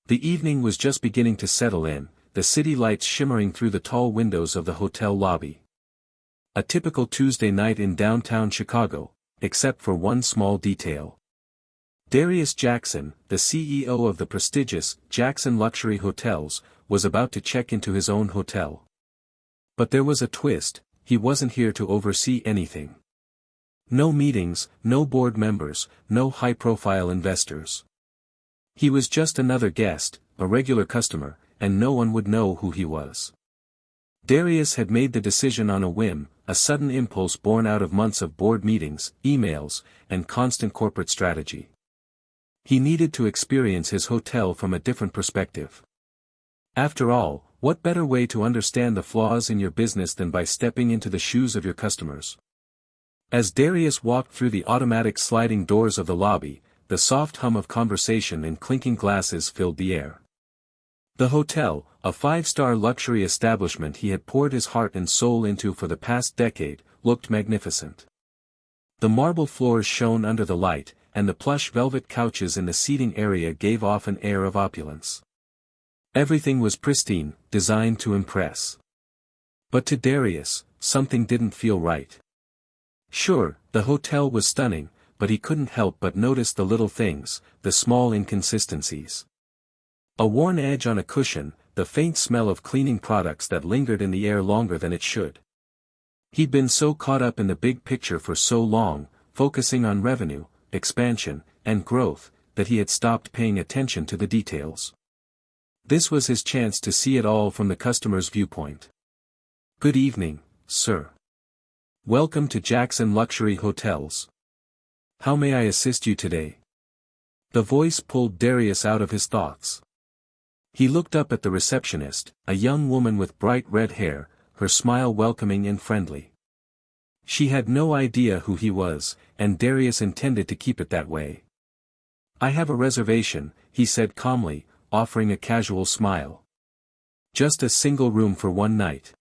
The evening was just beginning to settle in, the city lights shimmering through the tall windows of the hotel lobby. A typical Tuesday night in downtown Chicago, except for one small detail. Darius Jackson, the CEO of the prestigious Jackson Luxury Hotels, was about to check into his own hotel. But there was a twist: he wasn't here to oversee anything. No meetings, no board members, no high-profile investors. He was just another guest, a regular customer, and no one would know who he was. Darius had made the decision on a whim, a sudden impulse born out of months of board meetings, emails, and constant corporate strategy. He needed to experience his hotel from a different perspective. After all, what better way to understand the flaws in your business than by stepping into the shoes of your customers? As Darius walked through the automatic sliding doors of the lobby, the soft hum of conversation and clinking glasses filled the air. The hotel, a five-star luxury establishment he had poured his heart and soul into for the past decade, looked magnificent. The marble floors shone under the light, and the plush velvet couches in the seating area gave off an air of opulence. Everything was pristine, designed to impress. But to Darius, something didn't feel right. Sure, the hotel was stunning, but he couldn't help but notice the little things, the small inconsistencies. A worn edge on a cushion, the faint smell of cleaning products that lingered in the air longer than it should. He'd been so caught up in the big picture for so long, focusing on revenue, expansion, and growth, that he had stopped paying attention to the details. This was his chance to see it all from the customer's viewpoint. "Good evening, sir. Welcome to Jackson Luxury Hotels. How may I assist you today?" The voice pulled Darius out of his thoughts. He looked up at the receptionist, a young woman with bright red hair, her smile welcoming and friendly. She had no idea who he was, and Darius intended to keep it that way. "I have a reservation," he said calmly, offering a casual smile. "Just a single room for one night."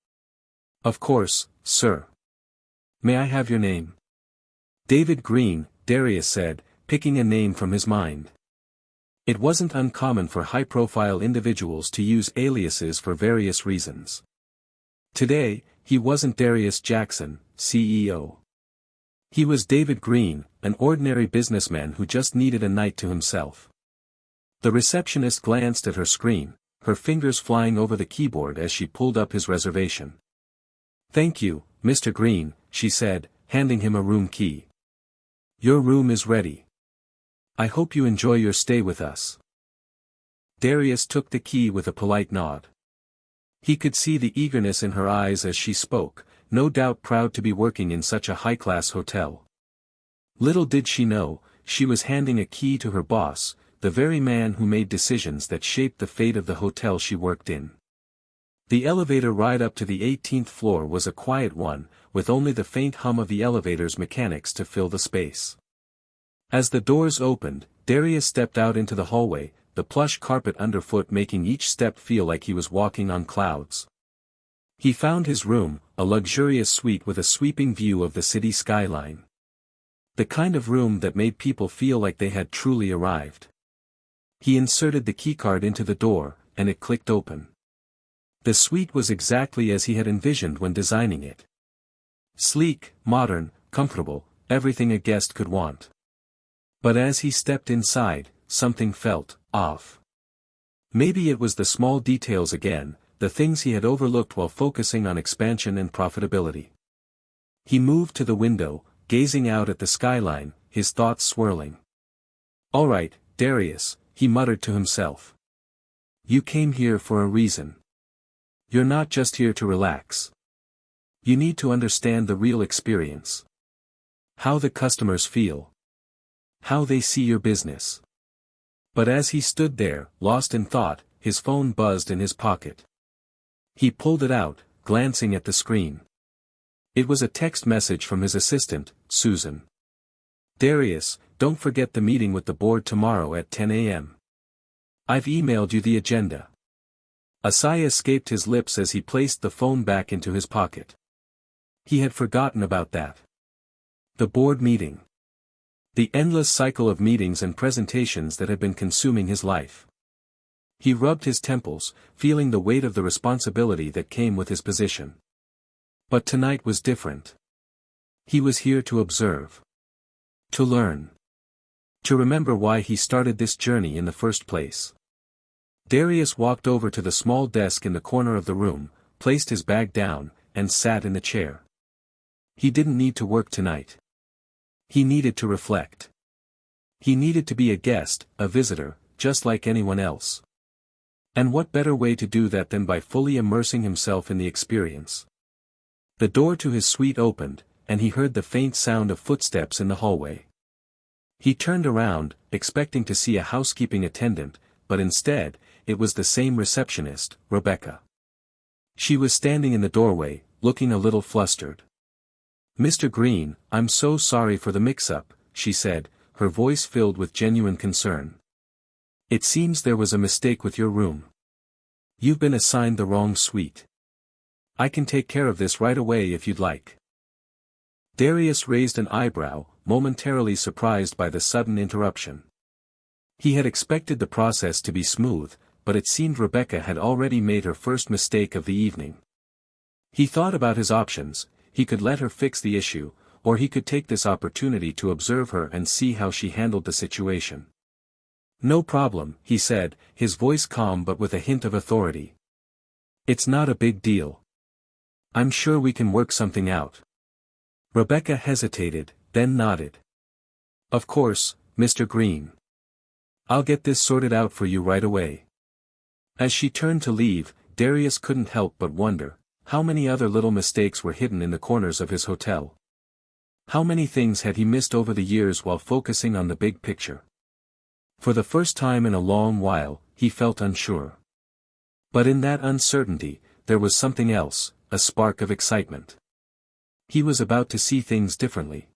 "Of course, sir. May I have your name?" "David Green," Darius said, picking a name from his mind. It wasn't uncommon for high-profile individuals to use aliases for various reasons. Today, he wasn't Darius Jackson, CEO. He was David Green, an ordinary businessman who just needed a night to himself. The receptionist glanced at her screen, her fingers flying over the keyboard as she pulled up his reservation. "Thank you, Mr. Green," she said, handing him a room key. "Your room is ready. I hope you enjoy your stay with us." Darius took the key with a polite nod. He could see the eagerness in her eyes as she spoke, no doubt proud to be working in such a high-class hotel. Little did she know, she was handing a key to her boss, the very man who made decisions that shaped the fate of the hotel she worked in. The elevator ride up to the 18th floor was a quiet one, with only the faint hum of the elevator's mechanics to fill the space. As the doors opened, Darius stepped out into the hallway, the plush carpet underfoot making each step feel like he was walking on clouds. He found his room, a luxurious suite with a sweeping view of the city skyline. The kind of room that made people feel like they had truly arrived. He inserted the keycard into the door, and it clicked open. The suite was exactly as he had envisioned when designing it. Sleek, modern, comfortable, everything a guest could want. But as he stepped inside, something felt off. Maybe it was the small details again, the things he had overlooked while focusing on expansion and profitability. He moved to the window, gazing out at the skyline, his thoughts swirling. "All right, Darius," he muttered to himself. "You came here for a reason. You're not just here to relax. You need to understand the real experience. How the customers feel. How they see your business." But as he stood there, lost in thought, his phone buzzed in his pocket. He pulled it out, glancing at the screen. It was a text message from his assistant, Susan. "Darius, don't forget the meeting with the board tomorrow at 10 a.m. I've emailed you the agenda." A sigh escaped his lips as he placed the phone back into his pocket. He had forgotten about that. The board meeting. The endless cycle of meetings and presentations that had been consuming his life. He rubbed his temples, feeling the weight of the responsibility that came with his position. But tonight was different. He was here to observe. To learn. To remember why he started this journey in the first place. Darius walked over to the small desk in the corner of the room, placed his bag down, and sat in the chair. He didn't need to work tonight. He needed to reflect. He needed to be a guest, a visitor, just like anyone else. And what better way to do that than by fully immersing himself in the experience? The door to his suite opened, and he heard the faint sound of footsteps in the hallway. He turned around, expecting to see a housekeeping attendant, but instead, it was the same receptionist, Rebecca. She was standing in the doorway, looking a little flustered. "Mr. Green, I'm so sorry for the mix-up," she said, her voice filled with genuine concern. "It seems there was a mistake with your room. You've been assigned the wrong suite. I can take care of this right away if you'd like." Darius raised an eyebrow, momentarily surprised by the sudden interruption. He had expected the process to be smooth, but it seemed Rebecca had already made her first mistake of the evening. He thought about his options: he could let her fix the issue, or he could take this opportunity to observe her and see how she handled the situation. "No problem," he said, his voice calm but with a hint of authority. "It's not a big deal. I'm sure we can work something out." Rebecca hesitated, then nodded. "Of course, Mr. Green. I'll get this sorted out for you right away." As she turned to leave, Darius couldn't help but wonder, how many other little mistakes were hidden in the corners of his hotel? How many things had he missed over the years while focusing on the big picture? For the first time in a long while, he felt unsure. But in that uncertainty, there was something else, a spark of excitement. He was about to see things differently.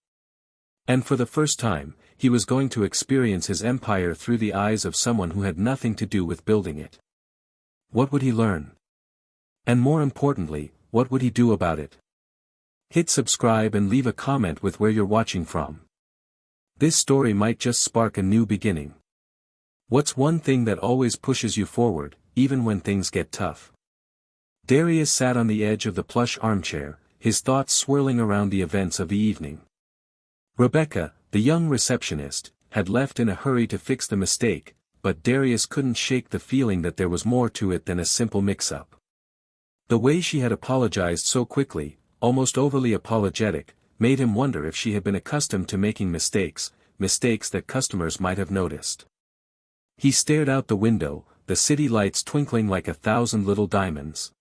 And for the first time, he was going to experience his empire through the eyes of someone who had nothing to do with building it. What would he learn? And more importantly, what would he do about it? Hit subscribe and leave a comment with where you're watching from. This story might just spark a new beginning. What's one thing that always pushes you forward, even when things get tough? Darius sat on the edge of the plush armchair, his thoughts swirling around the events of the evening. Rebecca, the young receptionist, had left in a hurry to fix the mistake, but Darius couldn't shake the feeling that there was more to it than a simple mix-up. The way she had apologized so quickly, almost overly apologetic, made him wonder if she had been accustomed to making mistakes that customers might have noticed. He stared out the window, the city lights twinkling like 1,000 little diamonds.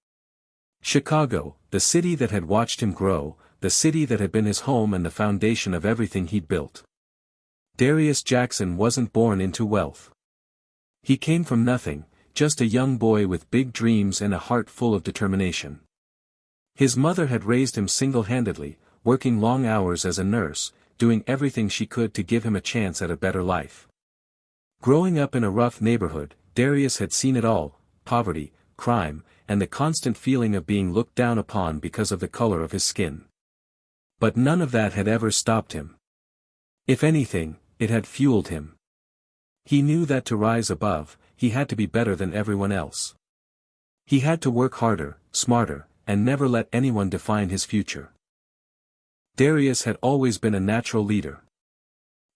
Chicago, the city that had watched him grow, the city that had been his home and the foundation of everything he'd built. Darius Jackson wasn't born into wealth. He came from nothing, just a young boy with big dreams and a heart full of determination. His mother had raised him single-handedly, working long hours as a nurse, doing everything she could to give him a chance at a better life. Growing up in a rough neighborhood, Darius had seen it all: poverty, crime, and the constant feeling of being looked down upon because of the color of his skin. But none of that had ever stopped him. If anything, it had fueled him. He knew that to rise above, he had to be better than everyone else. He had to work harder, smarter, and never let anyone define his future. Darius had always been a natural leader.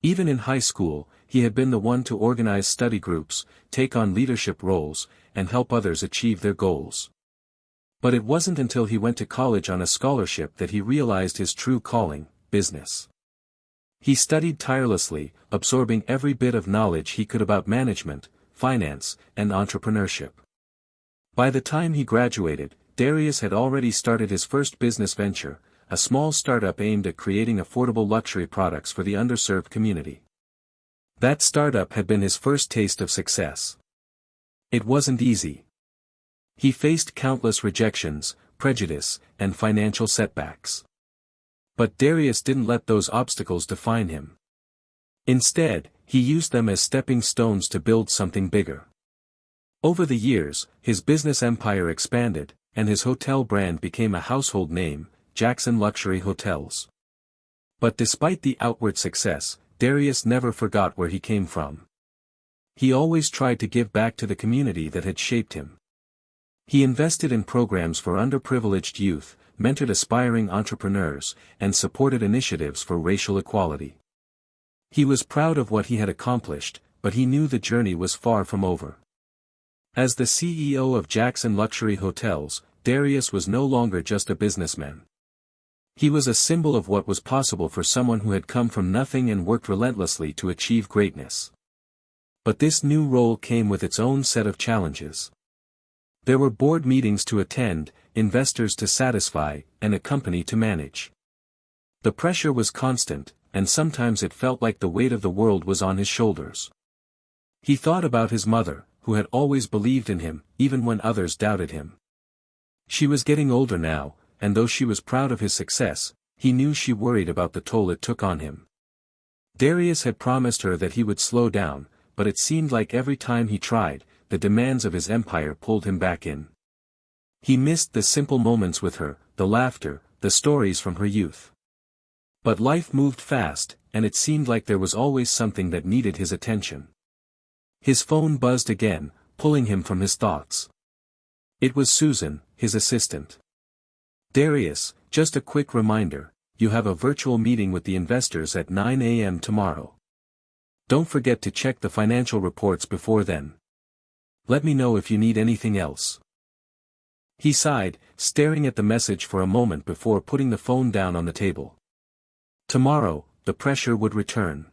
Even in high school, he had been the one to organize study groups, take on leadership roles, and help others achieve their goals. But it wasn't until he went to college on a scholarship that he realized his true calling: business. He studied tirelessly, absorbing every bit of knowledge he could about management, finance, and entrepreneurship. By the time he graduated, Darius had already started his first business venture, a small startup aimed at creating affordable luxury products for the underserved community. That startup had been his first taste of success. It wasn't easy. He faced countless rejections, prejudice, and financial setbacks. But Darius didn't let those obstacles define him. Instead, he used them as stepping stones to build something bigger. Over the years, his business empire expanded, and his hotel brand became a household name: Jackson Luxury Hotels. But despite the outward success, Darius never forgot where he came from. He always tried to give back to the community that had shaped him. He invested in programs for underprivileged youth, mentored aspiring entrepreneurs, and supported initiatives for racial equality. He was proud of what he had accomplished, but he knew the journey was far from over. As the CEO of Jackson Luxury Hotels, Darius was no longer just a businessman. He was a symbol of what was possible for someone who had come from nothing and worked relentlessly to achieve greatness. But this new role came with its own set of challenges. There were board meetings to attend, investors to satisfy, and a company to manage. The pressure was constant, and sometimes it felt like the weight of the world was on his shoulders. He thought about his mother, who had always believed in him, even when others doubted him. She was getting older now, and though she was proud of his success, he knew she worried about the toll it took on him. Darius had promised her that he would slow down, but it seemed like every time he tried, the demands of his empire pulled him back in. He missed the simple moments with her, the laughter, the stories from her youth. But life moved fast, and it seemed like there was always something that needed his attention. His phone buzzed again, pulling him from his thoughts. It was Susan, his assistant. "Darius, just a quick reminder, you have a virtual meeting with the investors at 9 a.m. tomorrow. Don't forget to check the financial reports before then. Let me know if you need anything else." He sighed, staring at the message for a moment before putting the phone down on the table. Tomorrow, the pressure would return.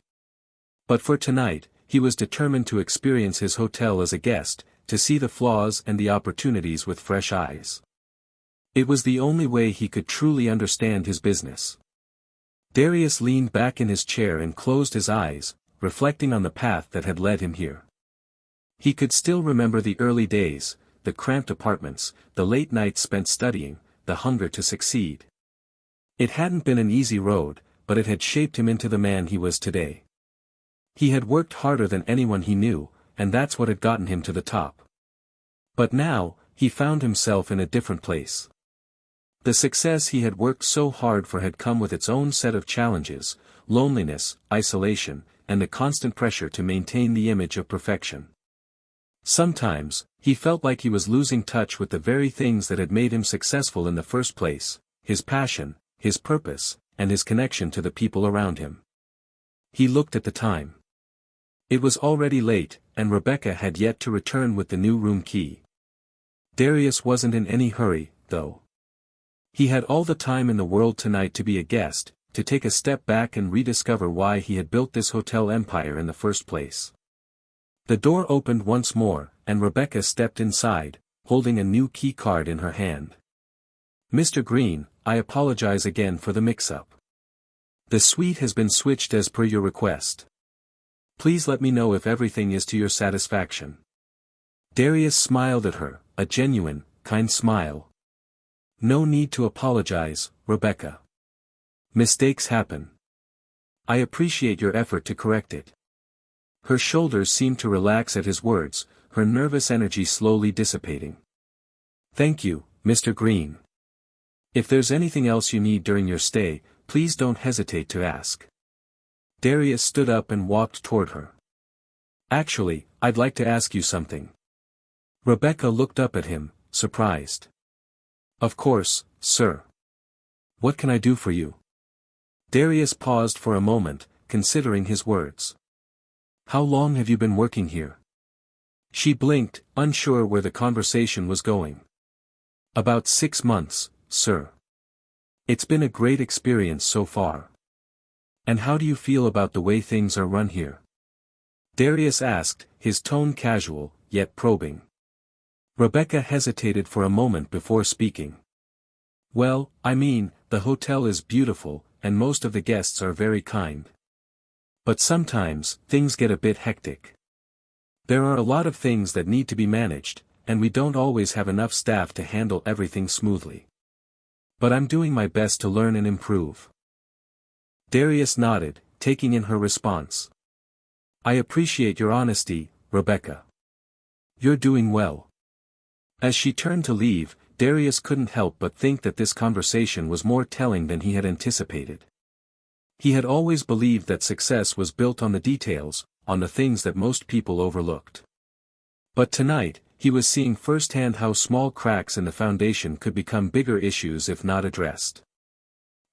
But for tonight, he was determined to experience his hotel as a guest, to see the flaws and the opportunities with fresh eyes. It was the only way he could truly understand his business. Darius leaned back in his chair and closed his eyes, reflecting on the path that had led him here. He could still remember the early days, the cramped apartments, the late nights spent studying, the hunger to succeed. It hadn't been an easy road, but it had shaped him into the man he was today. He had worked harder than anyone he knew, and that's what had gotten him to the top. But now, he found himself in a different place. The success he had worked so hard for had come with its own set of challenges, loneliness, isolation, and the constant pressure to maintain the image of perfection. Sometimes, he felt like he was losing touch with the very things that had made him successful in the first place, his passion, his purpose, and his connection to the people around him. He looked at the time. It was already late, and Rebecca had yet to return with the new room key. Darius wasn't in any hurry, though. He had all the time in the world tonight to be a guest, to take a step back and rediscover why he had built this hotel empire in the first place. The door opened once more, and Rebecca stepped inside, holding a new key card in her hand. "Mr. Green, I apologize again for the mix-up. The suite has been switched as per your request. Please let me know if everything is to your satisfaction." Darius smiled at her, a genuine, kind smile. "No need to apologize, Rebecca. Mistakes happen. I appreciate your effort to correct it." Her shoulders seemed to relax at his words, her nervous energy slowly dissipating. "Thank you, Mr. Green. If there's anything else you need during your stay, please don't hesitate to ask." Darius stood up and walked toward her. "Actually, I'd like to ask you something." Rebecca looked up at him, surprised. "Of course, sir. What can I do for you?" Darius paused for a moment, considering his words. "How long have you been working here?" She blinked, unsure where the conversation was going. "About 6 months, sir. It's been a great experience so far." "And how do you feel about the way things are run here?" Darius asked, his tone casual, yet probing. Rebecca hesitated for a moment before speaking. "Well, I mean, the hotel is beautiful, and most of the guests are very kind. But sometimes, things get a bit hectic. There are a lot of things that need to be managed, and we don't always have enough staff to handle everything smoothly. But I'm doing my best to learn and improve." Darius nodded, taking in her response. "I appreciate your honesty, Rebecca. You're doing well." As she turned to leave, Darius couldn't help but think that this conversation was more telling than he had anticipated. He had always believed that success was built on the details, on the things that most people overlooked. But tonight, he was seeing firsthand how small cracks in the foundation could become bigger issues if not addressed.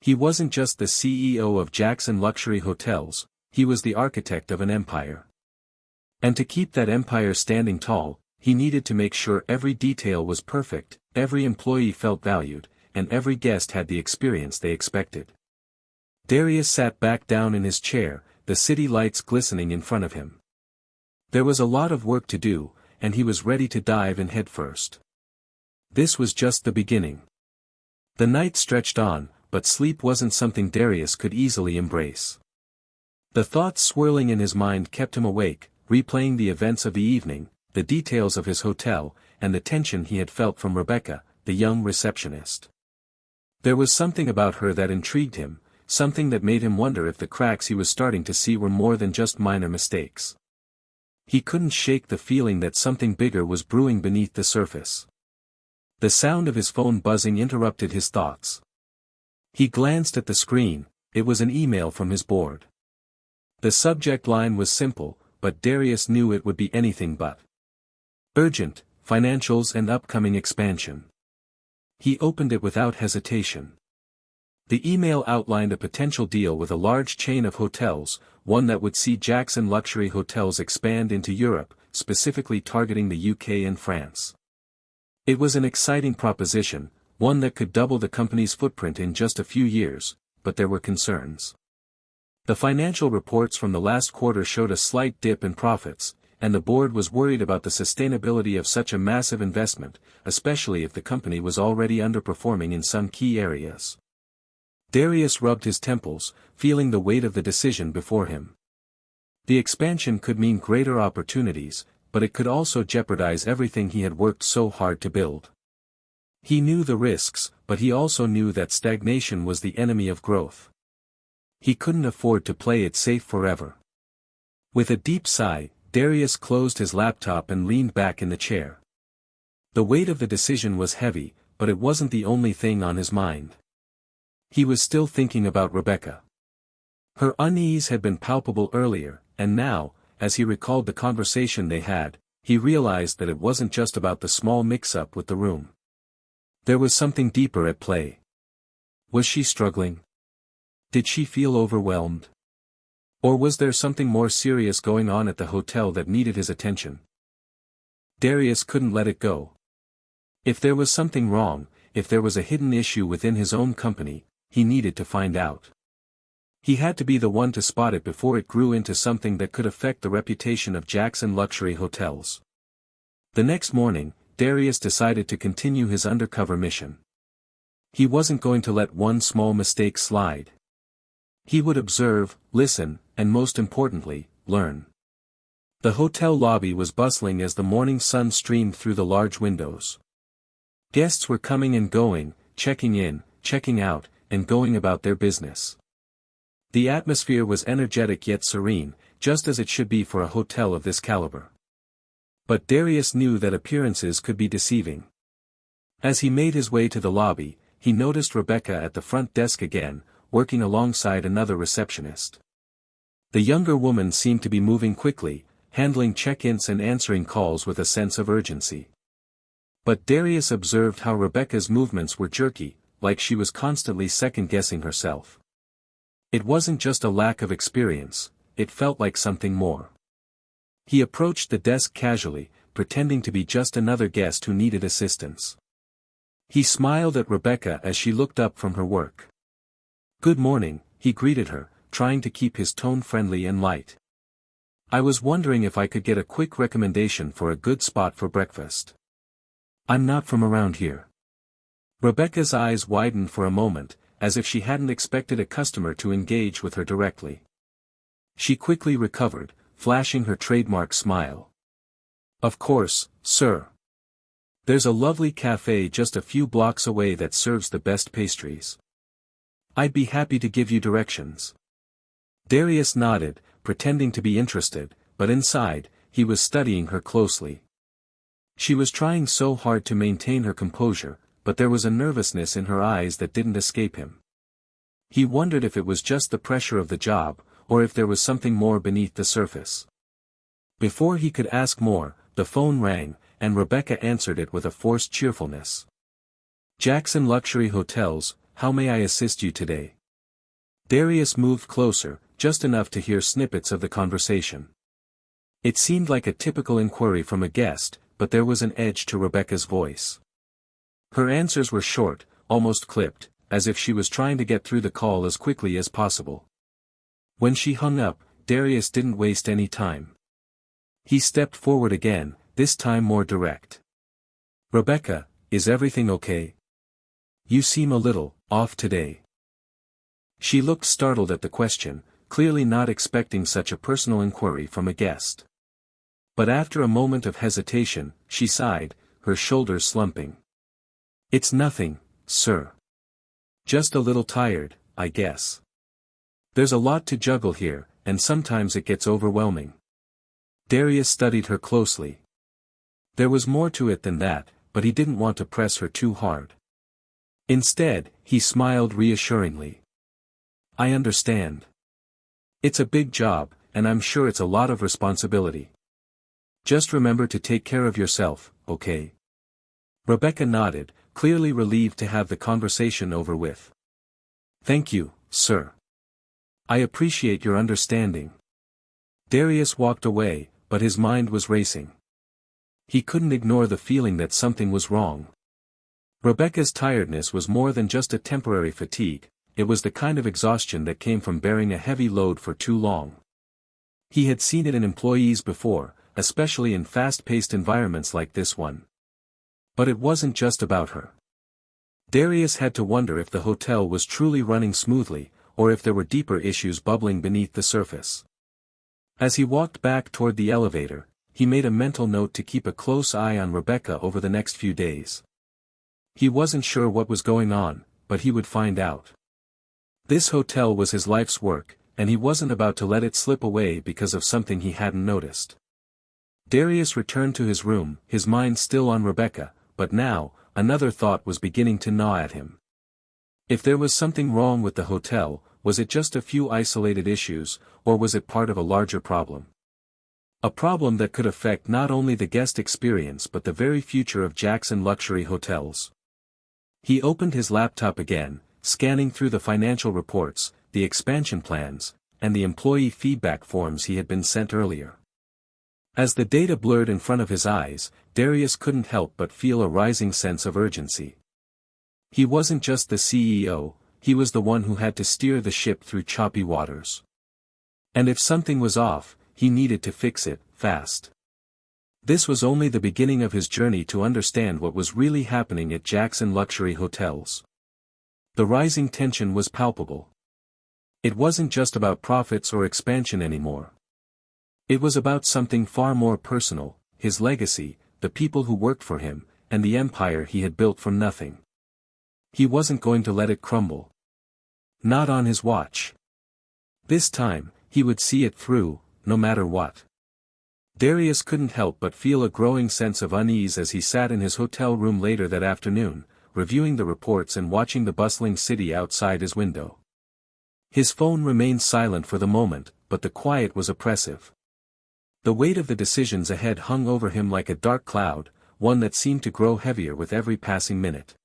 He wasn't just the CEO of Jackson Luxury Hotels, he was the architect of an empire. And to keep that empire standing tall, he needed to make sure every detail was perfect, every employee felt valued, and every guest had the experience they expected. Darius sat back down in his chair, the city lights glistening in front of him. There was a lot of work to do, and he was ready to dive in headfirst. This was just the beginning. The night stretched on, but sleep wasn't something Darius could easily embrace. The thoughts swirling in his mind kept him awake, replaying the events of the evening, the details of his hotel, and the tension he had felt from Rebecca, the young receptionist. There was something about her that intrigued him, something that made him wonder if the cracks he was starting to see were more than just minor mistakes. He couldn't shake the feeling that something bigger was brewing beneath the surface. The sound of his phone buzzing interrupted his thoughts. He glanced at the screen, it was an email from his board. The subject line was simple, but Darius knew it would be anything but. Urgent, financials and upcoming expansion. He opened it without hesitation. The email outlined a potential deal with a large chain of hotels, one that would see Jackson Luxury Hotels expand into Europe, specifically targeting the UK and France. It was an exciting proposition, one that could double the company's footprint in just a few years, but there were concerns. The financial reports from the last quarter showed a slight dip in profits, and the board was worried about the sustainability of such a massive investment, especially if the company was already underperforming in some key areas. Darius rubbed his temples, feeling the weight of the decision before him. The expansion could mean greater opportunities, but it could also jeopardize everything he had worked so hard to build. He knew the risks, but he also knew that stagnation was the enemy of growth. He couldn't afford to play it safe forever. With a deep sigh, Darius closed his laptop and leaned back in the chair. The weight of the decision was heavy, but it wasn't the only thing on his mind. He was still thinking about Rebecca. Her unease had been palpable earlier, and now, as he recalled the conversation they had, he realized that it wasn't just about the small mix-up with the room. There was something deeper at play. Was she struggling? Did she feel overwhelmed? Or was there something more serious going on at the hotel that needed his attention? Darius couldn't let it go. If there was something wrong, if there was a hidden issue within his own company, he needed to find out. He had to be the one to spot it before it grew into something that could affect the reputation of Jackson Luxury Hotels. The next morning, Darius decided to continue his undercover mission. He wasn't going to let one small mistake slide. He would observe, listen, and most importantly, learn. The hotel lobby was bustling as the morning sun streamed through the large windows. Guests were coming and going, checking in, checking out, and going about their business. The atmosphere was energetic yet serene, just as it should be for a hotel of this caliber. But Darius knew that appearances could be deceiving. As he made his way to the lobby, he noticed Rebecca at the front desk again, working alongside another receptionist. The younger woman seemed to be moving quickly, handling check-ins and answering calls with a sense of urgency. But Darius observed how Rebecca's movements were jerky, like she was constantly second-guessing herself. It wasn't just a lack of experience, it felt like something more. He approached the desk casually, pretending to be just another guest who needed assistance. He smiled at Rebecca as she looked up from her work. "Good morning," he greeted her, trying to keep his tone friendly and light. "I was wondering if I could get a quick recommendation for a good spot for breakfast. I'm not from around here." Rebecca's eyes widened for a moment, as if she hadn't expected a customer to engage with her directly. She quickly recovered, flashing her trademark smile. "Of course, sir. There's a lovely cafe just a few blocks away that serves the best pastries. I'd be happy to give you directions." Darius nodded, pretending to be interested, but inside, he was studying her closely. She was trying so hard to maintain her composure, but there was a nervousness in her eyes that didn't escape him. He wondered if it was just the pressure of the job, or if there was something more beneath the surface. Before he could ask more, the phone rang, and Rebecca answered it with a forced cheerfulness. Jackson Luxury Hotels, how may I assist you today? Darius moved closer, just enough to hear snippets of the conversation. It seemed like a typical inquiry from a guest, but there was an edge to Rebecca's voice. Her answers were short, almost clipped, as if she was trying to get through the call as quickly as possible. When she hung up, Darius didn't waste any time. He stepped forward again, this time more direct. Rebecca, is everything okay? You seem a little off today. She looked startled at the question, clearly not expecting such a personal inquiry from a guest. But after a moment of hesitation, she sighed, her shoulders slumping. It's nothing, sir. Just a little tired, I guess. There's a lot to juggle here, and sometimes it gets overwhelming. Darius studied her closely. There was more to it than that, but he didn't want to press her too hard. Instead, he smiled reassuringly. I understand. It's a big job, and I'm sure it's a lot of responsibility. Just remember to take care of yourself, okay? Rebecca nodded, clearly relieved to have the conversation over with. Thank you, sir. I appreciate your understanding. Darius walked away, but his mind was racing. He couldn't ignore the feeling that something was wrong. Rebecca's tiredness was more than just a temporary fatigue, it was the kind of exhaustion that came from bearing a heavy load for too long. He had seen it in employees before, especially in fast-paced environments like this one. But it wasn't just about her. Darius had to wonder if the hotel was truly running smoothly, or if there were deeper issues bubbling beneath the surface. As he walked back toward the elevator, he made a mental note to keep a close eye on Rebecca over the next few days. He wasn't sure what was going on, but he would find out. This hotel was his life's work, and he wasn't about to let it slip away because of something he hadn't noticed. Darius returned to his room, his mind still on Rebecca, but now, another thought was beginning to gnaw at him. If there was something wrong with the hotel, was it just a few isolated issues, or was it part of a larger problem? A problem that could affect not only the guest experience but the very future of Jackson Luxury Hotels. He opened his laptop again, scanning through the financial reports, the expansion plans, and the employee feedback forms he had been sent earlier. As the data blurred in front of his eyes, Darius couldn't help but feel a rising sense of urgency. He wasn't just the CEO, he was the one who had to steer the ship through choppy waters. And if something was off, he needed to fix it, fast. This was only the beginning of his journey to understand what was really happening at Jackson Luxury Hotels. The rising tension was palpable. It wasn't just about profits or expansion anymore. It was about something far more personal, his legacy, the people who worked for him, and the empire he had built from nothing. He wasn't going to let it crumble. Not on his watch. This time, he would see it through, no matter what. Darius couldn't help but feel a growing sense of unease as he sat in his hotel room later that afternoon, reviewing the reports and watching the bustling city outside his window. His phone remained silent for the moment, but the quiet was oppressive. The weight of the decisions ahead hung over him like a dark cloud, one that seemed to grow heavier with every passing minute.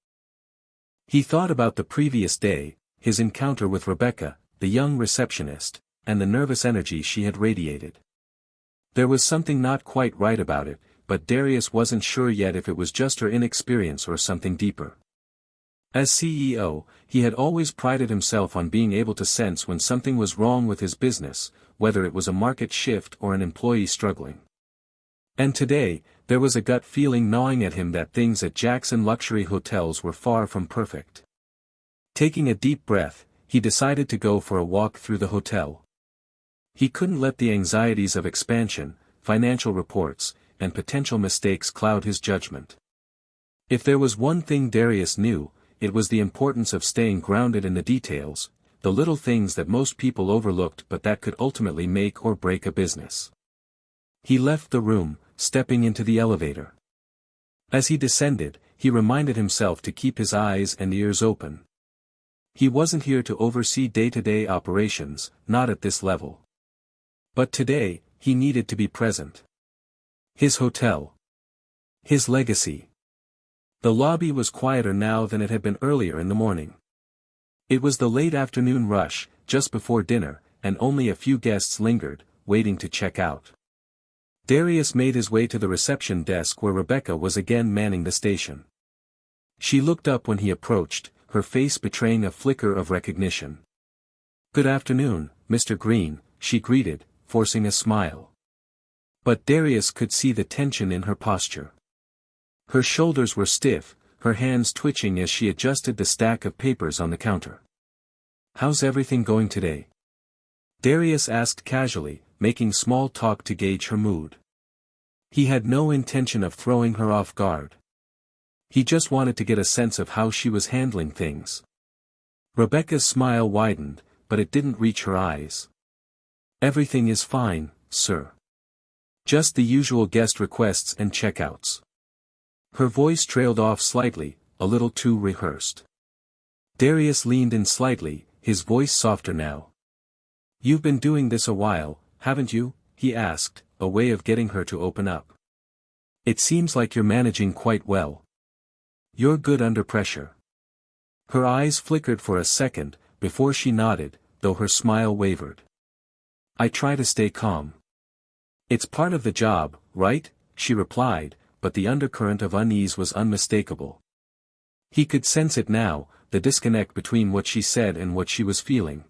He thought about the previous day, his encounter with Rebecca, the young receptionist, and the nervous energy she had radiated. There was something not quite right about it, but Darius wasn't sure yet if it was just her inexperience or something deeper. As CEO, he had always prided himself on being able to sense when something was wrong with his business, whether it was a market shift or an employee struggling. And today, there was a gut feeling gnawing at him that things at Jackson Luxury Hotels were far from perfect. Taking a deep breath, he decided to go for a walk through the hotel. He couldn't let the anxieties of expansion, financial reports, and potential mistakes cloud his judgment. If there was one thing Darius knew, it was the importance of staying grounded in the details, the little things that most people overlooked but that could ultimately make or break a business. He left the room, stepping into the elevator. As he descended, he reminded himself to keep his eyes and ears open. He wasn't here to oversee day-to-day operations, not at this level. But today, he needed to be present. His hotel. His legacy. The lobby was quieter now than it had been earlier in the morning. It was the late afternoon rush, just before dinner, and only a few guests lingered, waiting to check out. Darius made his way to the reception desk where Rebecca was again manning the station. She looked up when he approached, her face betraying a flicker of recognition. "Good afternoon, Mr. Green," she greeted, forcing a smile. But Darius could see the tension in her posture. Her shoulders were stiff, her hands twitching as she adjusted the stack of papers on the counter. "How's everything going today?" Darius asked casually, making small talk to gauge her mood. He had no intention of throwing her off guard. He just wanted to get a sense of how she was handling things. Rebecca's smile widened, but it didn't reach her eyes. "Everything is fine, sir. Just the usual guest requests and checkouts." Her voice trailed off slightly, a little too rehearsed. Darius leaned in slightly, his voice softer now. "You've been doing this a while, haven't you?" he asked, a way of getting her to open up. "It seems like you're managing quite well. You're good under pressure." Her eyes flickered for a second, before she nodded, though her smile wavered. "I try to stay calm." "It's part of the job, right?" she replied, but the undercurrent of unease was unmistakable. He could sense it now, the disconnect between what she said and what she was feeling.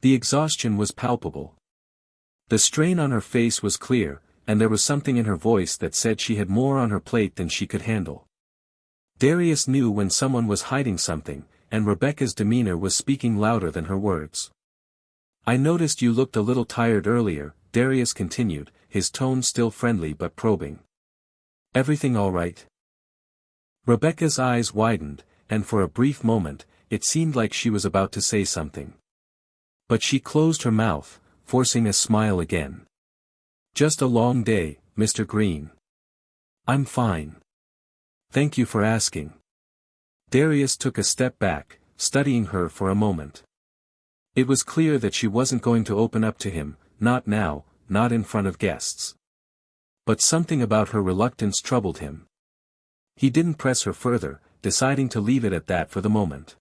The exhaustion was palpable. The strain on her face was clear, and there was something in her voice that said she had more on her plate than she could handle. Darius knew when someone was hiding something, and Rebecca's demeanor was speaking louder than her words. "I noticed you looked a little tired earlier," Darius continued, his tone still friendly but probing. "Everything all right?" Rebecca's eyes widened, and for a brief moment, it seemed like she was about to say something. But she closed her mouth, forcing a smile again. "Just a long day, Mr. Green." "I'm fine. Thank you for asking." Darius took a step back, studying her for a moment. It was clear that she wasn't going to open up to him, not now, not in front of guests. But something about her reluctance troubled him. He didn't press her further, deciding to leave it at that for the moment.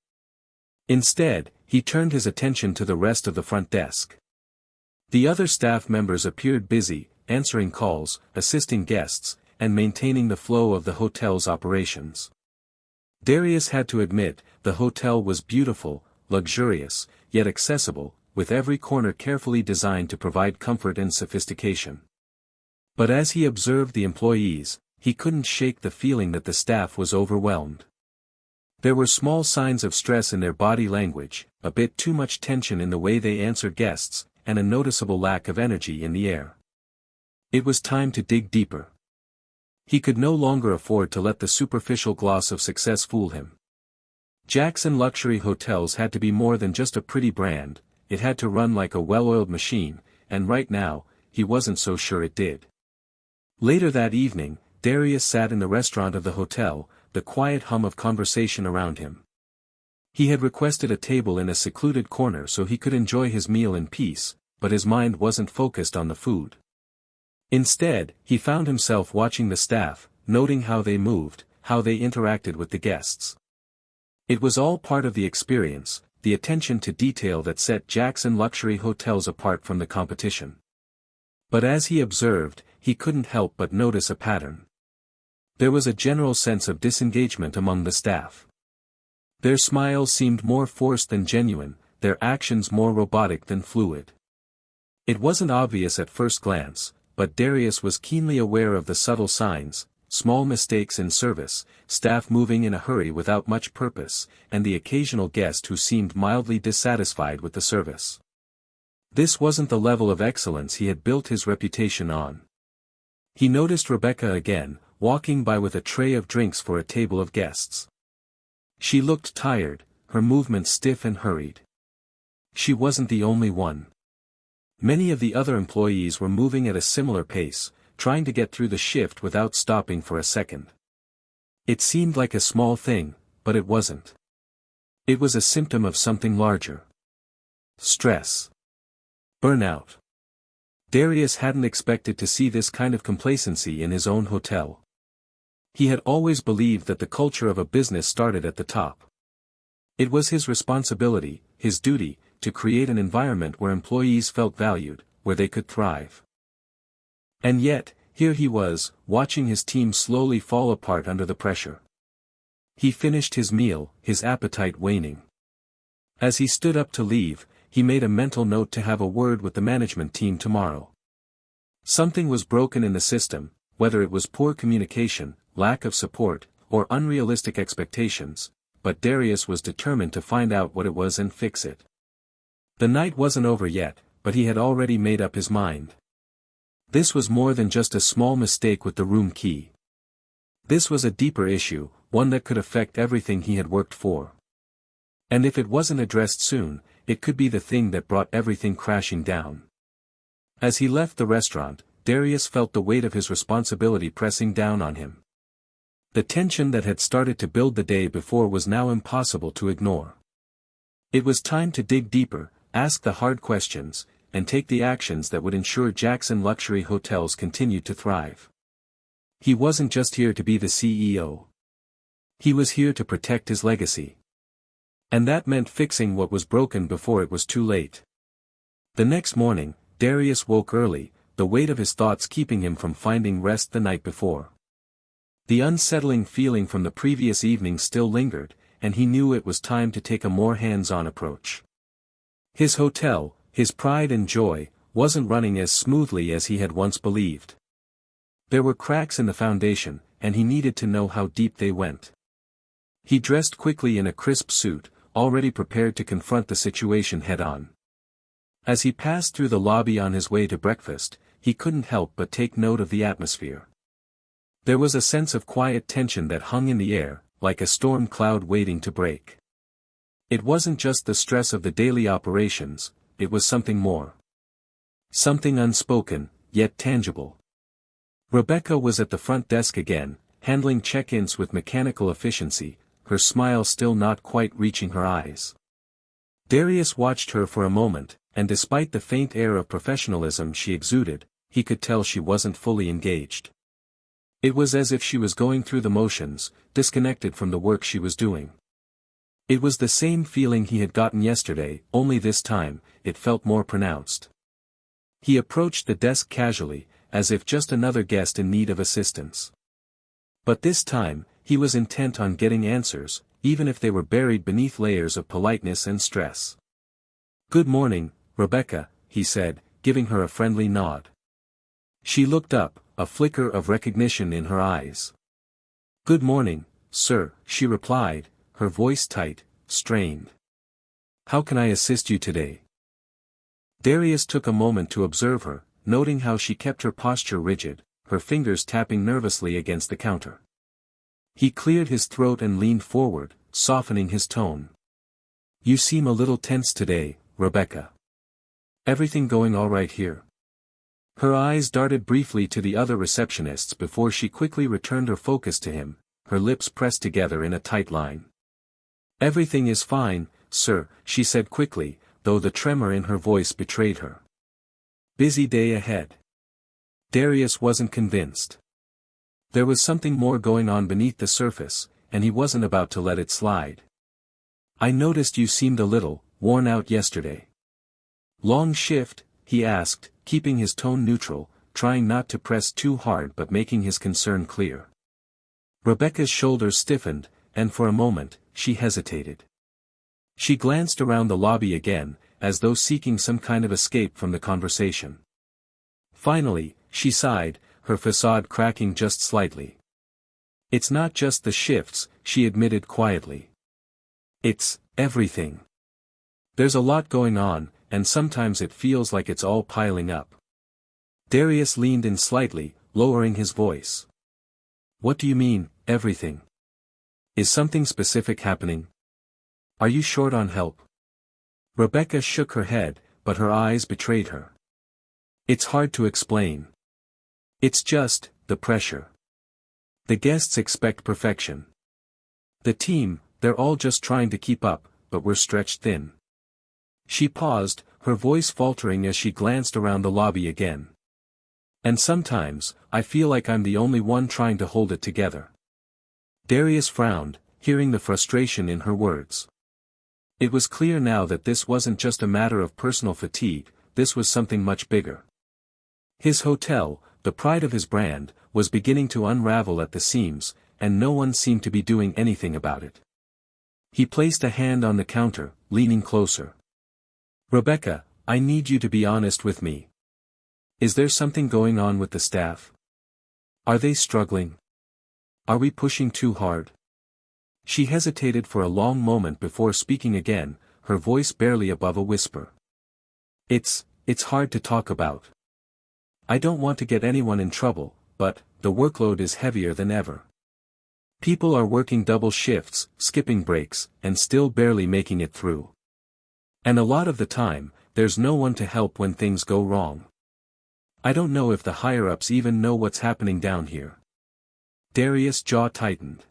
Instead, he turned his attention to the rest of the front desk. The other staff members appeared busy, answering calls, assisting guests, and maintaining the flow of the hotel's operations. Darius had to admit, the hotel was beautiful, luxurious, yet accessible, with every corner carefully designed to provide comfort and sophistication. But as he observed the employees, he couldn't shake the feeling that the staff was overwhelmed. There were small signs of stress in their body language, a bit too much tension in the way they answered guests, and a noticeable lack of energy in the air. It was time to dig deeper. He could no longer afford to let the superficial gloss of success fool him. Jackson Luxury Hotels had to be more than just a pretty brand, it had to run like a well-oiled machine, and right now, he wasn't so sure it did. Later that evening, Darius sat in the restaurant of the hotel, the quiet hum of conversation around him. He had requested a table in a secluded corner so he could enjoy his meal in peace, but his mind wasn't focused on the food. Instead, he found himself watching the staff, noting how they moved, how they interacted with the guests. It was all part of the experience, the attention to detail that set Jackson Luxury Hotels apart from the competition. But as he observed, he couldn't help but notice a pattern. There was a general sense of disengagement among the staff. Their smiles seemed more forced than genuine, their actions more robotic than fluid. It wasn't obvious at first glance, but Darius was keenly aware of the subtle signs, small mistakes in service, staff moving in a hurry without much purpose, and the occasional guest who seemed mildly dissatisfied with the service. This wasn't the level of excellence he had built his reputation on. He noticed Rebecca again, walking by with a tray of drinks for a table of guests. She looked tired, her movements stiff and hurried. She wasn't the only one. Many of the other employees were moving at a similar pace, trying to get through the shift without stopping for a second. It seemed like a small thing, but it wasn't. It was a symptom of something larger. Stress. Burnout. Darius hadn't expected to see this kind of complacency in his own hotel. He had always believed that the culture of a business started at the top. It was his responsibility, his duty, to create an environment where employees felt valued, where they could thrive. And yet, here he was, watching his team slowly fall apart under the pressure. He finished his meal, his appetite waning. As he stood up to leave, he made a mental note to have a word with the management team tomorrow. Something was broken in the system, whether it was poor communication, lack of support, or unrealistic expectations, but Darius was determined to find out what it was and fix it. The night wasn't over yet, but he had already made up his mind. This was more than just a small mistake with the room key. This was a deeper issue, one that could affect everything he had worked for. And if it wasn't addressed soon, it could be the thing that brought everything crashing down. As he left the restaurant, Darius felt the weight of his responsibility pressing down on him. The tension that had started to build the day before was now impossible to ignore. It was time to dig deeper, ask the hard questions, and take the actions that would ensure Jackson Luxury Hotels continued to thrive. He wasn't just here to be the CEO. He was here to protect his legacy. And that meant fixing what was broken before it was too late. The next morning, Darius woke early, the weight of his thoughts keeping him from finding rest the night before. The unsettling feeling from the previous evening still lingered, and he knew it was time to take a more hands-on approach. His hotel, his pride and joy, wasn't running as smoothly as he had once believed. There were cracks in the foundation, and he needed to know how deep they went. He dressed quickly in a crisp suit, already prepared to confront the situation head-on. As he passed through the lobby on his way to breakfast, he couldn't help but take note of the atmosphere. There was a sense of quiet tension that hung in the air, like a storm cloud waiting to break. It wasn't just the stress of the daily operations, it was something more. Something unspoken, yet tangible. Rebecca was at the front desk again, handling check-ins with mechanical efficiency, her smile still not quite reaching her eyes. Darius watched her for a moment, and despite the faint air of professionalism she exuded, he could tell she wasn't fully engaged. It was as if she was going through the motions, disconnected from the work she was doing. It was the same feeling he had gotten yesterday, only this time, it felt more pronounced. He approached the desk casually, as if just another guest in need of assistance. But this time, he was intent on getting answers, even if they were buried beneath layers of politeness and stress. "Good morning, Rebecca," he said, giving her a friendly nod. She looked up, a flicker of recognition in her eyes. "Good morning, sir," she replied, her voice tight, strained. "How can I assist you today?" Darius took a moment to observe her, noting how she kept her posture rigid, her fingers tapping nervously against the counter. He cleared his throat and leaned forward, softening his tone. "You seem a little tense today, Rebecca. Everything going all right here?" Her eyes darted briefly to the other receptionists before she quickly returned her focus to him, her lips pressed together in a tight line. "Everything is fine, sir," she said quickly, though the tremor in her voice betrayed her. "Busy day ahead." Darius wasn't convinced. There was something more going on beneath the surface, and he wasn't about to let it slide. "I noticed you seemed a little worn out yesterday." "Long shift?" he asked, keeping his tone neutral, trying not to press too hard but making his concern clear. Rebecca's shoulders stiffened, and for a moment, she hesitated. She glanced around the lobby again, as though seeking some kind of escape from the conversation. Finally, she sighed, her facade cracking just slightly. "It's not just the shifts," she admitted quietly. "It's everything. There's a lot going on, and sometimes it feels like it's all piling up." Darius leaned in slightly, lowering his voice. "What do you mean, everything? Is something specific happening? Are you short on help?" Rebecca shook her head, but her eyes betrayed her. "It's hard to explain. It's just, the pressure. The guests expect perfection. The team, they're all just trying to keep up, but we're stretched thin." She paused, her voice faltering as she glanced around the lobby again. And sometimes, I feel like I'm the only one trying to hold it together. Darius frowned, hearing the frustration in her words. It was clear now that this wasn't just a matter of personal fatigue, this was something much bigger. His hotel, the pride of his brand, was beginning to unravel at the seams, and no one seemed to be doing anything about it. He placed a hand on the counter, leaning closer. "Rebecca, I need you to be honest with me. Is there something going on with the staff? Are they struggling? Are we pushing too hard?" She hesitated for a long moment before speaking again, her voice barely above a whisper. It's hard to talk about. I don't want to get anyone in trouble, but the workload is heavier than ever. People are working double shifts, skipping breaks, and still barely making it through. And a lot of the time, there's no one to help when things go wrong. I don't know if the higher-ups even know what's happening down here. Darius' jaw tightened.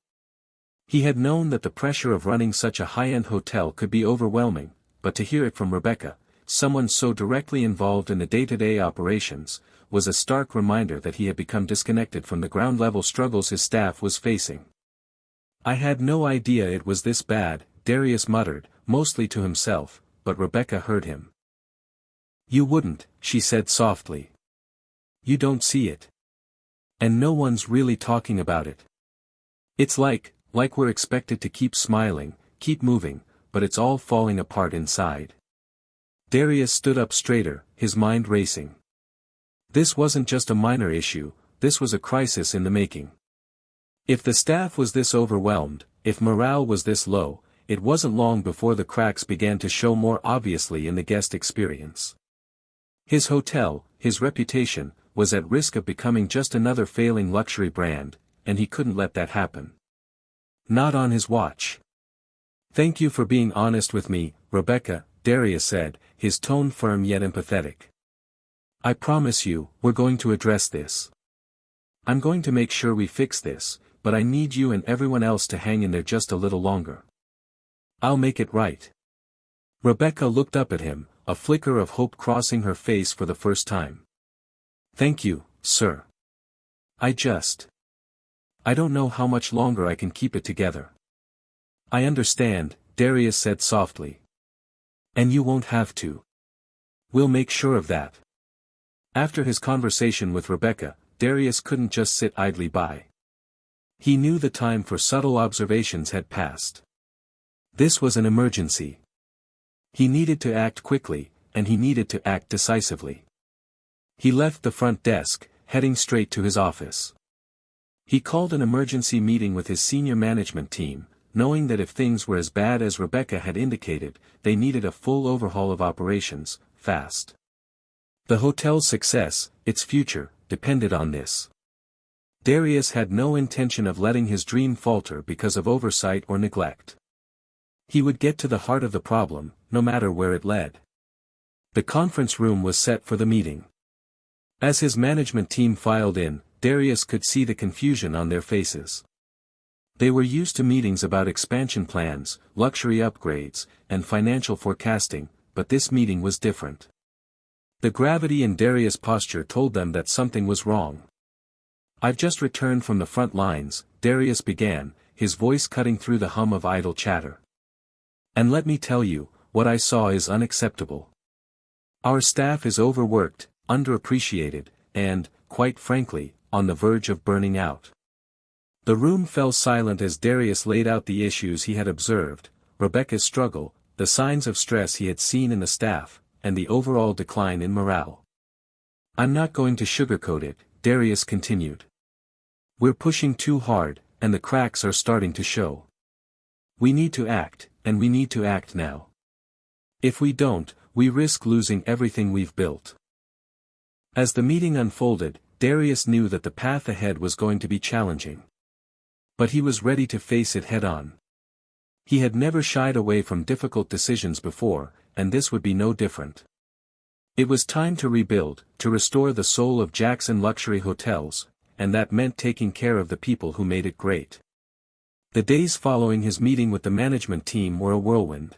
He had known that the pressure of running such a high-end hotel could be overwhelming, but to hear it from Rebecca, someone so directly involved in the day-to-day operations, was a stark reminder that he had become disconnected from the ground-level struggles his staff was facing. "I had no idea it was this bad," Darius muttered, mostly to himself, but Rebecca heard him. "You wouldn't," she said softly. "You don't see it. And no one's really talking about it. It's like we're expected to keep smiling, keep moving, but it's all falling apart inside." Darius stood up straighter, his mind racing. This wasn't just a minor issue, this was a crisis in the making. If the staff was this overwhelmed, if morale was this low, it wasn't long before the cracks began to show more obviously in the guest experience. His hotel, his reputation, was at risk of becoming just another failing luxury brand, and he couldn't let that happen. Not on his watch. "Thank you for being honest with me, Rebecca," Darius said, his tone firm yet empathetic. "I promise you, we're going to address this. I'm going to make sure we fix this, but I need you and everyone else to hang in there just a little longer. I'll make it right." Rebecca looked up at him, a flicker of hope crossing her face for the first time. "Thank you, sir. I don't know how much longer I can keep it together." "I understand," Darius said softly. "And you won't have to. We'll make sure of that." After his conversation with Rebecca, Darius couldn't just sit idly by. He knew the time for subtle observations had passed. This was an emergency. He needed to act quickly, and he needed to act decisively. He left the front desk, heading straight to his office. He called an emergency meeting with his senior management team, knowing that if things were as bad as Rebecca had indicated, they needed a full overhaul of operations, fast. The hotel's success, its future, depended on this. Darius had no intention of letting his dream falter because of oversight or neglect. He would get to the heart of the problem, no matter where it led. The conference room was set for the meeting. As his management team filed in, Darius could see the confusion on their faces. They were used to meetings about expansion plans, luxury upgrades, and financial forecasting, but this meeting was different. The gravity in Darius' posture told them that something was wrong. "I've just returned from the front lines," Darius began, his voice cutting through the hum of idle chatter. "And let me tell you, what I saw is unacceptable. Our staff is overworked, underappreciated, and, quite frankly, on the verge of burning out." The room fell silent as Darius laid out the issues he had observed, Rebecca's struggle, the signs of stress he had seen in the staff, and the overall decline in morale. "I'm not going to sugarcoat it," Darius continued. "We're pushing too hard, and the cracks are starting to show. We need to act, and we need to act now. If we don't, we risk losing everything we've built." As the meeting unfolded, Darius knew that the path ahead was going to be challenging. But he was ready to face it head-on. He had never shied away from difficult decisions before, and this would be no different. It was time to rebuild, to restore the soul of Jackson Luxury Hotels, and that meant taking care of the people who made it great. The days following his meeting with the management team were a whirlwind.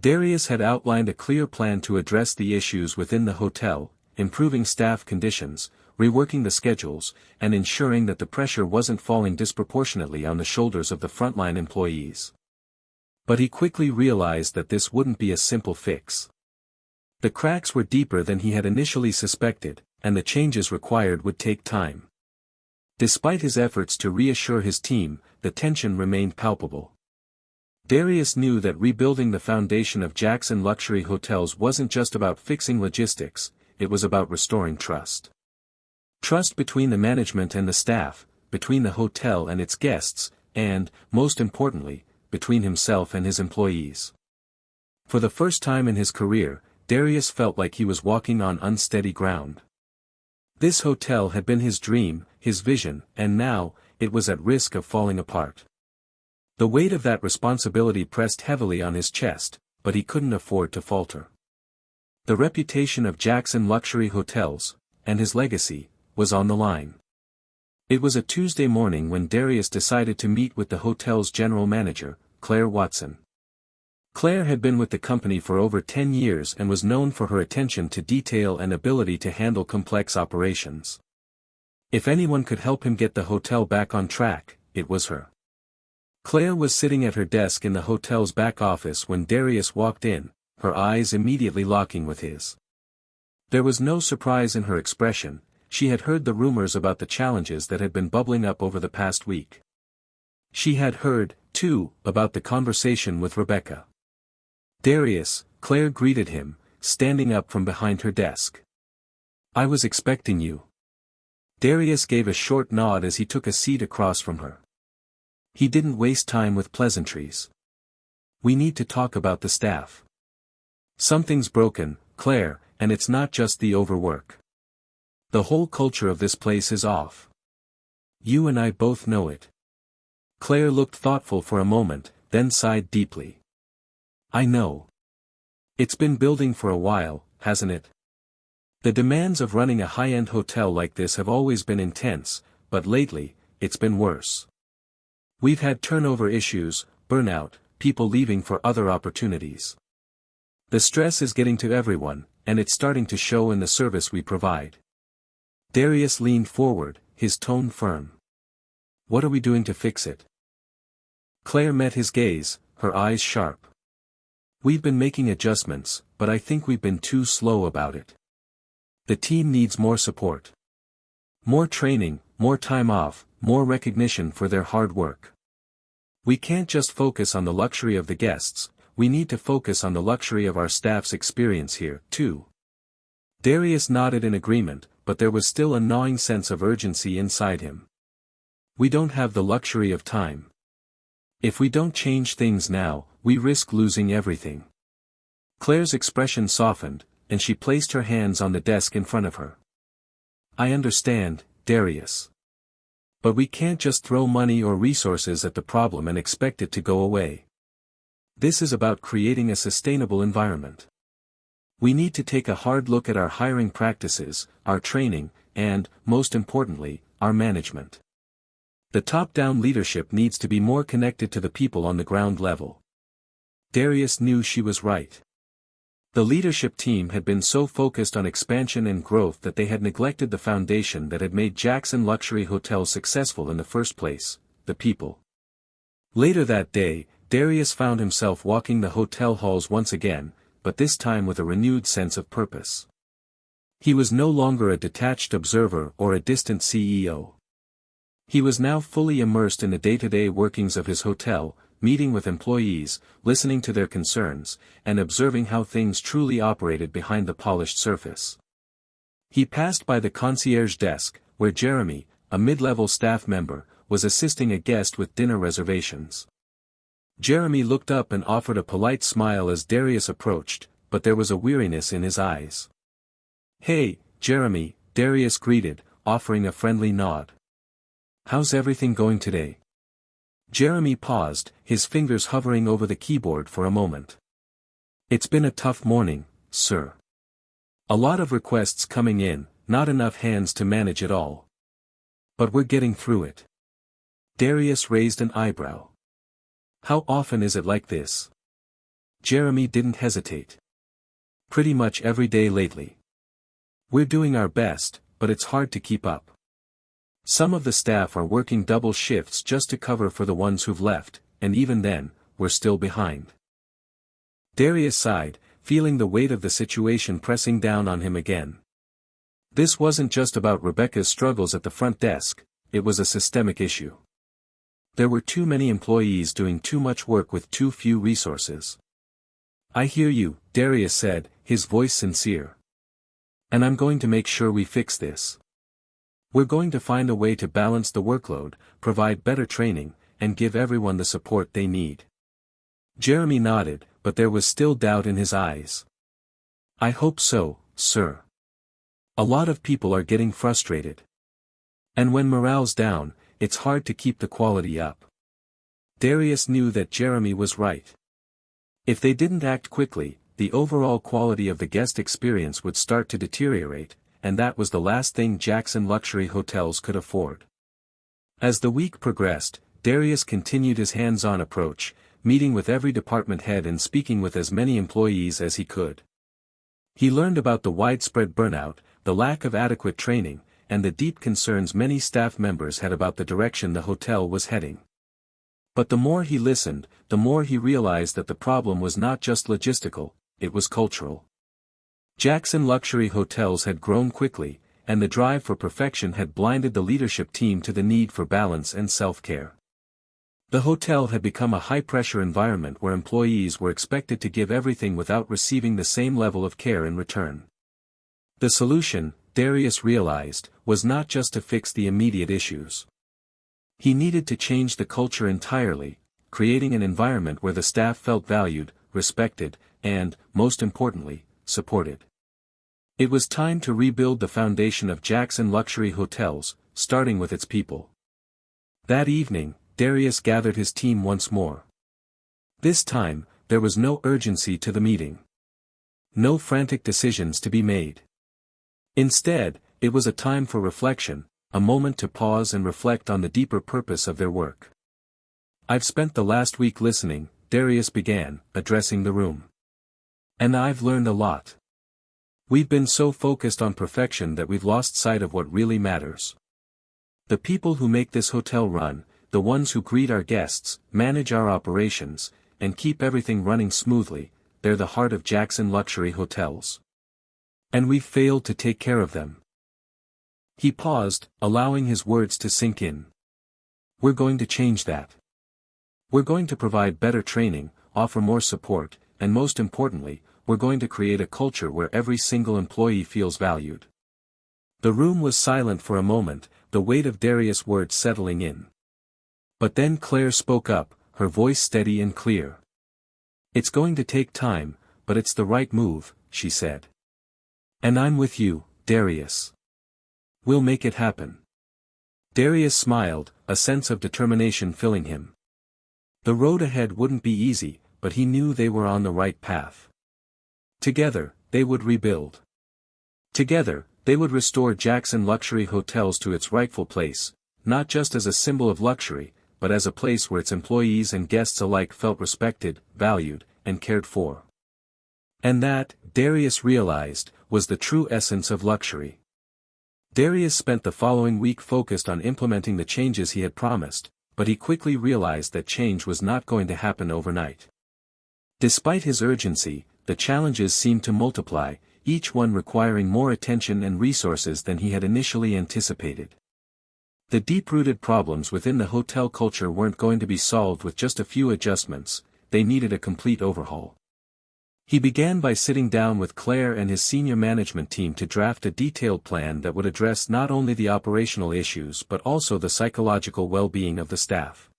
Darius had outlined a clear plan to address the issues within the hotel, improving staff conditions, reworking the schedules, and ensuring that the pressure wasn't falling disproportionately on the shoulders of the frontline employees. But he quickly realized that this wouldn't be a simple fix. The cracks were deeper than he had initially suspected, and the changes required would take time. Despite his efforts to reassure his team, the tension remained palpable. Darius knew that rebuilding the foundation of Jackson Luxury Hotels wasn't just about fixing logistics, it was about restoring trust. Trust between the management and the staff, between the hotel and its guests, and, most importantly, between himself and his employees. For the first time in his career, Darius felt like he was walking on unsteady ground. This hotel had been his dream, his vision, and now, it was at risk of falling apart. The weight of that responsibility pressed heavily on his chest, but he couldn't afford to falter. The reputation of Jackson Luxury Hotels, and his legacy, was on the line. It was a Tuesday morning when Darius decided to meet with the hotel's general manager, Claire Watson. Claire had been with the company for over 10 years and was known for her attention to detail and ability to handle complex operations. If anyone could help him get the hotel back on track, it was her. Claire was sitting at her desk in the hotel's back office when Darius walked in, her eyes immediately locking with his. There was no surprise in her expression. She had heard the rumors about the challenges that had been bubbling up over the past week. She had heard, too, about the conversation with Rebecca. Darius, Claire greeted him, standing up from behind her desk. "I was expecting you." Darius gave a short nod as he took a seat across from her. He didn't waste time with pleasantries. "We need to talk about the staff. Something's broken, Claire, and it's not just the overwork. The whole culture of this place is off. You and I both know it." Claire looked thoughtful for a moment, then sighed deeply. "I know. It's been building for a while, hasn't it? The demands of running a high-end hotel like this have always been intense, but lately, it's been worse. We've had turnover issues, burnout, people leaving for other opportunities. The stress is getting to everyone, and it's starting to show in the service we provide." Darius leaned forward, his tone firm. "What are we doing to fix it?" Claire met his gaze, her eyes sharp. "We've been making adjustments, but I think we've been too slow about it. The team needs more support. More training, more time off, more recognition for their hard work. We can't just focus on the luxury of the guests, we need to focus on the luxury of our staff's experience here, too." Darius nodded in agreement, but there was still a gnawing sense of urgency inside him. "We don't have the luxury of time. If we don't change things now, we risk losing everything." Claire's expression softened, and she placed her hands on the desk in front of her. "I understand, Darius. But we can't just throw money or resources at the problem and expect it to go away. This is about creating a sustainable environment. We need to take a hard look at our hiring practices, our training, and, most importantly, our management. The top-down leadership needs to be more connected to the people on the ground level." Darius knew she was right. The leadership team had been so focused on expansion and growth that they had neglected the foundation that had made Jackson Luxury Hotels successful in the first place, the people. Later that day, Darius found himself walking the hotel halls once again, but this time with a renewed sense of purpose. He was no longer a detached observer or a distant CEO. He was now fully immersed in the day-to-day workings of his hotel, meeting with employees, listening to their concerns, and observing how things truly operated behind the polished surface. He passed by the concierge desk, where Jeremy, a mid-level staff member, was assisting a guest with dinner reservations. Jeremy looked up and offered a polite smile as Darius approached, but there was a weariness in his eyes. "Hey, Jeremy," Darius greeted, offering a friendly nod. "How's everything going today?" Jeremy paused, his fingers hovering over the keyboard for a moment. "It's been a tough morning, sir. A lot of requests coming in, not enough hands to manage it all. But we're getting through it." Darius raised an eyebrow. "How often is it like this?" Jeremy didn't hesitate. Pretty much every day lately. We're doing our best, but it's hard to keep up. Some of the staff are working double shifts just to cover for the ones who've left, and even then, we're still behind. Darius sighed, feeling the weight of the situation pressing down on him again. This wasn't just about Rebecca's struggles at the front desk, it was a systemic issue. There were too many employees doing too much work with too few resources. I hear you, Darius said, his voice sincere. And I'm going to make sure we fix this. We're going to find a way to balance the workload, provide better training, and give everyone the support they need. Jeremy nodded, but there was still doubt in his eyes. I hope so, sir. A lot of people are getting frustrated. And when morale's down, it's hard to keep the quality up. Darius knew that Jeremy was right. If they didn't act quickly, the overall quality of the guest experience would start to deteriorate, and that was the last thing Jackson Luxury Hotels could afford. As the week progressed, Darius continued his hands-on approach, meeting with every department head and speaking with as many employees as he could. He learned about the widespread burnout, the lack of adequate training, and the deep concerns many staff members had about the direction the hotel was heading. But the more he listened, the more he realized that the problem was not just logistical, it was cultural. Jackson Luxury Hotels had grown quickly, and the drive for perfection had blinded the leadership team to the need for balance and self-care. The hotel had become a high-pressure environment where employees were expected to give everything without receiving the same level of care in return. The solution, Darius realized, was not just to fix the immediate issues. He needed to change the culture entirely, creating an environment where the staff felt valued, respected, and, most importantly, supported. It was time to rebuild the foundation of Jackson Luxury Hotels, starting with its people. That evening, Darius gathered his team once more. This time, there was no urgency to the meeting. No frantic decisions to be made. Instead, it was a time for reflection, a moment to pause and reflect on the deeper purpose of their work. I've spent the last week listening, Darius began, addressing the room. And I've learned a lot. We've been so focused on perfection that we've lost sight of what really matters. The people who make this hotel run, the ones who greet our guests, manage our operations, and keep everything running smoothly, they're the heart of Jackson Luxury Hotels. And we've failed to take care of them. He paused, allowing his words to sink in. We're going to change that. We're going to provide better training, offer more support, and most importantly, we're going to create a culture where every single employee feels valued. The room was silent for a moment, the weight of Darius' words settling in. But then Claire spoke up, her voice steady and clear. It's going to take time, but it's the right move, she said. And I'm with you, Darius. We'll make it happen. Darius smiled, a sense of determination filling him. The road ahead wouldn't be easy, but he knew they were on the right path. Together, they would rebuild. Together, they would restore Jackson Luxury Hotels to its rightful place, not just as a symbol of luxury, but as a place where its employees and guests alike felt respected, valued, and cared for. And that, Darius realized, was the true essence of luxury. Darius spent the following week focused on implementing the changes he had promised, but he quickly realized that change was not going to happen overnight. Despite his urgency, the challenges seemed to multiply, each one requiring more attention and resources than he had initially anticipated. The deep-rooted problems within the hotel culture weren't going to be solved with just a few adjustments, they needed a complete overhaul. He began by sitting down with Claire and his senior management team to draft a detailed plan that would address not only the operational issues but also the psychological well-being of the staff.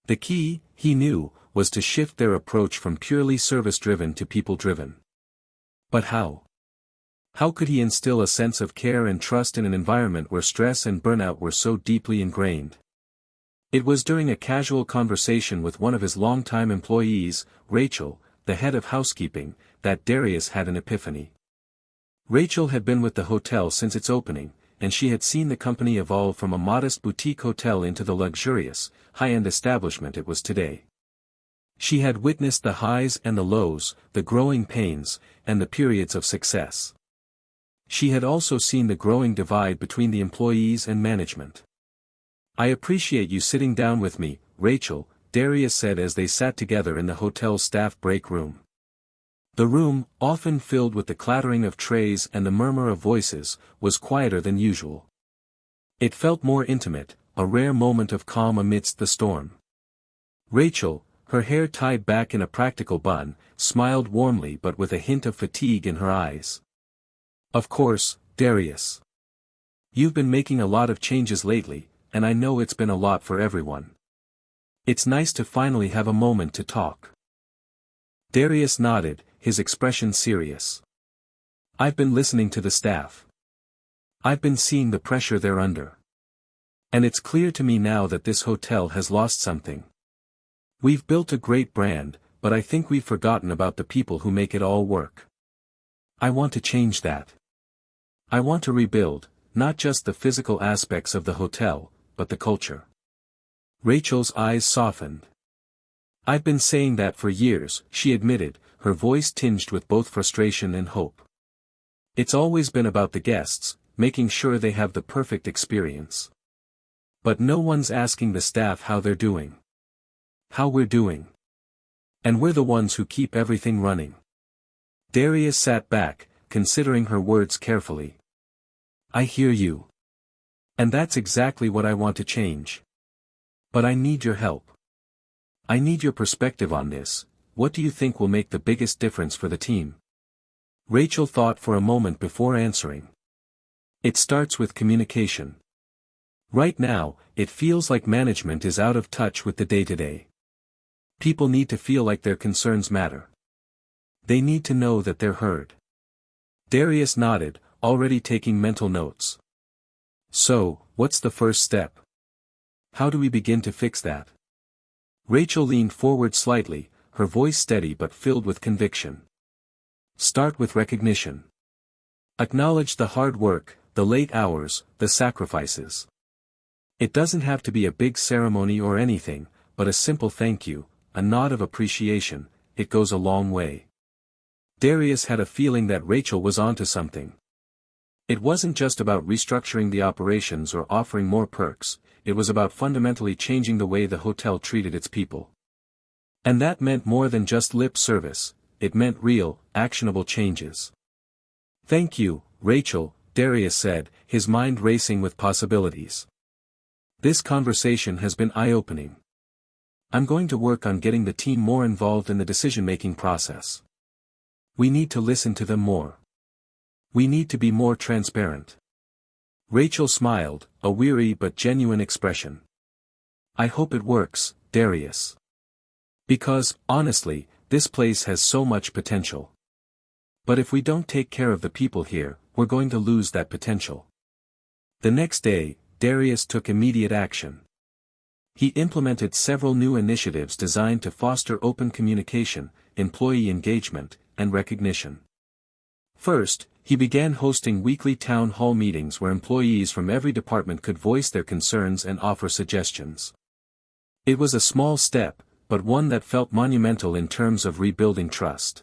The key, he knew, was to shift their approach from purely service-driven to people-driven. But how? How could he instill a sense of care and trust in an environment where stress and burnout were so deeply ingrained? It was during a casual conversation with one of his longtime employees, Rachel, the head of housekeeping, that Darius had an epiphany. Rachel had been with the hotel since its opening, and she had seen the company evolve from a modest boutique hotel into the luxurious, high-end establishment it was today. She had witnessed the highs and the lows, the growing pains, and the periods of success. She had also seen the growing divide between the employees and management. "I appreciate you sitting down with me, Rachel," Darius said as they sat together in the hotel's staff break room. The room, often filled with the clattering of trays and the murmur of voices, was quieter than usual. It felt more intimate, a rare moment of calm amidst the storm. Rachel, her hair tied back in a practical bun, smiled warmly but with a hint of fatigue in her eyes. "Of course, Darius. You've been making a lot of changes lately, and I know it's been a lot for everyone. It's nice to finally have a moment to talk." Darius nodded, his expression serious. "I've been listening to the staff. I've been seeing the pressure they're under. And it's clear to me now that this hotel has lost something. We've built a great brand, but I think we've forgotten about the people who make it all work. I want to change that. I want to rebuild, not just the physical aspects of the hotel, but the culture." Rachel's eyes softened. "I've been saying that for years," she admitted, her voice tinged with both frustration and hope. "It's always been about the guests, making sure they have the perfect experience. But no one's asking the staff how they're doing. How we're doing. And we're the ones who keep everything running." Darius sat back, considering her words carefully. "I hear you. And that's exactly what I want to change. But I need your help. I need your perspective on this. What do you think will make the biggest difference for the team?" Rachel thought for a moment before answering. "It starts with communication. Right now, it feels like management is out of touch with the day-to-day. People need to feel like their concerns matter. They need to know that they're heard." Darius nodded, already taking mental notes. "So, what's the first step? How do we begin to fix that?" Rachel leaned forward slightly, her voice steady but filled with conviction. "Start with recognition. Acknowledge the hard work, the late hours, the sacrifices. It doesn't have to be a big ceremony or anything, but a simple thank you, a nod of appreciation, it goes a long way." Darius had a feeling that Rachel was onto something. It wasn't just about restructuring the operations or offering more perks, it was about fundamentally changing the way the hotel treated its people. And that meant more than just lip service, it meant real, actionable changes. "Thank you, Rachel," Darius said, his mind racing with possibilities. "This conversation has been eye-opening. I'm going to work on getting the team more involved in the decision-making process. We need to listen to them more. We need to be more transparent." Rachel smiled, a weary but genuine expression. "I hope it works, Darius. Because, honestly, this place has so much potential. But if we don't take care of the people here, we're going to lose that potential." The next day, Darius took immediate action. He implemented several new initiatives designed to foster open communication, employee engagement, and recognition. First, he began hosting weekly town hall meetings where employees from every department could voice their concerns and offer suggestions. It was a small step, but one that felt monumental in terms of rebuilding trust.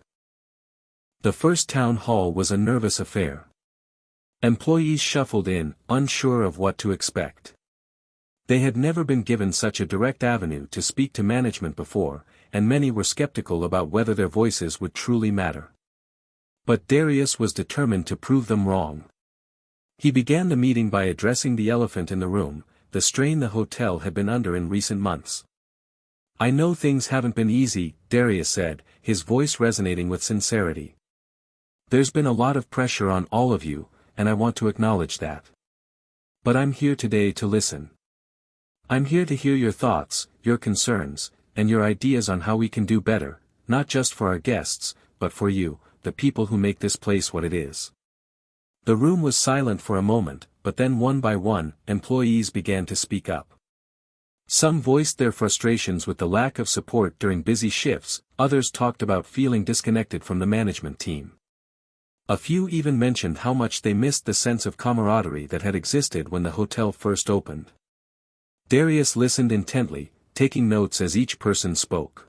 The first town hall was a nervous affair. Employees shuffled in, unsure of what to expect. They had never been given such a direct avenue to speak to management before, and many were skeptical about whether their voices would truly matter. But Darius was determined to prove them wrong. He began the meeting by addressing the elephant in the room, the strain the hotel had been under in recent months. "I know things haven't been easy," Darius said, his voice resonating with sincerity. "There's been a lot of pressure on all of you, and I want to acknowledge that. But I'm here today to listen. I'm here to hear your thoughts, your concerns, and your ideas on how we can do better, not just for our guests, but for you, the people who make this place what it is." The room was silent for a moment, but then one by one, employees began to speak up. Some voiced their frustrations with the lack of support during busy shifts, others talked about feeling disconnected from the management team. A few even mentioned how much they missed the sense of camaraderie that had existed when the hotel first opened. Darius listened intently, taking notes as each person spoke.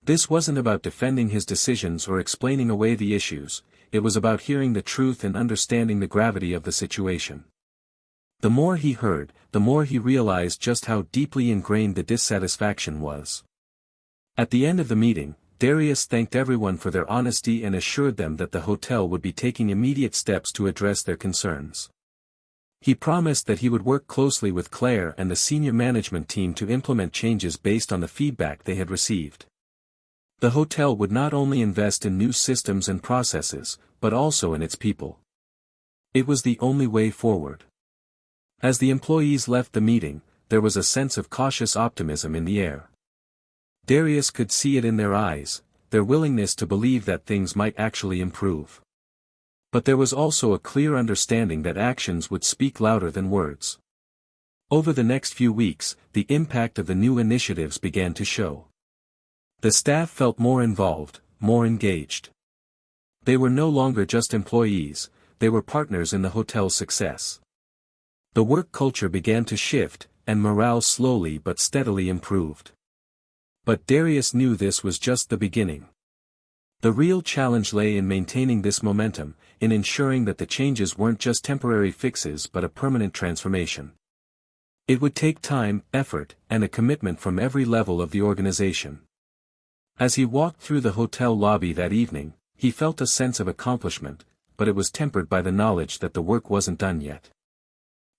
This wasn't about defending his decisions or explaining away the issues, it was about hearing the truth and understanding the gravity of the situation. The more he heard, the more he realized just how deeply ingrained the dissatisfaction was. At the end of the meeting, Darius thanked everyone for their honesty and assured them that the hotel would be taking immediate steps to address their concerns. He promised that he would work closely with Claire and the senior management team to implement changes based on the feedback they had received. The hotel would not only invest in new systems and processes, but also in its people. It was the only way forward. As the employees left the meeting, there was a sense of cautious optimism in the air. Darius could see it in their eyes, their willingness to believe that things might actually improve. But there was also a clear understanding that actions would speak louder than words. Over the next few weeks, the impact of the new initiatives began to show. The staff felt more involved, more engaged. They were no longer just employees, they were partners in the hotel's success. The work culture began to shift, and morale slowly but steadily improved. But Darius knew this was just the beginning. The real challenge lay in maintaining this momentum, in ensuring that the changes weren't just temporary fixes but a permanent transformation. It would take time, effort, and a commitment from every level of the organization. As he walked through the hotel lobby that evening, he felt a sense of accomplishment, but it was tempered by the knowledge that the work wasn't done yet.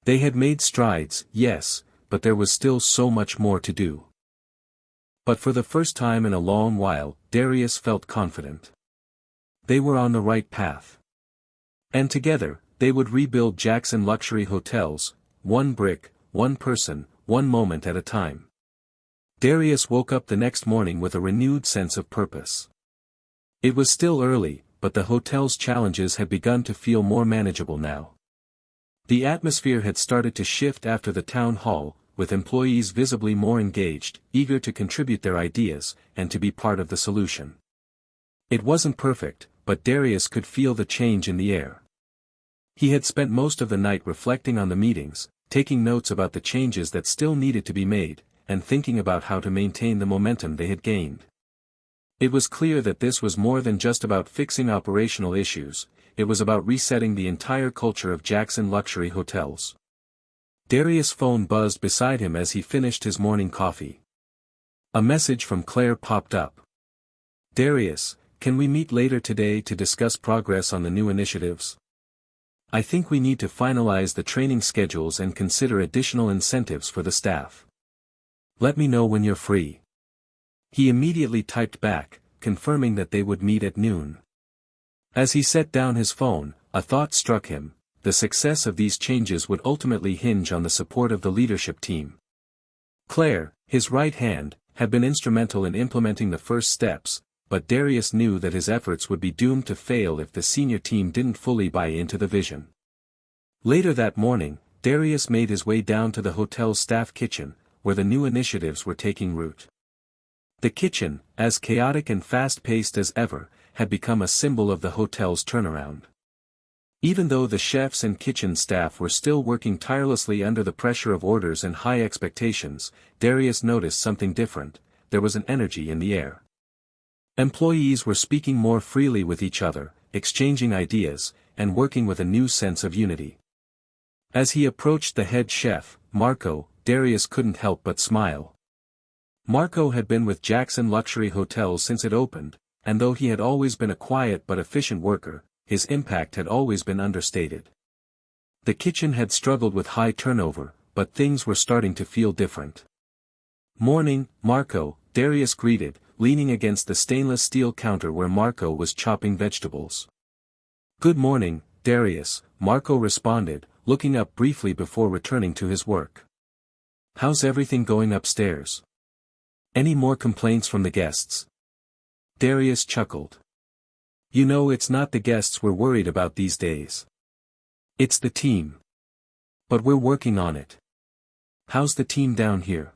They had made strides, yes, but there was still so much more to do. But for the first time in a long while, Darius felt confident. They were on the right path. And together, they would rebuild Jackson Luxury Hotels, one brick, one person, one moment at a time. Darius woke up the next morning with a renewed sense of purpose. It was still early, but the hotel's challenges had begun to feel more manageable now. The atmosphere had started to shift after the town hall, with employees visibly more engaged, eager to contribute their ideas, and to be part of the solution. It wasn't perfect, but Darius could feel the change in the air. He had spent most of the night reflecting on the meetings, taking notes about the changes that still needed to be made, and thinking about how to maintain the momentum they had gained. It was clear that this was more than just about fixing operational issues, it was about resetting the entire culture of Jackson Luxury Hotels. Darius' phone buzzed beside him as he finished his morning coffee. A message from Claire popped up. "Darius, can we meet later today to discuss progress on the new initiatives? I think we need to finalize the training schedules and consider additional incentives for the staff. Let me know when you're free." He immediately typed back, confirming that they would meet at noon. As he set down his phone, a thought struck him: the success of these changes would ultimately hinge on the support of the leadership team. Claire, his right hand, had been instrumental in implementing the first steps, but Darius knew that his efforts would be doomed to fail if the senior team didn't fully buy into the vision. Later that morning, Darius made his way down to the hotel's staff kitchen, where the new initiatives were taking root. The kitchen, as chaotic and fast-paced as ever, had become a symbol of the hotel's turnaround. Even though the chefs and kitchen staff were still working tirelessly under the pressure of orders and high expectations, Darius noticed something different: there was an energy in the air. Employees were speaking more freely with each other, exchanging ideas, and working with a new sense of unity. As he approached the head chef, Marco, Darius couldn't help but smile. Marco had been with Jackson Luxury Hotels since it opened, and though he had always been a quiet but efficient worker, his impact had always been understated. The kitchen had struggled with high turnover, but things were starting to feel different. "Morning, Marco," Darius greeted, leaning against the stainless steel counter where Marco was chopping vegetables. "Good morning, Darius," Marco responded, looking up briefly before returning to his work. "How's everything going upstairs? Any more complaints from the guests?" Darius chuckled. "You know, it's not the guests we're worried about these days. It's the team. But we're working on it. How's the team down here?"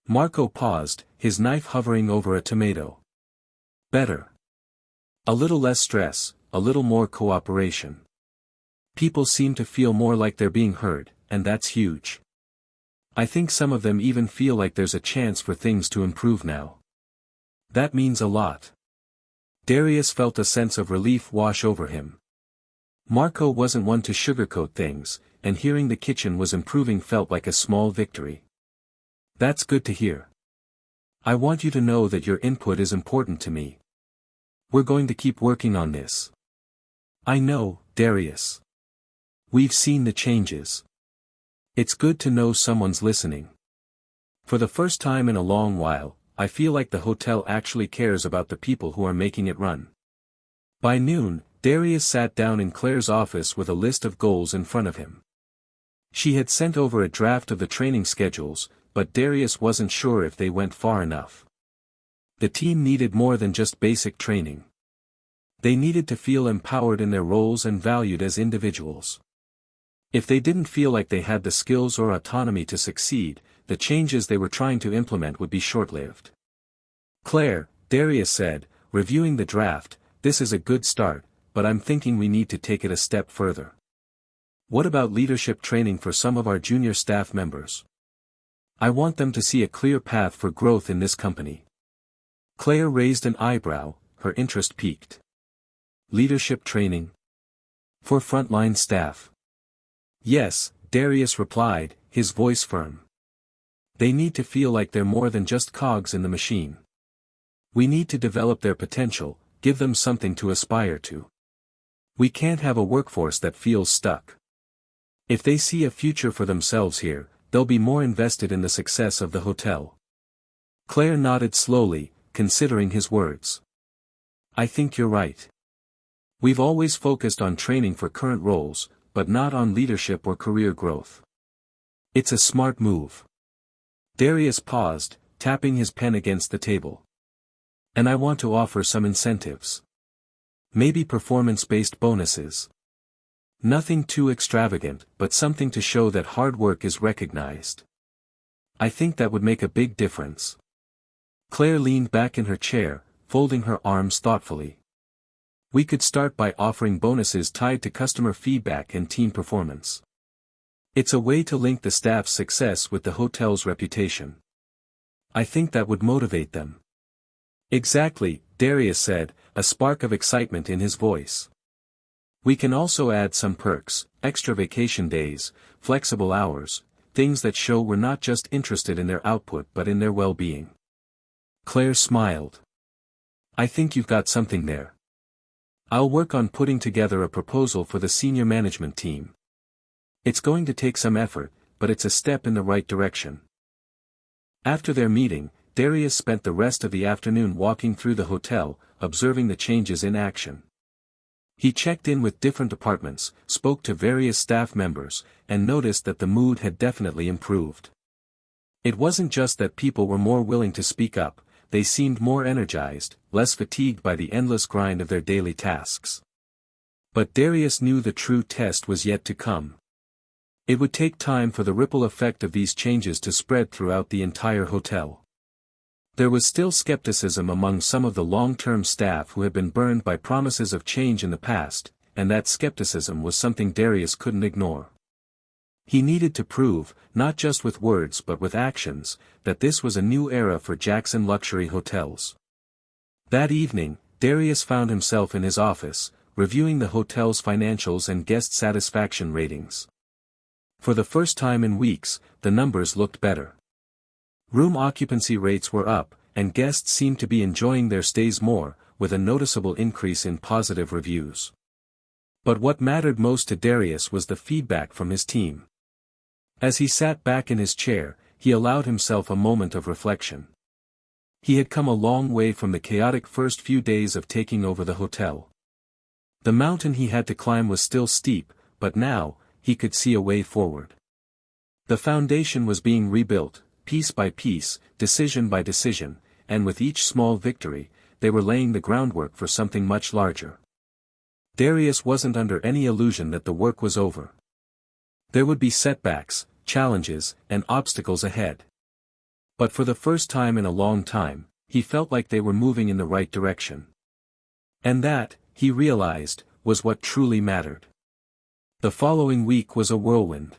Marco paused, his knife hovering over a tomato. "Better. A little less stress, a little more cooperation. People seem to feel more like they're being heard, and that's huge. I think some of them even feel like there's a chance for things to improve now." That means a lot. Darius felt a sense of relief wash over him. Marco wasn't one to sugarcoat things, and hearing the kitchen was improving felt like a small victory. That's good to hear. I want you to know that your input is important to me. We're going to keep working on this. I know, Darius. We've seen the changes. It's good to know someone's listening. For the first time in a long while, I feel like the hotel actually cares about the people who are making it run. By noon, Darius sat down in Claire's office with a list of goals in front of him. She had sent over a draft of the training schedules, but Darius wasn't sure if they went far enough. The team needed more than just basic training. They needed to feel empowered in their roles and valued as individuals. If they didn't feel like they had the skills or autonomy to succeed, the changes they were trying to implement would be short-lived. Claire, Darius said, reviewing the draft, this is a good start, but I'm thinking we need to take it a step further. What about leadership training for some of our junior staff members? I want them to see a clear path for growth in this company. Claire raised an eyebrow, her interest piqued. Leadership training? For frontline staff? Yes, Darius replied, his voice firm. They need to feel like they're more than just cogs in the machine. We need to develop their potential, give them something to aspire to. We can't have a workforce that feels stuck. If they see a future for themselves here, they'll be more invested in the success of the hotel. Claire nodded slowly, considering his words. I think you're right. We've always focused on training for current roles, but not on leadership or career growth. It's a smart move. Darius paused, tapping his pen against the table. And I want to offer some incentives. Maybe performance-based bonuses. Nothing too extravagant, but something to show that hard work is recognized. I think that would make a big difference. Claire leaned back in her chair, folding her arms thoughtfully. We could start by offering bonuses tied to customer feedback and team performance. It's a way to link the staff's success with the hotel's reputation. I think that would motivate them. Exactly, Darius said, a spark of excitement in his voice. We can also add some perks, extra vacation days, flexible hours, things that show we're not just interested in their output but in their well-being. Claire smiled. I think you've got something there. I'll work on putting together a proposal for the senior management team. It's going to take some effort, but it's a step in the right direction. After their meeting, Darius spent the rest of the afternoon walking through the hotel, observing the changes in action. He checked in with different departments, spoke to various staff members, and noticed that the mood had definitely improved. It wasn't just that people were more willing to speak up, they seemed more energized, less fatigued by the endless grind of their daily tasks. But Darius knew the true test was yet to come. It would take time for the ripple effect of these changes to spread throughout the entire hotel. There was still skepticism among some of the long-term staff who had been burned by promises of change in the past, and that skepticism was something Darius couldn't ignore. He needed to prove, not just with words but with actions, that this was a new era for Jackson Luxury Hotels. That evening, Darius found himself in his office, reviewing the hotel's financials and guest satisfaction ratings. For the first time in weeks, the numbers looked better. Room occupancy rates were up, and guests seemed to be enjoying their stays more, with a noticeable increase in positive reviews. But what mattered most to Darius was the feedback from his team. As he sat back in his chair, he allowed himself a moment of reflection. He had come a long way from the chaotic first few days of taking over the hotel. The mountain he had to climb was still steep, but now, he could see a way forward. The foundation was being rebuilt, piece by piece, decision by decision, and with each small victory, they were laying the groundwork for something much larger. Darius wasn't under any illusion that the work was over. There would be setbacks, challenges, and obstacles ahead. But for the first time in a long time, he felt like they were moving in the right direction. And that, he realized, was what truly mattered. The following week was a whirlwind.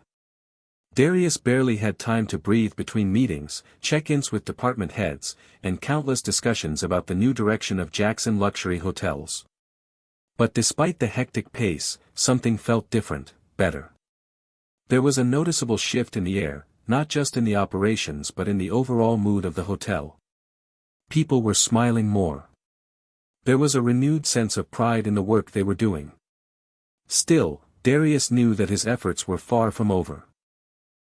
Darius barely had time to breathe between meetings, check-ins with department heads, and countless discussions about the new direction of Jackson Luxury Hotels. But despite the hectic pace, something felt different, better. There was a noticeable shift in the air, not just in the operations but in the overall mood of the hotel. People were smiling more. There was a renewed sense of pride in the work they were doing. Still, Darius knew that his efforts were far from over.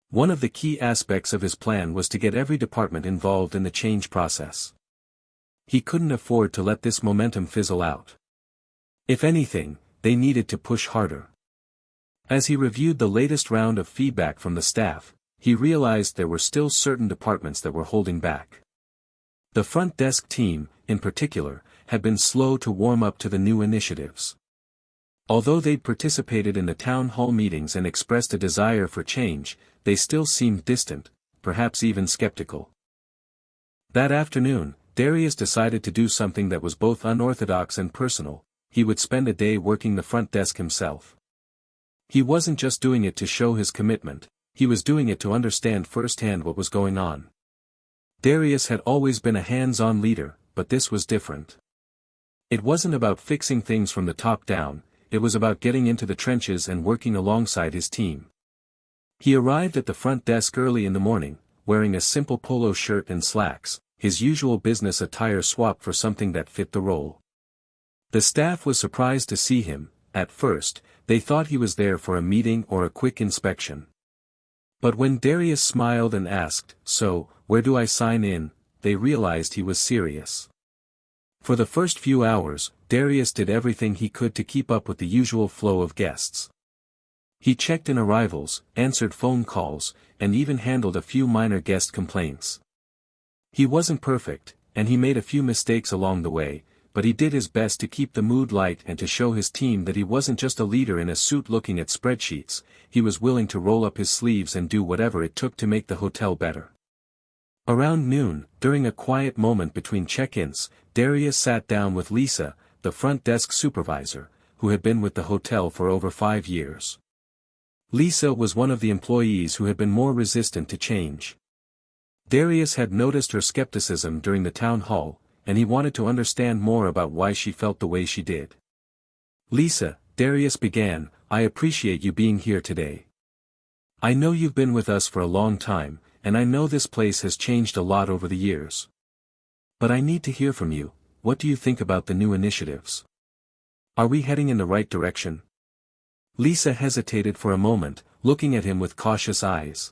One of the key aspects of his plan was to get every department involved in the change process. He couldn't afford to let this momentum fizzle out. If anything, they needed to push harder. As he reviewed the latest round of feedback from the staff, he realized there were still certain departments that were holding back. The front desk team, in particular, had been slow to warm up to the new initiatives. Although they'd participated in the town hall meetings and expressed a desire for change, they still seemed distant, perhaps even skeptical. That afternoon, Darius decided to do something that was both unorthodox and personal. He would spend a day working the front desk himself. He wasn't just doing it to show his commitment, he was doing it to understand firsthand what was going on. Darius had always been a hands-on leader, but this was different. It wasn't about fixing things from the top down, it was about getting into the trenches and working alongside his team. He arrived at the front desk early in the morning, wearing a simple polo shirt and slacks, his usual business attire swapped for something that fit the role. The staff was surprised to see him. At first, they thought he was there for a meeting or a quick inspection. But when Darius smiled and asked, "So, where do I sign in?" they realized he was serious. For the first few hours, Darius did everything he could to keep up with the usual flow of guests. He checked in arrivals, answered phone calls, and even handled a few minor guest complaints. He wasn't perfect, and he made a few mistakes along the way, but he did his best to keep the mood light and to show his team that he wasn't just a leader in a suit looking at spreadsheets, he was willing to roll up his sleeves and do whatever it took to make the hotel better. Around noon, during a quiet moment between check-ins, Darius sat down with Lisa, the front desk supervisor, who had been with the hotel for over 5 years. Lisa was one of the employees who had been more resistant to change. Darius had noticed her skepticism during the town hall, and he wanted to understand more about why she felt the way she did. "Lisa," Darius began, "I appreciate you being here today. I know you've been with us for a long time, and I know this place has changed a lot over the years. But I need to hear from you. What do you think about the new initiatives? Are we heading in the right direction?" Lisa hesitated for a moment, looking at him with cautious eyes.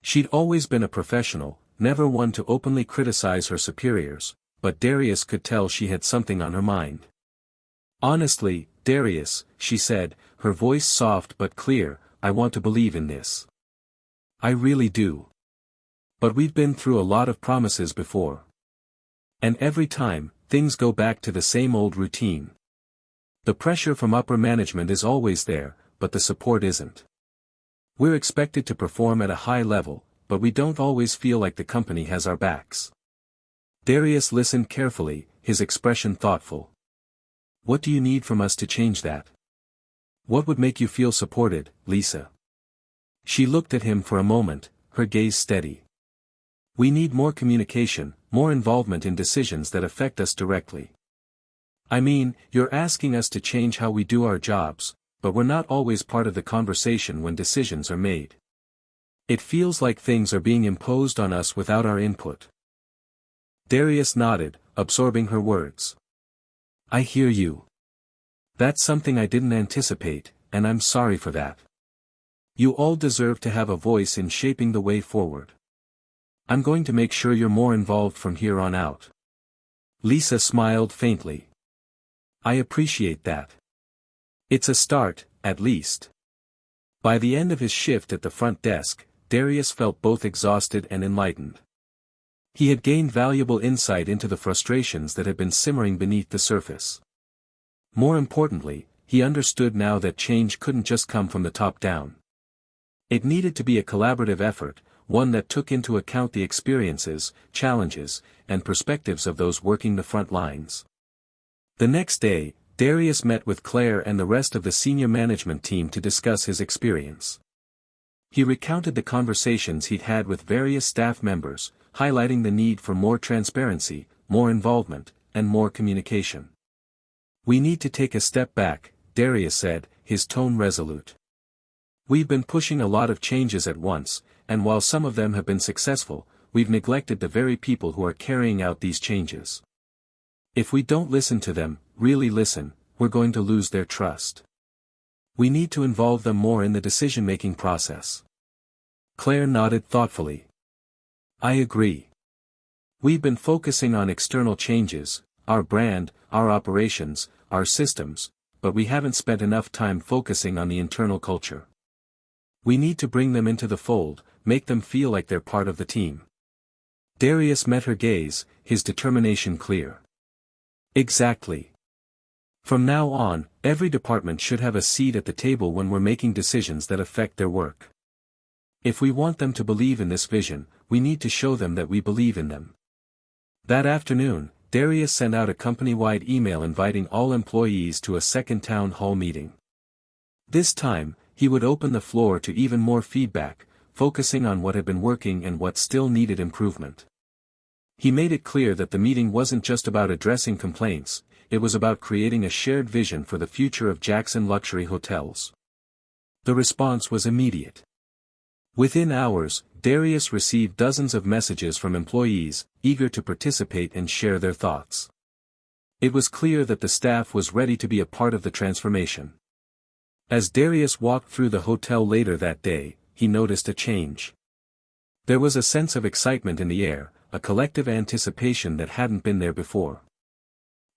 She'd always been a professional, never one to openly criticize her superiors, but Darius could tell she had something on her mind. "Honestly, Darius," she said, her voice soft but clear, "I want to believe in this. I really do. But we've been through a lot of promises before. And every time, things go back to the same old routine. The pressure from upper management is always there, but the support isn't. We're expected to perform at a high level, but we don't always feel like the company has our backs." Darius listened carefully, his expression thoughtful. "What do you need from us to change that? What would make you feel supported, Lisa?" She looked at him for a moment, her gaze steady. "We need more communication, more involvement in decisions that affect us directly. I mean, you're asking us to change how we do our jobs, but we're not always part of the conversation when decisions are made. It feels like things are being imposed on us without our input." Darius nodded, absorbing her words. "I hear you. That's something I didn't anticipate, and I'm sorry for that. You all deserve to have a voice in shaping the way forward. I'm going to make sure you're more involved from here on out." Lisa smiled faintly. "I appreciate that. It's a start, at least." By the end of his shift at the front desk, Darius felt both exhausted and enlightened. He had gained valuable insight into the frustrations that had been simmering beneath the surface. More importantly, he understood now that change couldn't just come from the top down. It needed to be a collaborative effort, one that took into account the experiences, challenges, and perspectives of those working the front lines. The next day, Darius met with Claire and the rest of the senior management team to discuss his experience. He recounted the conversations he'd had with various staff members, highlighting the need for more transparency, more involvement, and more communication. "We need to take a step back," Darius said, his tone resolute. "We've been pushing a lot of changes at once, and while some of them have been successful, we've neglected the very people who are carrying out these changes. If we don't listen to them, really listen, we're going to lose their trust. We need to involve them more in the decision-making process." Claire nodded thoughtfully. "I agree. We've been focusing on external changes, our brand, our operations, our systems, but we haven't spent enough time focusing on the internal culture. We need to bring them into the fold, make them feel like they're part of the team." Darius met her gaze, his determination clear. "Exactly. From now on, every department should have a seat at the table when we're making decisions that affect their work. If we want them to believe in this vision, we need to show them that we believe in them." That afternoon, Darius sent out a company-wide email inviting all employees to a second town hall meeting. This time, he would open the floor to even more feedback, focusing on what had been working and what still needed improvement. He made it clear that the meeting wasn't just about addressing complaints, it was about creating a shared vision for the future of Jackson Luxury Hotels. The response was immediate. Within hours, Darius received dozens of messages from employees, eager to participate and share their thoughts. It was clear that the staff was ready to be a part of the transformation. As Darius walked through the hotel later that day, he noticed a change. There was a sense of excitement in the air, a collective anticipation that hadn't been there before.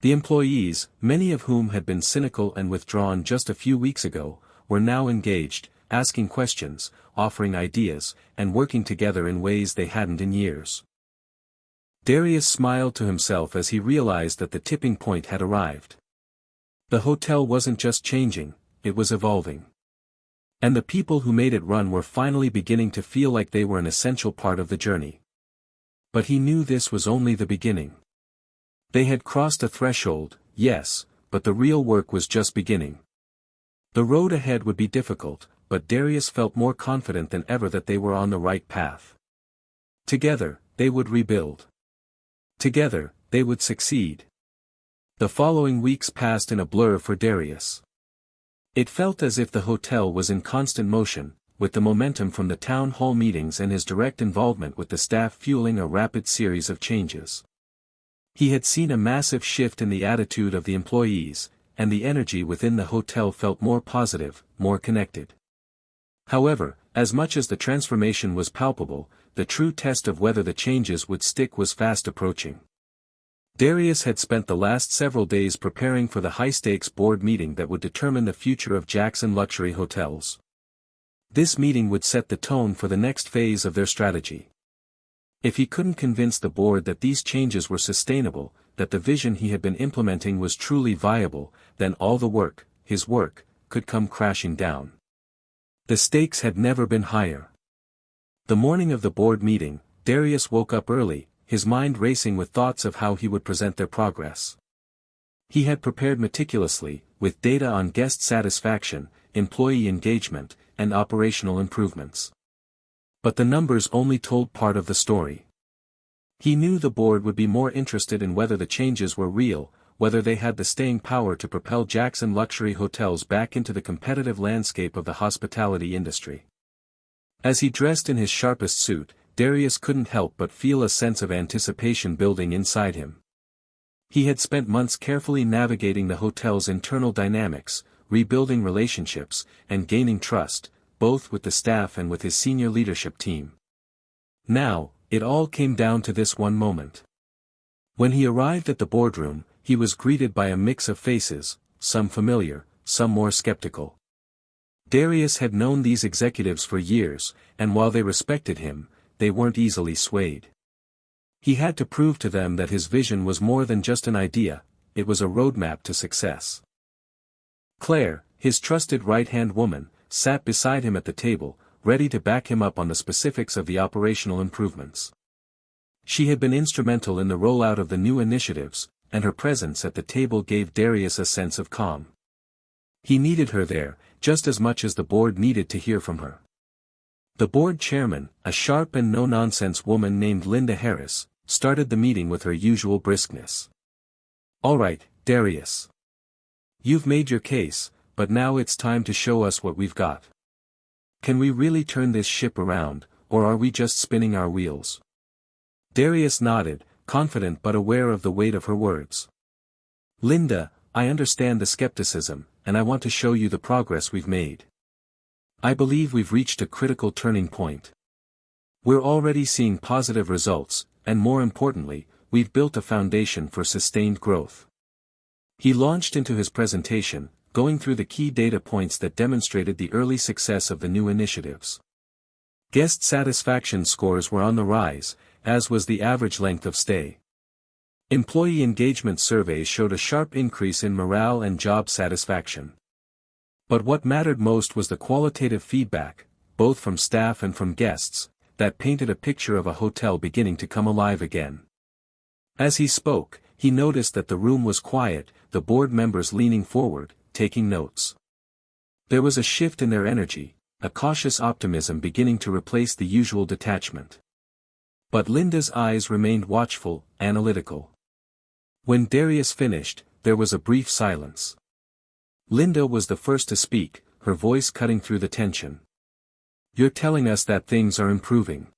The employees, many of whom had been cynical and withdrawn just a few weeks ago, were now engaged, asking questions, offering ideas, and working together in ways they hadn't in years. Darius smiled to himself as he realized that the tipping point had arrived. The hotel wasn't just changing, it was evolving. And the people who made it run were finally beginning to feel like they were an essential part of the journey. But he knew this was only the beginning. They had crossed a threshold, yes, but the real work was just beginning. The road ahead would be difficult, but Darius felt more confident than ever that they were on the right path. Together, they would rebuild. Together, they would succeed. The following weeks passed in a blur for Darius. It felt as if the hotel was in constant motion, with the momentum from the town hall meetings and his direct involvement with the staff fueling a rapid series of changes. He had seen a massive shift in the attitude of the employees, and the energy within the hotel felt more positive, more connected. However, as much as the transformation was palpable, the true test of whether the changes would stick was fast approaching. Darius had spent the last several days preparing for the high-stakes board meeting that would determine the future of Jackson Luxury Hotels. This meeting would set the tone for the next phase of their strategy. If he couldn't convince the board that these changes were sustainable, that the vision he had been implementing was truly viable, then all the work, his work, could come crashing down. The stakes had never been higher. The morning of the board meeting, Darius woke up early, his mind racing with thoughts of how he would present their progress. He had prepared meticulously, with data on guest satisfaction, employee engagement, and operational improvements. But the numbers only told part of the story. He knew the board would be more interested in whether the changes were real, whether they had the staying power to propel Jackson Luxury Hotels back into the competitive landscape of the hospitality industry. As he dressed in his sharpest suit, Darius couldn't help but feel a sense of anticipation building inside him. He had spent months carefully navigating the hotel's internal dynamics, rebuilding relationships, and gaining trust, both with the staff and with his senior leadership team. Now, it all came down to this one moment. When he arrived at the boardroom, he was greeted by a mix of faces, some familiar, some more skeptical. Darius had known these executives for years, and while they respected him, they weren't easily swayed. He had to prove to them that his vision was more than just an idea, it was a roadmap to success. Claire, his trusted right-hand woman, sat beside him at the table, ready to back him up on the specifics of the operational improvements. She had been instrumental in the rollout of the new initiatives, and her presence at the table gave Darius a sense of calm. He needed her there, just as much as the board needed to hear from her. The board chairman, a sharp and no-nonsense woman named Linda Harris, started the meeting with her usual briskness. "All right, Darius. You've made your case, but now it's time to show us what we've got. Can we really turn this ship around, or are we just spinning our wheels?" Darius nodded, confident but aware of the weight of her words. "Linda, I understand the skepticism, and I want to show you the progress we've made. I believe we've reached a critical turning point. We're already seeing positive results, and more importantly, we've built a foundation for sustained growth." He launched into his presentation, going through the key data points that demonstrated the early success of the new initiatives. Guest satisfaction scores were on the rise, as was the average length of stay. Employee engagement surveys showed a sharp increase in morale and job satisfaction. But what mattered most was the qualitative feedback, both from staff and from guests, that painted a picture of a hotel beginning to come alive again. As he spoke, he noticed that the room was quiet, the board members leaning forward, taking notes. There was a shift in their energy, a cautious optimism beginning to replace the usual detachment. But Linda's eyes remained watchful, analytical. When Darius finished, there was a brief silence. Linda was the first to speak, her voice cutting through the tension. "You're telling us that things are improving.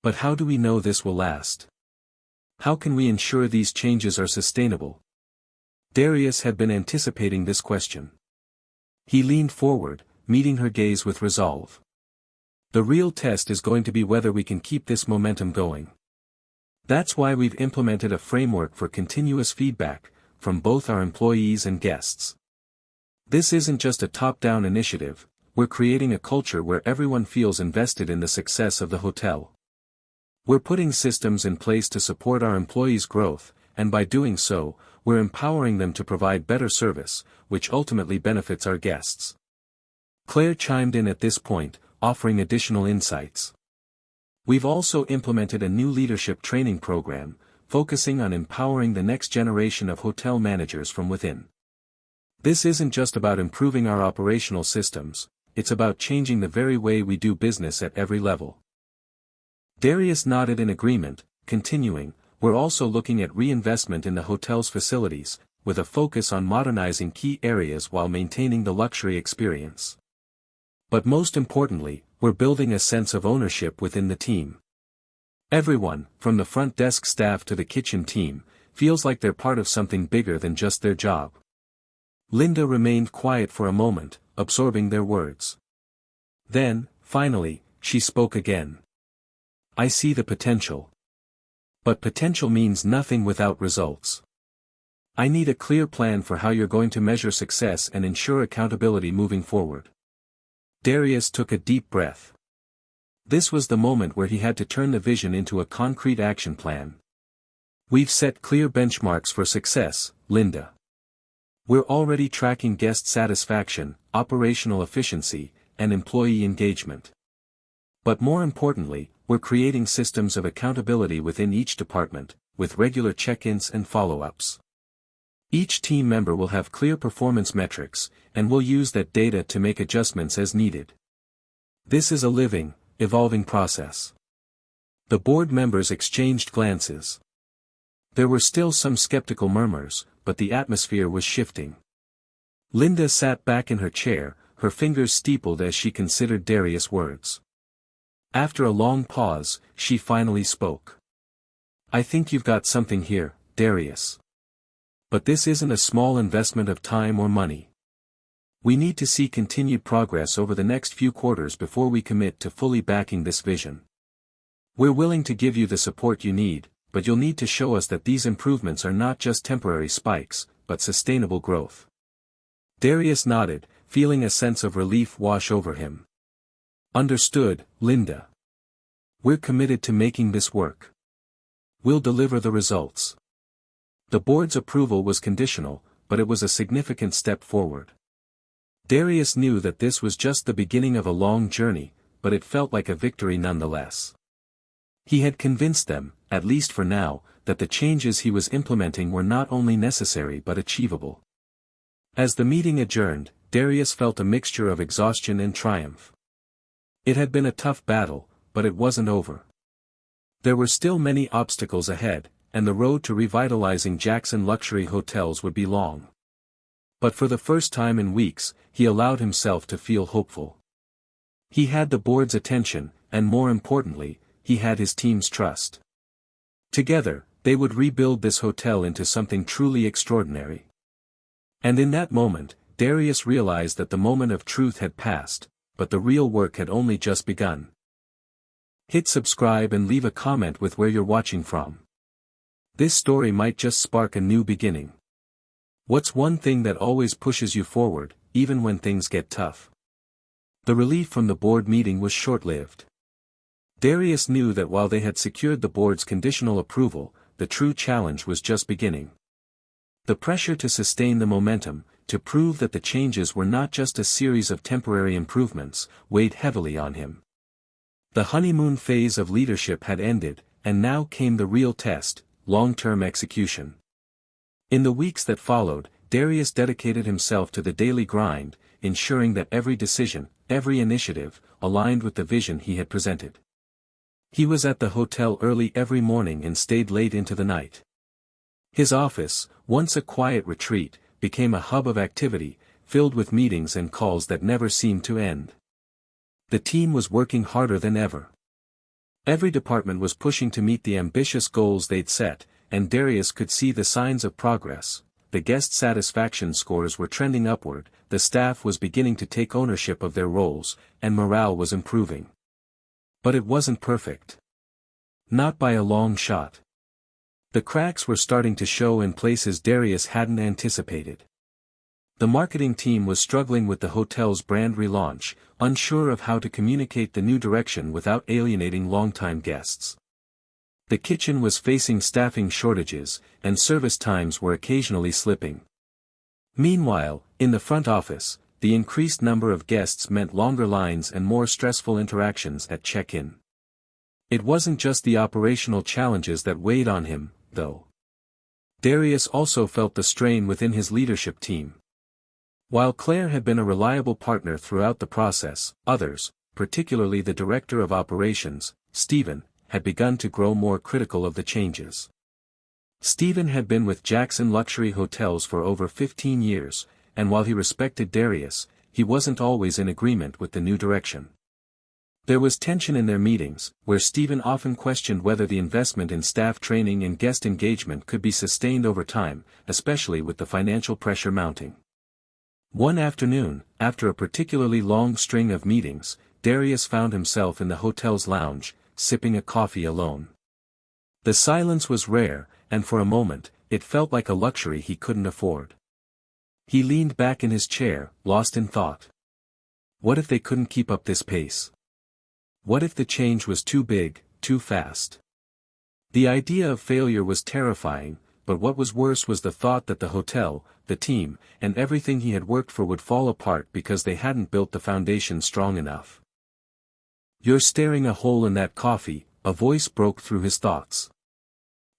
But how do we know this will last? How can we ensure these changes are sustainable?" Darius had been anticipating this question. He leaned forward, meeting her gaze with resolve. "The real test is going to be whether we can keep this momentum going. That's why we've implemented a framework for continuous feedback, from both our employees and guests. This isn't just a top-down initiative, we're creating a culture where everyone feels invested in the success of the hotel. We're putting systems in place to support our employees' growth, and by doing so, we're empowering them to provide better service, which ultimately benefits our guests." Claire chimed in at this point, offering additional insights. "We've also implemented a new leadership training program, focusing on empowering the next generation of hotel managers from within. This isn't just about improving our operational systems, it's about changing the very way we do business at every level." Darius nodded in agreement, continuing, "We're also looking at reinvestment in the hotel's facilities, with a focus on modernizing key areas while maintaining the luxury experience. But most importantly, we're building a sense of ownership within the team. Everyone, from the front desk staff to the kitchen team, feels like they're part of something bigger than just their job." Linda remained quiet for a moment, absorbing their words. Then, finally, she spoke again. "I see the potential. But potential means nothing without results. I need a clear plan for how you're going to measure success and ensure accountability moving forward." Darius took a deep breath. This was the moment where he had to turn the vision into a concrete action plan. "We've set clear benchmarks for success, Linda. We're already tracking guest satisfaction, operational efficiency, and employee engagement. But more importantly, we're creating systems of accountability within each department, with regular check-ins and follow-ups. Each team member will have clear performance metrics, and we'll use that data to make adjustments as needed. This is a living, evolving process." The board members exchanged glances. There were still some skeptical murmurs, but the atmosphere was shifting. Linda sat back in her chair, her fingers steepled as she considered Darius' words. After a long pause, she finally spoke. "I think you've got something here, Darius. But this isn't a small investment of time or money. We need to see continued progress over the next few quarters before we commit to fully backing this vision. We're willing to give you the support you need, but you'll need to show us that these improvements are not just temporary spikes, but sustainable growth." Darius nodded, feeling a sense of relief wash over him. "Understood, Linda. We're committed to making this work. We'll deliver the results." The board's approval was conditional, but it was a significant step forward. Darius knew that this was just the beginning of a long journey, but it felt like a victory nonetheless. He had convinced them, at least for now, that the changes he was implementing were not only necessary but achievable. As the meeting adjourned, Darius felt a mixture of exhaustion and triumph. It had been a tough battle, but it wasn't over. There were still many obstacles ahead, and the road to revitalizing Jackson luxury hotels would be long. But for the first time in weeks, he allowed himself to feel hopeful. He had the board's attention, and more importantly, he had his team's trust. Together, they would rebuild this hotel into something truly extraordinary. And in that moment, Darius realized that the moment of truth had passed, but the real work had only just begun. Hit subscribe and leave a comment with where you're watching from. This story might just spark a new beginning. What's one thing that always pushes you forward, even when things get tough? The relief from the board meeting was short-lived. Darius knew that while they had secured the board's conditional approval, the true challenge was just beginning. The pressure to sustain the momentum, to prove that the changes were not just a series of temporary improvements, weighed heavily on him. The honeymoon phase of leadership had ended, and now came the real test, long-term execution. In the weeks that followed, Darius dedicated himself to the daily grind, ensuring that every decision, every initiative, aligned with the vision he had presented. He was at the hotel early every morning and stayed late into the night. His office, once a quiet retreat, became a hub of activity, filled with meetings and calls that never seemed to end. The team was working harder than ever. Every department was pushing to meet the ambitious goals they'd set, and Darius could see the signs of progress. The guest satisfaction scores were trending upward, the staff was beginning to take ownership of their roles, and morale was improving. But it wasn't perfect. Not by a long shot. The cracks were starting to show in places Darius hadn't anticipated. The marketing team was struggling with the hotel's brand relaunch, unsure of how to communicate the new direction without alienating longtime guests. The kitchen was facing staffing shortages, and service times were occasionally slipping. Meanwhile, in the front office, the increased number of guests meant longer lines and more stressful interactions at check-in. It wasn't just the operational challenges that weighed on him, though. Darius also felt the strain within his leadership team. While Claire had been a reliable partner throughout the process, others, particularly the director of operations, Stephen, had begun to grow more critical of the changes. Stephen had been with Jackson Luxury Hotels for over 15 years, and while he respected Darius, he wasn't always in agreement with the new direction. There was tension in their meetings, where Stephen often questioned whether the investment in staff training and guest engagement could be sustained over time, especially with the financial pressure mounting. One afternoon, after a particularly long string of meetings, Darius found himself in the hotel's lounge, sipping a coffee alone. The silence was rare, and for a moment, it felt like a luxury he couldn't afford. He leaned back in his chair, lost in thought. What if they couldn't keep up this pace? What if the change was too big, too fast? The idea of failure was terrifying, but what was worse was the thought that the hotel, the team, and everything he had worked for would fall apart because they hadn't built the foundation strong enough. "You're staring a hole in that coffee," a voice broke through his thoughts.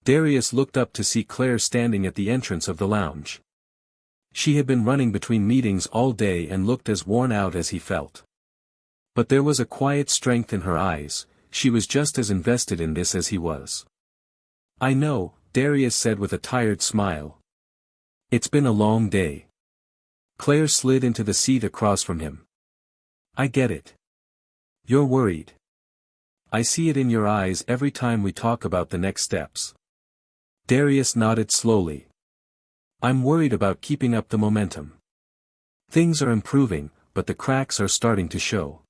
Darius looked up to see Claire standing at the entrance of the lounge. She had been running between meetings all day and looked as worn out as he felt. But there was a quiet strength in her eyes, she was just as invested in this as he was. "I know," Darius said with a tired smile. "It's been a long day." Claire slid into the seat across from him. "I get it. You're worried. I see it in your eyes every time we talk about the next steps." Darius nodded slowly. "I'm worried about keeping up the momentum. Things are improving, but the cracks are starting to show.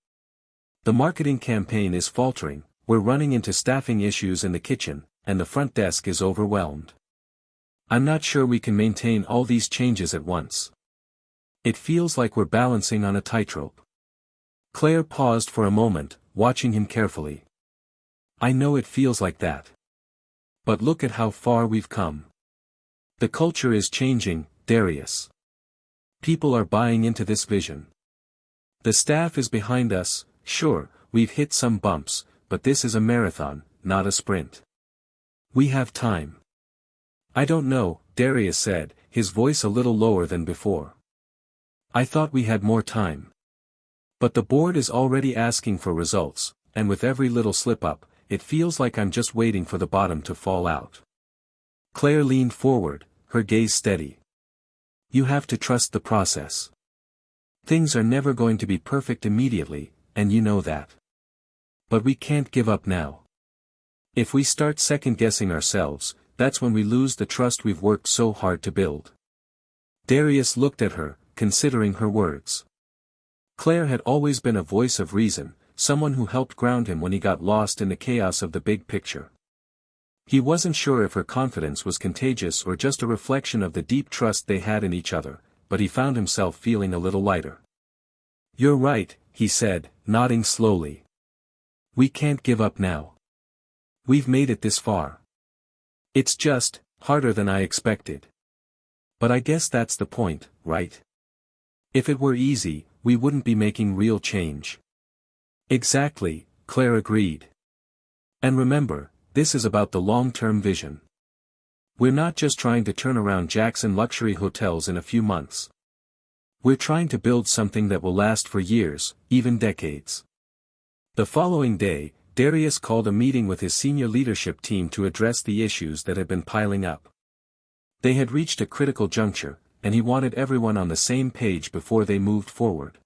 The marketing campaign is faltering, we're running into staffing issues in the kitchen, and the front desk is overwhelmed. I'm not sure we can maintain all these changes at once. It feels like we're balancing on a tightrope." Claire paused for a moment, watching him carefully. "I know it feels like that. But look at how far we've come. The culture is changing, Darius. People are buying into this vision. The staff is behind us, sure, we've hit some bumps, but this is a marathon, not a sprint. We have time." "I don't know," Darius said, his voice a little lower than before. "I thought we had more time." But the board is already asking for results, and with every little slip-up, it feels like I'm just waiting for the bottom to fall out. Claire leaned forward, her gaze steady. You have to trust the process. Things are never going to be perfect immediately, and you know that. But we can't give up now. If we start second-guessing ourselves, that's when we lose the trust we've worked so hard to build. Darius looked at her, considering her words. Claire had always been a voice of reason, someone who helped ground him when he got lost in the chaos of the big picture. He wasn't sure if her confidence was contagious or just a reflection of the deep trust they had in each other, but he found himself feeling a little lighter. You're right, he said, nodding slowly. We can't give up now. We've made it this far. It's just harder than I expected. But I guess that's the point, right? If it were easy, we wouldn't be making real change. Exactly, Claire agreed. And remember, this is about the long-term vision. We're not just trying to turn around Jackson Luxury Hotels in a few months. We're trying to build something that will last for years, even decades. The following day, Darius called a meeting with his senior leadership team to address the issues that had been piling up. They had reached a critical juncture, and he wanted everyone on the same page before they moved forward.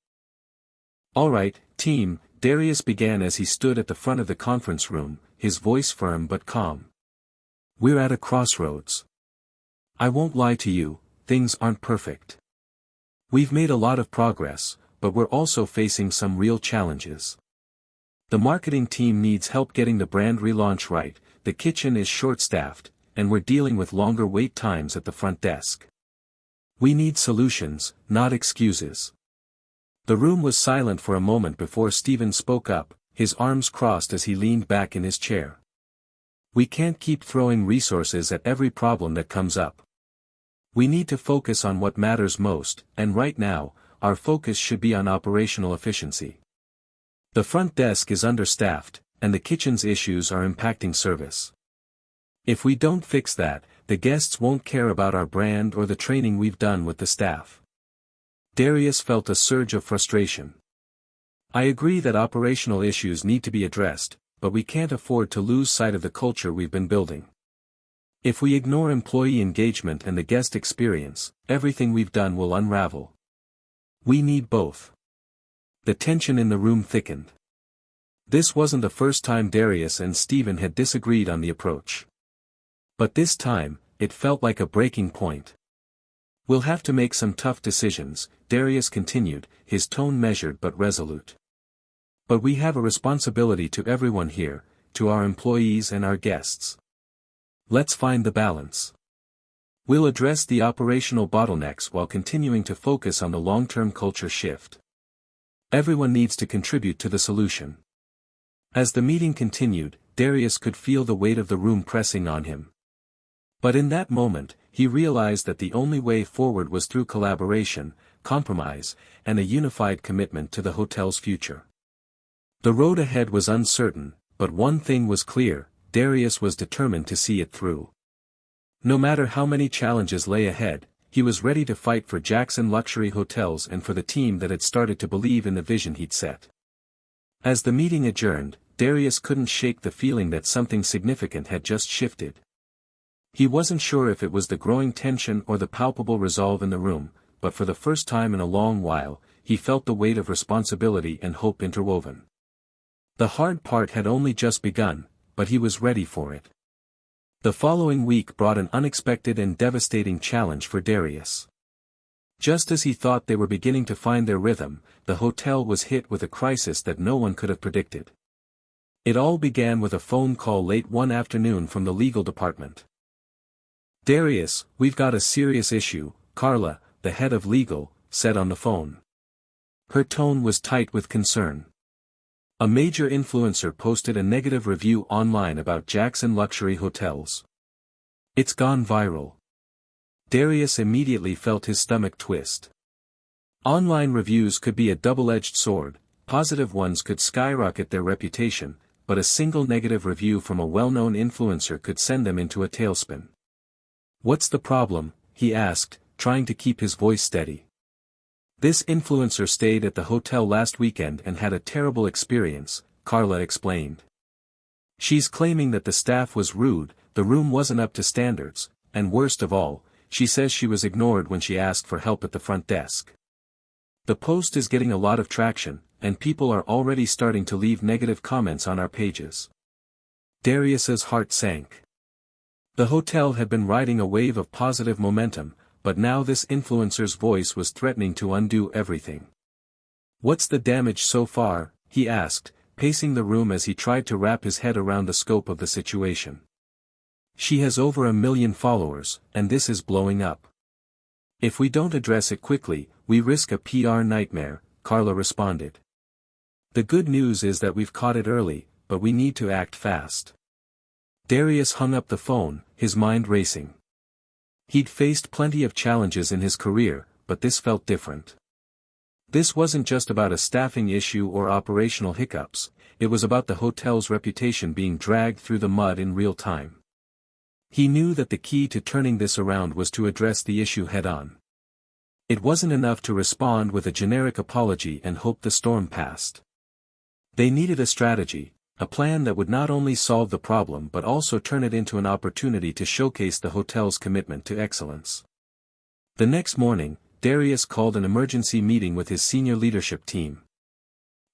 All right, team, Darius began as he stood at the front of the conference room, his voice firm but calm. We're at a crossroads. I won't lie to you, things aren't perfect. We've made a lot of progress, but we're also facing some real challenges. The marketing team needs help getting the brand relaunch right, the kitchen is short-staffed, and we're dealing with longer wait times at the front desk. We need solutions, not excuses. The room was silent for a moment before Stephen spoke up, his arms crossed as he leaned back in his chair. We can't keep throwing resources at every problem that comes up. We need to focus on what matters most, and right now, our focus should be on operational efficiency. The front desk is understaffed, and the kitchen's issues are impacting service. If we don't fix that, the guests won't care about our brand or the training we've done with the staff. Darius felt a surge of frustration. I agree that operational issues need to be addressed, but we can't afford to lose sight of the culture we've been building. If we ignore employee engagement and the guest experience, everything we've done will unravel. We need both. The tension in the room thickened. This wasn't the first time Darius and Stephen had disagreed on the approach. But this time, it felt like a breaking point. We'll have to make some tough decisions, Darius continued, his tone measured but resolute. But we have a responsibility to everyone here, to our employees and our guests. Let's find the balance. We'll address the operational bottlenecks while continuing to focus on the long-term culture shift. Everyone needs to contribute to the solution. As the meeting continued, Darius could feel the weight of the room pressing on him. But in that moment, he realized that the only way forward was through collaboration, compromise, and a unified commitment to the hotel's future. The road ahead was uncertain, but one thing was clear, Darius was determined to see it through. No matter how many challenges lay ahead, he was ready to fight for Jackson Luxury Hotels and for the team that had started to believe in the vision he'd set. As the meeting adjourned, Darius couldn't shake the feeling that something significant had just shifted. He wasn't sure if it was the growing tension or the palpable resolve in the room, but for the first time in a long while, he felt the weight of responsibility and hope interwoven. The hard part had only just begun, but he was ready for it. The following week brought an unexpected and devastating challenge for Darius. Just as he thought they were beginning to find their rhythm, the hotel was hit with a crisis that no one could have predicted. It all began with a phone call late one afternoon from the legal department. Darius, we've got a serious issue, Carla, the head of legal, said on the phone. Her tone was tight with concern. A major influencer posted a negative review online about Jackson Luxury Hotels. It's gone viral. Darius immediately felt his stomach twist. Online reviews could be a double-edged sword, positive ones could skyrocket their reputation, but a single negative review from a well-known influencer could send them into a tailspin. What's the problem? He asked, trying to keep his voice steady. This influencer stayed at the hotel last weekend and had a terrible experience, Carla explained. She's claiming that the staff was rude, the room wasn't up to standards, and worst of all, she says she was ignored when she asked for help at the front desk. The post is getting a lot of traction, and people are already starting to leave negative comments on our pages. Darius's heart sank. The hotel had been riding a wave of positive momentum, but now this influencer's voice was threatening to undo everything. "What's the damage so far?" he asked, pacing the room as he tried to wrap his head around the scope of the situation. "She has over 1 million followers, and this is blowing up. If we don't address it quickly, we risk a PR nightmare," Carla responded. "The good news is that we've caught it early, but we need to act fast." Darius hung up the phone, his mind racing. He'd faced plenty of challenges in his career, but this felt different. This wasn't just about a staffing issue or operational hiccups, it was about the hotel's reputation being dragged through the mud in real time. He knew that the key to turning this around was to address the issue head-on. It wasn't enough to respond with a generic apology and hope the storm passed. They needed a strategy, a plan that would not only solve the problem but also turn it into an opportunity to showcase the hotel's commitment to excellence. The next morning, Darius called an emergency meeting with his senior leadership team.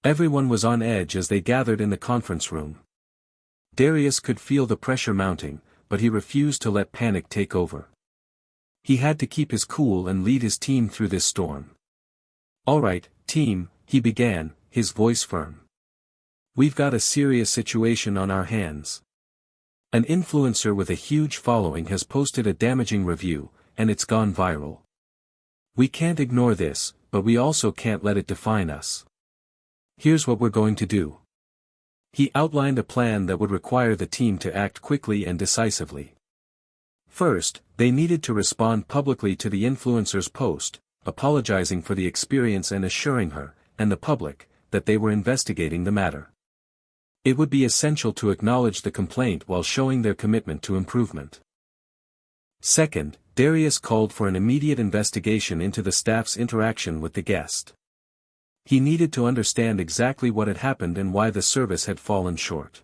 Everyone was on edge as they gathered in the conference room. Darius could feel the pressure mounting, but he refused to let panic take over. He had to keep his cool and lead his team through this storm. "All right, team," he began, his voice firm. "We've got a serious situation on our hands. An influencer with a huge following has posted a damaging review, and it's gone viral. We can't ignore this, but we also can't let it define us. Here's what we're going to do." He outlined a plan that would require the team to act quickly and decisively. First, they needed to respond publicly to the influencer's post, apologizing for the experience and assuring her, and the public, that they were investigating the matter. It would be essential to acknowledge the complaint while showing their commitment to improvement. Second, Darius called for an immediate investigation into the staff's interaction with the guest. He needed to understand exactly what had happened and why the service had fallen short.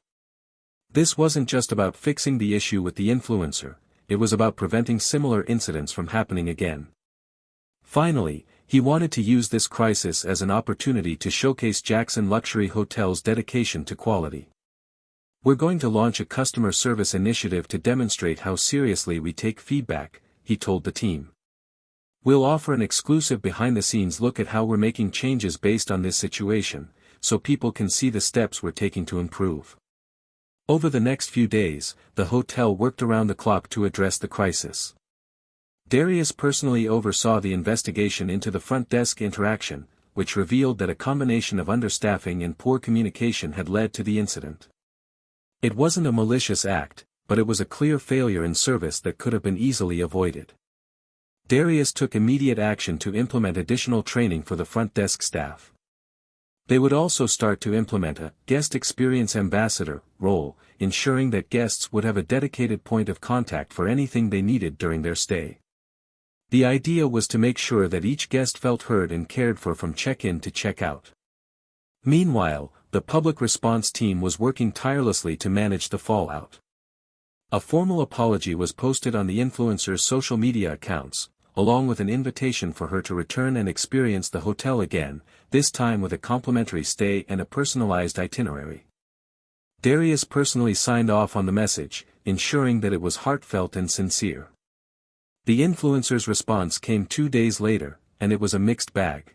This wasn't just about fixing the issue with the influencer, it was about preventing similar incidents from happening again. Finally, he wanted to use this crisis as an opportunity to showcase Jackson Luxury Hotel's dedication to quality. "We're going to launch a customer service initiative to demonstrate how seriously we take feedback," he told the team. "We'll offer an exclusive behind-the-scenes look at how we're making changes based on this situation, so people can see the steps we're taking to improve." Over the next few days, the hotel worked around the clock to address the crisis. Darius personally oversaw the investigation into the front desk interaction, which revealed that a combination of understaffing and poor communication had led to the incident. It wasn't a malicious act, but it was a clear failure in service that could have been easily avoided. Darius took immediate action to implement additional training for the front desk staff. They would also start to implement a guest experience ambassador role, ensuring that guests would have a dedicated point of contact for anything they needed during their stay. The idea was to make sure that each guest felt heard and cared for from check-in to check-out. Meanwhile, the public response team was working tirelessly to manage the fallout. A formal apology was posted on the influencer's social media accounts, along with an invitation for her to return and experience the hotel again, this time with a complimentary stay and a personalized itinerary. Darius personally signed off on the message, ensuring that it was heartfelt and sincere. The influencer's response came 2 days later, and it was a mixed bag.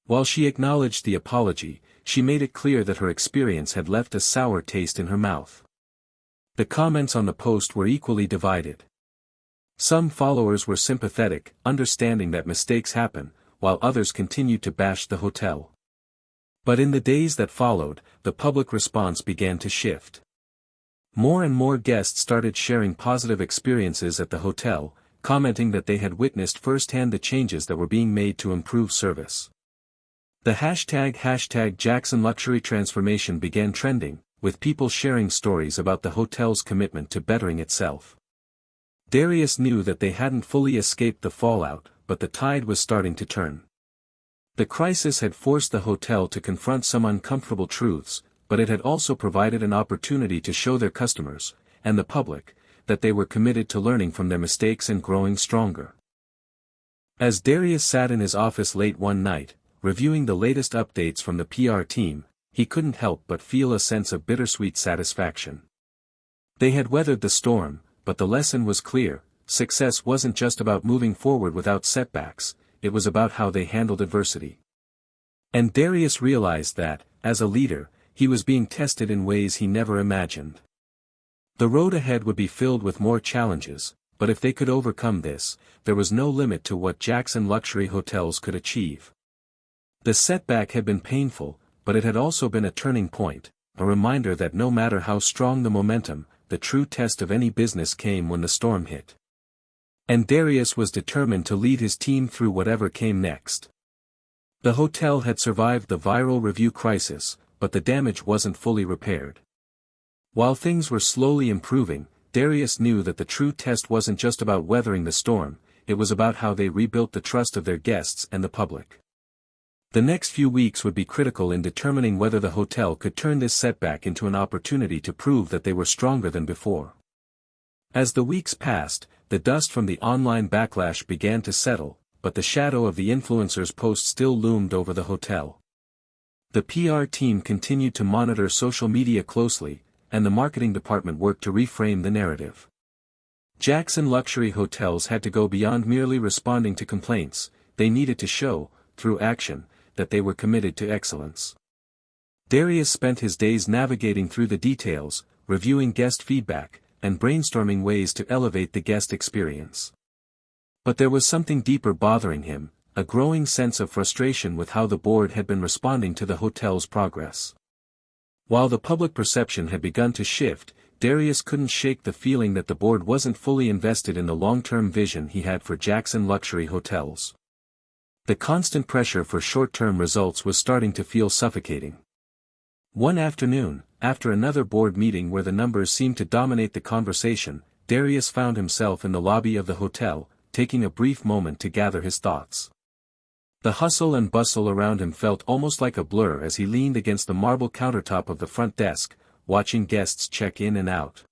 While she acknowledged the apology, she made it clear that her experience had left a sour taste in her mouth. The comments on the post were equally divided. Some followers were sympathetic, understanding that mistakes happen, while others continued to bash the hotel. But in the days that followed, the public response began to shift. More and more guests started sharing positive experiences at the hotel, commenting that they had witnessed firsthand the changes that were being made to improve service. The hashtag Jackson Luxury Transformation began trending, with people sharing stories about the hotel's commitment to bettering itself. Darius knew that they hadn't fully escaped the fallout, but the tide was starting to turn. The crisis had forced the hotel to confront some uncomfortable truths, but it had also provided an opportunity to show their customers, and the public, that they were committed to learning from their mistakes and growing stronger. As Darius sat in his office late one night, reviewing the latest updates from the PR team, he couldn't help but feel a sense of bittersweet satisfaction. They had weathered the storm, but the lesson was clear: success wasn't just about moving forward without setbacks, it was about how they handled adversity. And Darius realized that, as a leader, he was being tested in ways he never imagined. The road ahead would be filled with more challenges, but if they could overcome this, there was no limit to what Jackson Luxury Hotels could achieve. The setback had been painful, but it had also been a turning point, a reminder that no matter how strong the momentum, the true test of any business came when the storm hit. And Darius was determined to lead his team through whatever came next. The hotel had survived the viral review crisis, but the damage wasn't fully repaired. While things were slowly improving, Darius knew that the true test wasn't just about weathering the storm, it was about how they rebuilt the trust of their guests and the public. The next few weeks would be critical in determining whether the hotel could turn this setback into an opportunity to prove that they were stronger than before. As the weeks passed, the dust from the online backlash began to settle, but the shadow of the influencers' post still loomed over the hotel. The PR team continued to monitor social media closely, and the marketing department worked to reframe the narrative. Jackson Luxury Hotels had to go beyond merely responding to complaints; they needed to show, through action, that they were committed to excellence. Darius spent his days navigating through the details, reviewing guest feedback, and brainstorming ways to elevate the guest experience. But there was something deeper bothering him, a growing sense of frustration with how the board had been responding to the hotel's progress. While the public perception had begun to shift, Darius couldn't shake the feeling that the board wasn't fully invested in the long-term vision he had for Jackson Luxury Hotels. The constant pressure for short-term results was starting to feel suffocating. One afternoon, after another board meeting where the numbers seemed to dominate the conversation, Darius found himself in the lobby of the hotel, taking a brief moment to gather his thoughts. The hustle and bustle around him felt almost like a blur as he leaned against the marble countertop of the front desk, watching guests check in and out.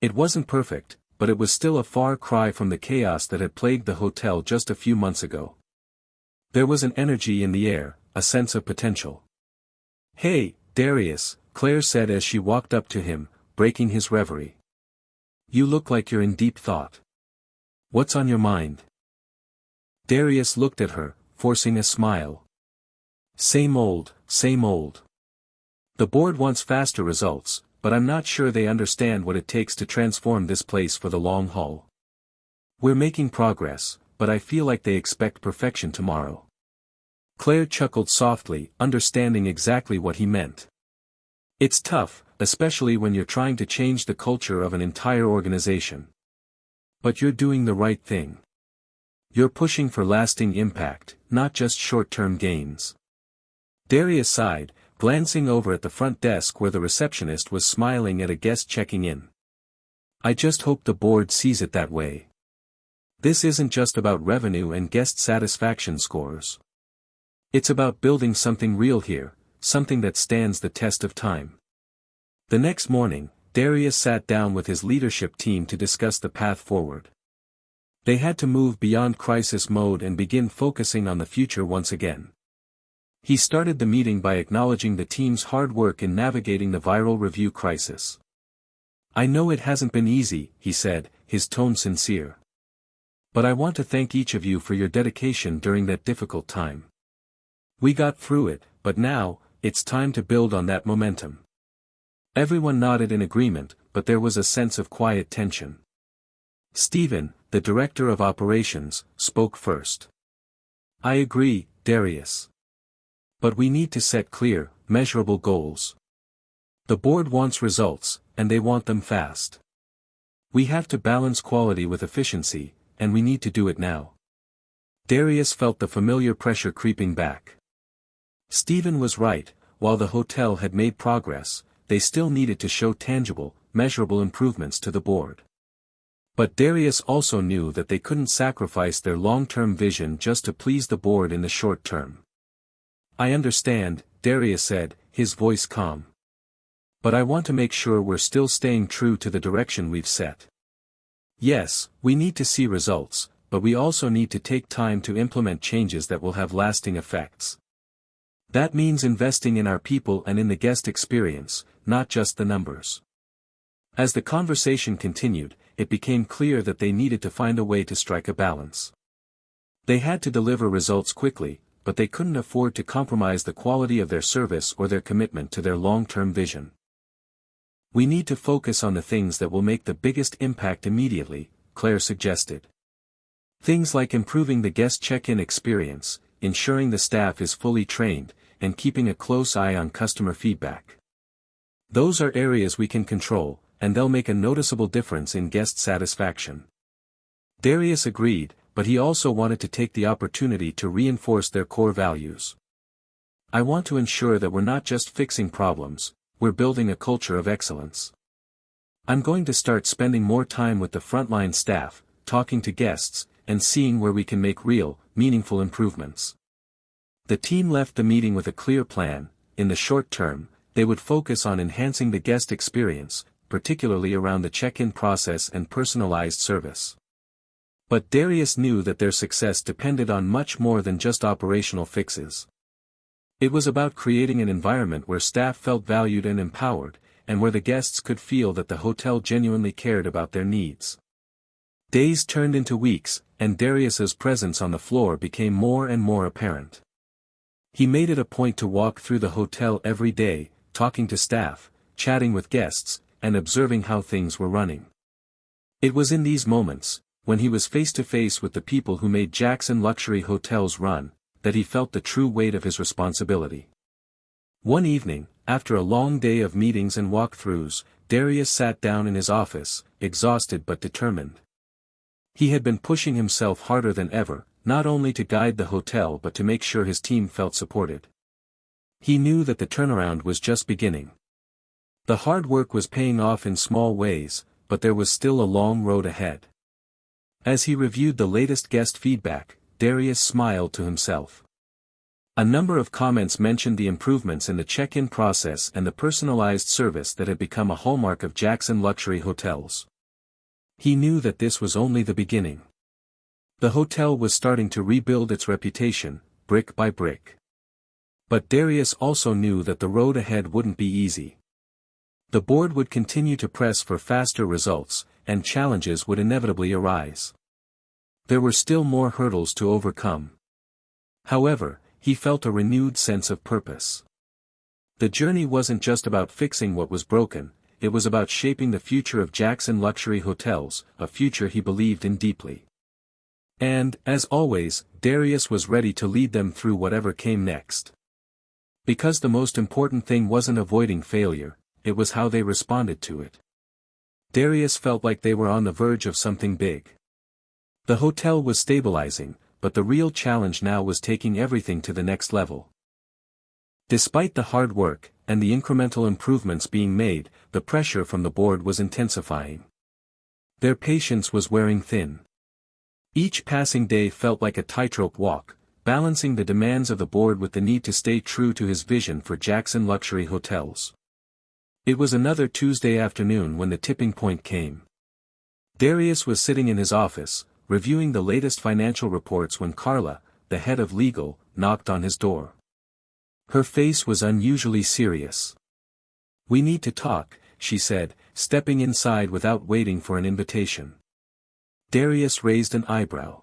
It wasn't perfect, but it was still a far cry from the chaos that had plagued the hotel just a few months ago. There was an energy in the air, a sense of potential. "Hey, Darius," Claire said as she walked up to him, breaking his reverie. "You look like you're in deep thought. What's on your mind?" Darius looked at her, forcing a smile. Same old, same old. The board wants faster results, but I'm not sure they understand what it takes to transform this place for the long haul. We're making progress, but I feel like they expect perfection tomorrow." Claire chuckled softly, understanding exactly what he meant. It's tough, especially when you're trying to change the culture of an entire organization. But you're doing the right thing. You're pushing for lasting impact, not just short-term gains. Darius sighed, glancing over at the front desk where the receptionist was smiling at a guest checking in. "I just hope the board sees it that way. This isn't just about revenue and guest satisfaction scores. It's about building something real here, something that stands the test of time." The next morning, Darius sat down with his leadership team to discuss the path forward. They had to move beyond crisis mode and begin focusing on the future once again. He started the meeting by acknowledging the team's hard work in navigating the viral review crisis. "I know it hasn't been easy," he said, his tone sincere. "But I want to thank each of you for your dedication during that difficult time. We got through it, but now, it's time to build on that momentum." Everyone nodded in agreement, but there was a sense of quiet tension. Stephen, the director of operations, spoke first. "I agree, Darius. But we need to set clear, measurable goals. The board wants results, and they want them fast. We have to balance quality with efficiency, and we need to do it now." Darius felt the familiar pressure creeping back. Stephen was right, while the hotel had made progress, they still needed to show tangible, measurable improvements to the board. But Darius also knew that they couldn't sacrifice their long-term vision just to please the board in the short term. I understand, Darius said, his voice calm. But I want to make sure we're still staying true to the direction we've set. Yes, we need to see results, but we also need to take time to implement changes that will have lasting effects. That means investing in our people and in the guest experience, not just the numbers. As the conversation continued, it became clear that they needed to find a way to strike a balance. They had to deliver results quickly, but they couldn't afford to compromise the quality of their service or their commitment to their long-term vision. We need to focus on the things that will make the biggest impact immediately, Claire suggested. Things like improving the guest check-in experience, ensuring the staff is fully trained, and keeping a close eye on customer feedback. Those are areas we can control, and they'll make a noticeable difference in guest satisfaction. Darius agreed, but he also wanted to take the opportunity to reinforce their core values. I want to ensure that we're not just fixing problems, we're building a culture of excellence. I'm going to start spending more time with the frontline staff, talking to guests, and seeing where we can make real, meaningful improvements. The team left the meeting with a clear plan. In the short term, they would focus on enhancing the guest experience, particularly around the check-in process and personalized service. But Darius knew that their success depended on much more than just operational fixes. It was about creating an environment where staff felt valued and empowered, and where the guests could feel that the hotel genuinely cared about their needs. Days turned into weeks, and Darius's presence on the floor became more and more apparent. He made it a point to walk through the hotel every day, talking to staff, chatting with guests, and observing how things were running. It was in these moments, when he was face to face with the people who made Jackson Luxury Hotels run, that he felt the true weight of his responsibility. One evening, after a long day of meetings and walkthroughs, Darius sat down in his office, exhausted but determined. He had been pushing himself harder than ever, not only to guide the hotel but to make sure his team felt supported. He knew that the turnaround was just beginning. The hard work was paying off in small ways, but there was still a long road ahead. As he reviewed the latest guest feedback, Darius smiled to himself. A number of comments mentioned the improvements in the check-in process and the personalized service that had become a hallmark of Jackson Luxury Hotels. He knew that this was only the beginning. The hotel was starting to rebuild its reputation, brick by brick. But Darius also knew that the road ahead wouldn't be easy. The board would continue to press for faster results, and challenges would inevitably arise. There were still more hurdles to overcome. However, he felt a renewed sense of purpose. The journey wasn't just about fixing what was broken, it was about shaping the future of Jackson Luxury Hotels, a future he believed in deeply. And, as always, Darius was ready to lead them through whatever came next. Because the most important thing wasn't avoiding failure, it was how they responded to it. Darius felt like they were on the verge of something big. The hotel was stabilizing, but the real challenge now was taking everything to the next level. Despite the hard work, and the incremental improvements being made, the pressure from the board was intensifying. Their patience was wearing thin. Each passing day felt like a tightrope walk, balancing the demands of the board with the need to stay true to his vision for Jackson Luxury Hotels. It was another Tuesday afternoon when the tipping point came. Darius was sitting in his office, reviewing the latest financial reports when Carla, the head of legal, knocked on his door. Her face was unusually serious. "We need to talk," she said, stepping inside without waiting for an invitation. Darius raised an eyebrow.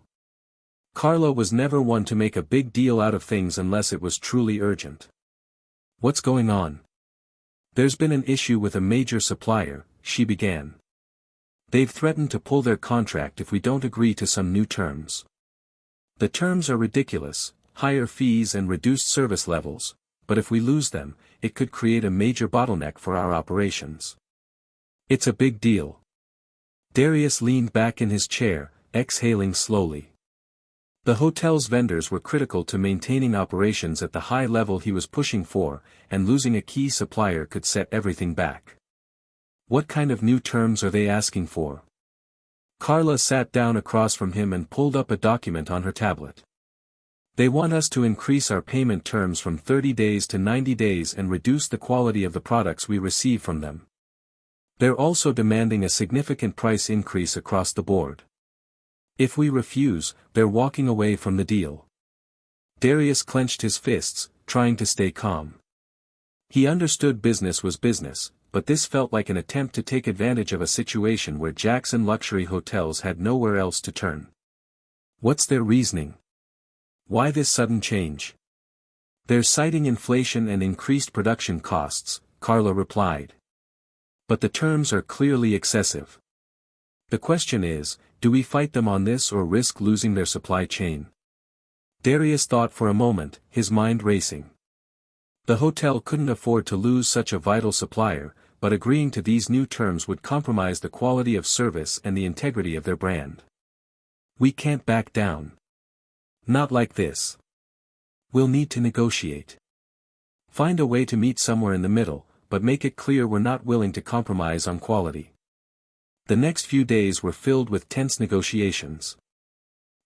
Carla was never one to make a big deal out of things unless it was truly urgent. "What's going on?" "There's been an issue with a major supplier," she began. "They've threatened to pull their contract if we don't agree to some new terms. The terms are ridiculous, higher fees and reduced service levels, but if we lose them, it could create a major bottleneck for our operations. It's a big deal." Darius leaned back in his chair, exhaling slowly. The hotel's vendors were critical to maintaining operations at the high level he was pushing for, and losing a key supplier could set everything back. "What kind of new terms are they asking for?" Carla sat down across from him and pulled up a document on her tablet. They want us to increase our payment terms from 30 days to 90 days and reduce the quality of the products we receive from them. They're also demanding a significant price increase across the board. If we refuse, they're walking away from the deal. Darius clenched his fists, trying to stay calm. He understood business was business, but this felt like an attempt to take advantage of a situation where Jackson Luxury Hotels had nowhere else to turn. What's their reasoning? Why this sudden change? They're citing inflation and increased production costs, Carla replied. But the terms are clearly excessive. The question is, do we fight them on this or risk losing their supply chain? Darius thought for a moment, his mind racing. The hotel couldn't afford to lose such a vital supplier, but agreeing to these new terms would compromise the quality of service and the integrity of their brand. We can't back down. Not like this. We'll need to negotiate. Find a way to meet somewhere in the middle, but make it clear we're not willing to compromise on quality. The next few days were filled with tense negotiations.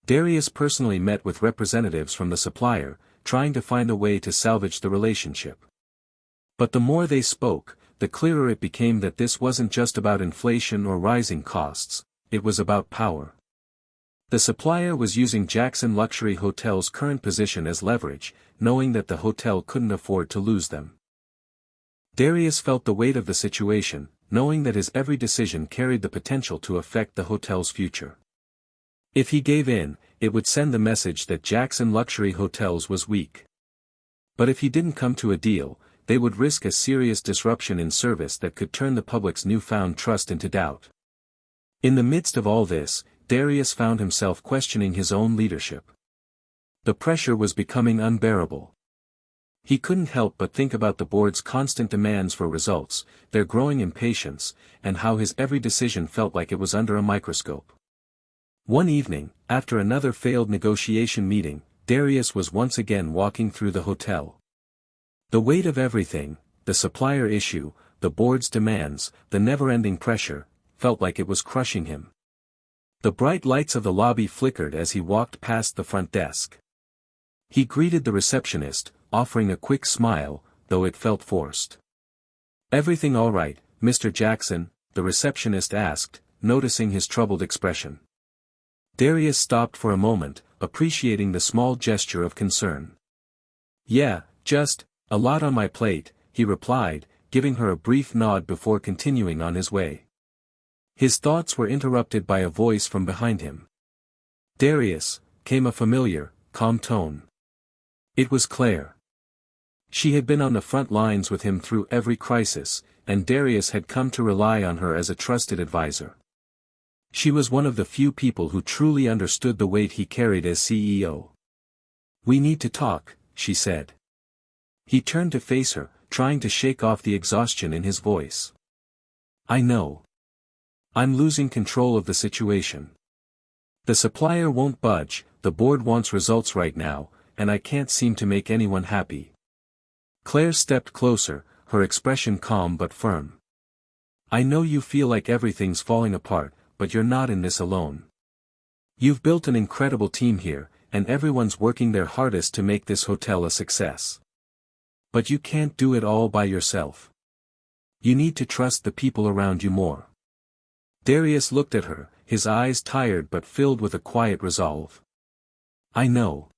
Darius personally met with representatives from the supplier, trying to find a way to salvage the relationship. But the more they spoke, the clearer it became that this wasn't just about inflation or rising costs, it was about power. The supplier was using Jackson Luxury Hotels' current position as leverage, knowing that the hotel couldn't afford to lose them. Darius felt the weight of the situation, knowing that his every decision carried the potential to affect the hotel's future. If he gave in, it would send the message that Jackson Luxury Hotels was weak. But if he didn't come to a deal, they would risk a serious disruption in service that could turn the public's newfound trust into doubt. In the midst of all this, Darius found himself questioning his own leadership. The pressure was becoming unbearable. He couldn't help but think about the board's constant demands for results, their growing impatience, and how his every decision felt like it was under a microscope. One evening, after another failed negotiation meeting, Darius was once again walking through the hotel. The weight of everything, the supplier issue, the board's demands, the never-ending pressure, felt like it was crushing him. The bright lights of the lobby flickered as he walked past the front desk. He greeted the receptionist, offering a quick smile, though it felt forced. "Everything all right, Mr. Jackson?" the receptionist asked, noticing his troubled expression. Darius stopped for a moment, appreciating the small gesture of concern. "Yeah, just a lot on my plate," he replied, giving her a brief nod before continuing on his way. His thoughts were interrupted by a voice from behind him. "Darius," came a familiar, calm tone. It was Claire. She had been on the front lines with him through every crisis, and Darius had come to rely on her as a trusted advisor. She was one of the few people who truly understood the weight he carried as CEO. "We need to talk," she said. He turned to face her, trying to shake off the exhaustion in his voice. "I know. I'm losing control of the situation. The supplier won't budge, the board wants results right now, and I can't seem to make anyone happy." Claire stepped closer, her expression calm but firm. "I know you feel like everything's falling apart, but you're not in this alone. You've built an incredible team here, and everyone's working their hardest to make this hotel a success. But you can't do it all by yourself. You need to trust the people around you more." Darius looked at her, his eyes tired but filled with a quiet resolve. "I know.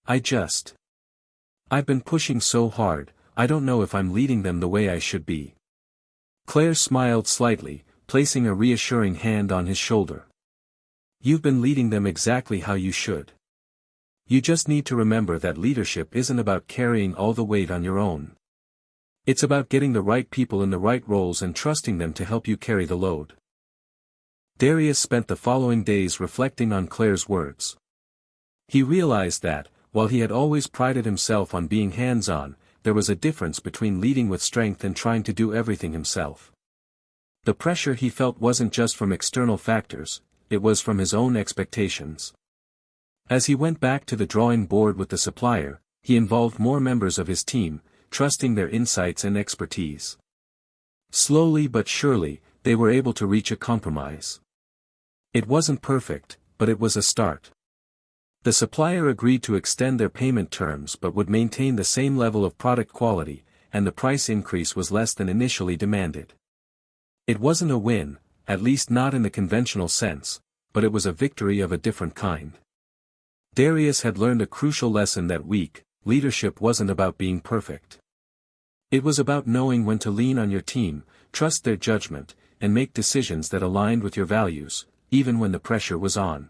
I've been pushing so hard, I don't know if I'm leading them the way I should be." Claire smiled slightly, placing a reassuring hand on his shoulder. "You've been leading them exactly how you should. You just need to remember that leadership isn't about carrying all the weight on your own. It's about getting the right people in the right roles and trusting them to help you carry the load." Darius spent the following days reflecting on Claire's words. He realized that, while he had always prided himself on being hands-on, there was a difference between leading with strength and trying to do everything himself. The pressure he felt wasn't just from external factors, it was from his own expectations. As he went back to the drawing board with the supplier, he involved more members of his team, trusting their insights and expertise. Slowly but surely, they were able to reach a compromise. It wasn't perfect, but it was a start. The supplier agreed to extend their payment terms but would maintain the same level of product quality, and the price increase was less than initially demanded. It wasn't a win, at least not in the conventional sense, but it was a victory of a different kind. Darius had learned a crucial lesson that week: leadership wasn't about being perfect. It was about knowing when to lean on your team, trust their judgment, and make decisions that aligned with your values, even when the pressure was on.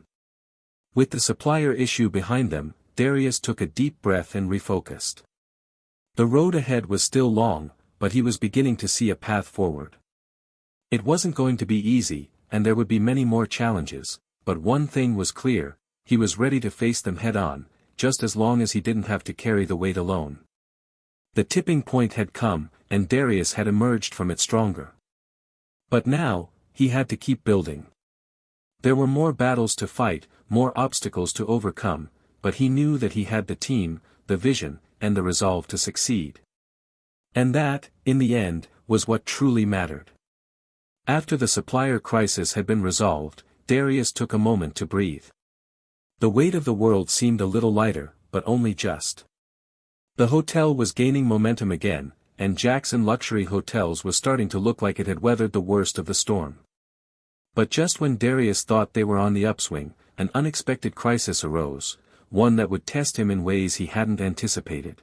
With the supplier issue behind them, Darius took a deep breath and refocused. The road ahead was still long, but he was beginning to see a path forward. It wasn't going to be easy, and there would be many more challenges, but one thing was clear: he was ready to face them head-on, just as long as he didn't have to carry the weight alone. The tipping point had come, and Darius had emerged from it stronger. But now, he had to keep building. There were more battles to fight, more obstacles to overcome, but he knew that he had the team, the vision, and the resolve to succeed. And that, in the end, was what truly mattered. After the supplier crisis had been resolved, Darius took a moment to breathe. The weight of the world seemed a little lighter, but only just. The hotel was gaining momentum again, and Jackson Luxury Hotels was starting to look like it had weathered the worst of the storm. But just when Darius thought they were on the upswing, an unexpected crisis arose, one that would test him in ways he hadn't anticipated.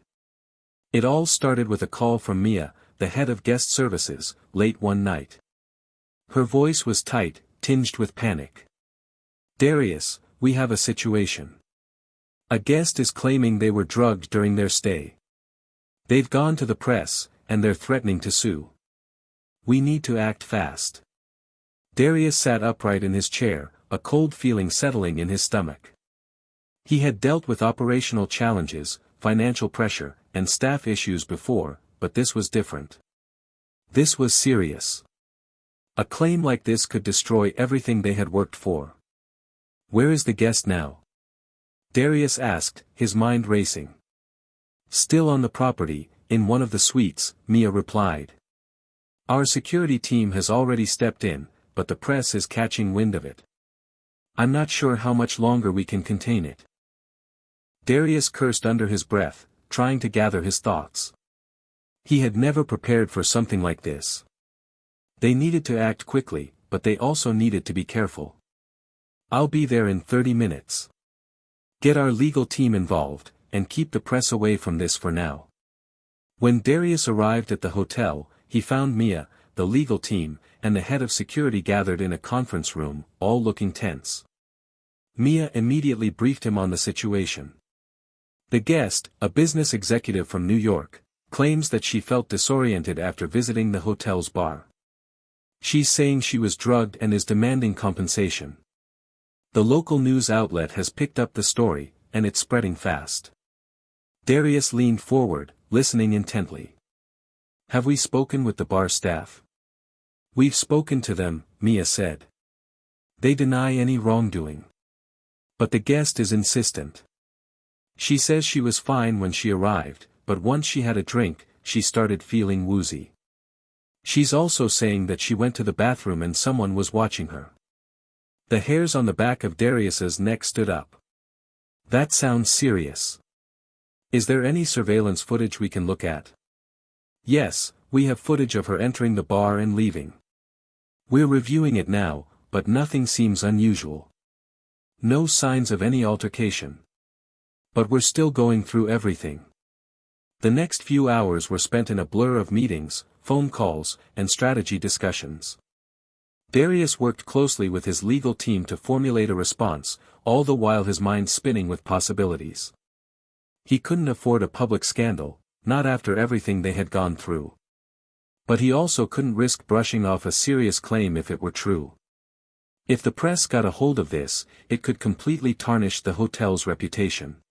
It all started with a call from Mia, the head of guest services, late one night. Her voice was tight, tinged with panic. "Darius, we have a situation. A guest is claiming they were drugged during their stay. They've gone to the press, and they're threatening to sue. We need to act fast." Darius sat upright in his chair, a cold feeling settling in his stomach. He had dealt with operational challenges, financial pressure, and staff issues before, but this was different. This was serious. A claim like this could destroy everything they had worked for. "Where is the guest now?" Darius asked, his mind racing. "Still on the property, in one of the suites," Mia replied. "Our security team has already stepped in, but the press is catching wind of it. I'm not sure how much longer we can contain it." Darius cursed under his breath, trying to gather his thoughts. He had never prepared for something like this. They needed to act quickly, but they also needed to be careful. "I'll be there in 30 minutes. Get our legal team involved, and keep the press away from this for now." When Darius arrived at the hotel, he found Mia, the legal team, and the head of security gathered in a conference room, all looking tense. Mia immediately briefed him on the situation. "The guest, a business executive from New York, claims that she felt disoriented after visiting the hotel's bar. She's saying she was drugged and is demanding compensation. The local news outlet has picked up the story, and it's spreading fast." Darius leaned forward, listening intently. "Have we spoken with the bar staff?" "We've spoken to them," Mia said. "They deny any wrongdoing. But the guest is insistent. She says she was fine when she arrived, but once she had a drink, she started feeling woozy. She's also saying that she went to the bathroom and someone was watching her." The hairs on the back of Darius's neck stood up. "That sounds serious. Is there any surveillance footage we can look at?" "Yes, we have footage of her entering the bar and leaving. We're reviewing it now, but nothing seems unusual. No signs of any altercation. But we're still going through everything." The next few hours were spent in a blur of meetings, phone calls, and strategy discussions. Darius worked closely with his legal team to formulate a response, all the while his mind spinning with possibilities. He couldn't afford a public scandal, not after everything they had gone through. But he also couldn't risk brushing off a serious claim if it were true. If the press got a hold of this, it could completely tarnish the hotel's reputation.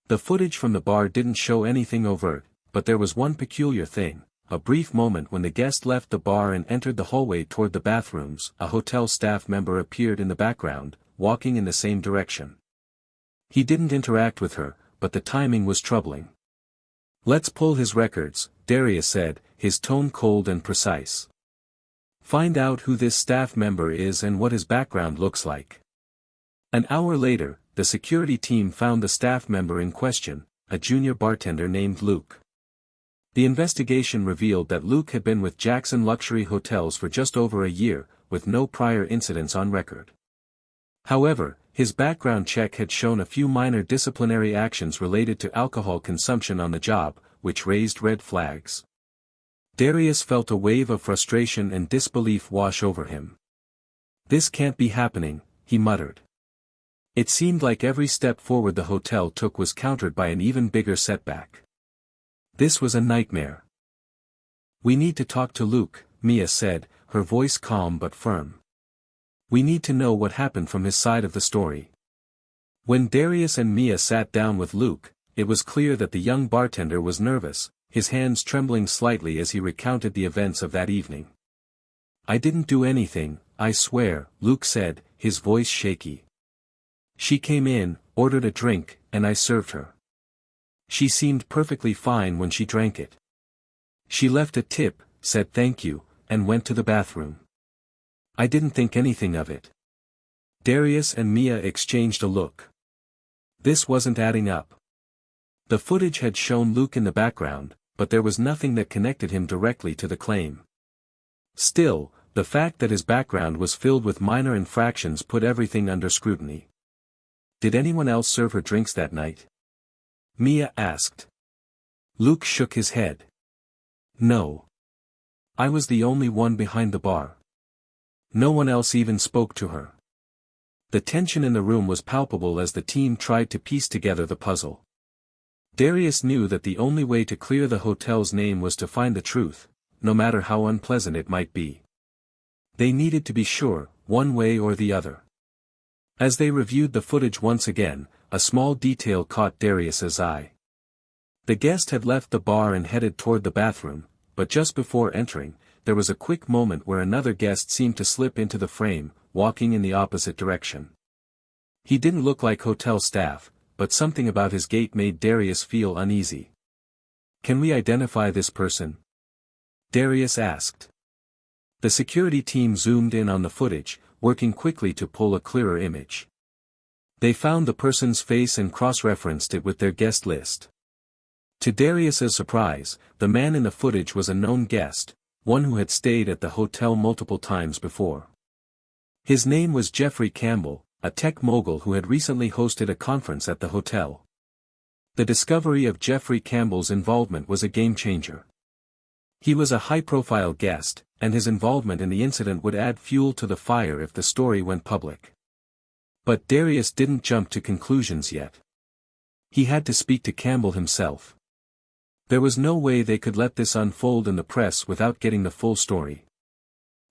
The footage from the bar didn't show anything overt, but there was one peculiar thing: a brief moment when the guest left the bar and entered the hallway toward the bathrooms, a hotel staff member appeared in the background, walking in the same direction. He didn't interact with her, but the timing was troubling. "Let's pull his records," Darius said, his tone cold and precise. "Find out who this staff member is and what his background looks like." An hour later, the security team found the staff member in question, a junior bartender named Luke. The investigation revealed that Luke had been with Jackson Luxury Hotels for just over a year, with no prior incidents on record. However, his background check had shown a few minor disciplinary actions related to alcohol consumption on the job, which raised red flags. Darius felt a wave of frustration and disbelief wash over him. "This can't be happening," he muttered. It seemed like every step forward the hotel took was countered by an even bigger setback. This was a nightmare. "We need to talk to Luke," Mia said, her voice calm but firm. "We need to know what happened from his side of the story." When Darius and Mia sat down with Luke, it was clear that the young bartender was nervous, his hands trembling slightly as he recounted the events of that evening. "I didn't do anything, I swear," Luke said, his voice shaky. "She came in, ordered a drink, and I served her. She seemed perfectly fine when she drank it. She left a tip, said thank you, and went to the bathroom. I didn't think anything of it." Darius and Mia exchanged a look. This wasn't adding up. The footage had shown Luke in the background, but there was nothing that connected him directly to the claim. Still, the fact that his background was filled with minor infractions put everything under scrutiny. "Did anyone else serve her drinks that night?" Mia asked. Luke shook his head. "No. I was the only one behind the bar. No one else even spoke to her." The tension in the room was palpable as the team tried to piece together the puzzle. Darius knew that the only way to clear the hotel's name was to find the truth, no matter how unpleasant it might be. They needed to be sure, one way or the other. As they reviewed the footage once again, a small detail caught Darius's eye. The guest had left the bar and headed toward the bathroom, but just before entering, there was a quick moment where another guest seemed to slip into the frame, walking in the opposite direction. He didn't look like hotel staff, but something about his gait made Darius feel uneasy. "Can we identify this person?" Darius asked. The security team zoomed in on the footage, working quickly to pull a clearer image. They found the person's face and cross-referenced it with their guest list. To Darius's surprise, the man in the footage was a known guest, one who had stayed at the hotel multiple times before. His name was Jeffrey Campbell, a tech mogul who had recently hosted a conference at the hotel. The discovery of Jeffrey Campbell's involvement was a game-changer. He was a high-profile guest, and his involvement in the incident would add fuel to the fire if the story went public. But Darius didn't jump to conclusions yet. He had to speak to Campbell himself. There was no way they could let this unfold in the press without getting the full story.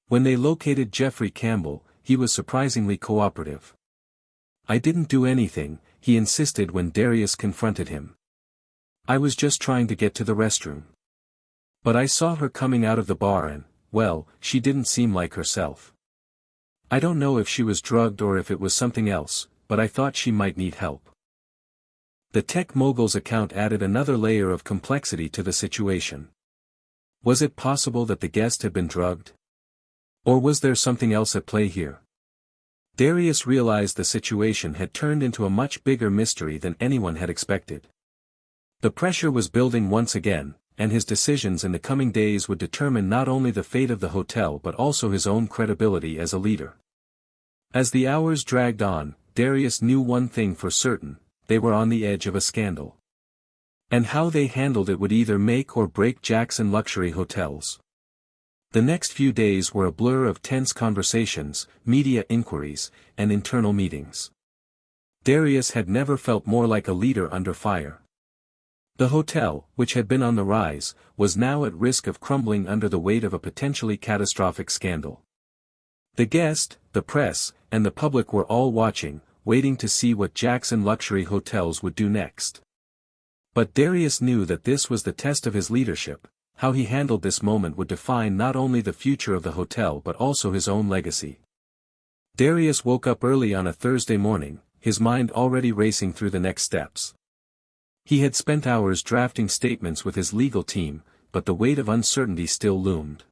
When they located Jeffrey Campbell, he was surprisingly cooperative. "I didn't do anything," he insisted when Darius confronted him. "I was just trying to get to the restroom. But I saw her coming out of the bar and, well, she didn't seem like herself. I don't know if she was drugged or if it was something else, but I thought she might need help." The tech mogul's account added another layer of complexity to the situation. Was it possible that the guest had been drugged? Or was there something else at play here? Darius realized the situation had turned into a much bigger mystery than anyone had expected. The pressure was building once again, and his decisions in the coming days would determine not only the fate of the hotel but also his own credibility as a leader. As the hours dragged on, Darius knew one thing for certain: they were on the edge of a scandal. And how they handled it would either make or break Jackson Luxury Hotels. The next few days were a blur of tense conversations, media inquiries, and internal meetings. Darius had never felt more like a leader under fire. The hotel, which had been on the rise, was now at risk of crumbling under the weight of a potentially catastrophic scandal. The guest, the press, and the public were all watching, waiting to see what Jackson Luxury Hotels would do next. But Darius knew that this was the test of his leadership. How he handled this moment would define not only the future of the hotel but also his own legacy. Darius woke up early on a Thursday morning, his mind already racing through the next steps. He had spent hours drafting statements with his legal team, but the weight of uncertainty still loomed.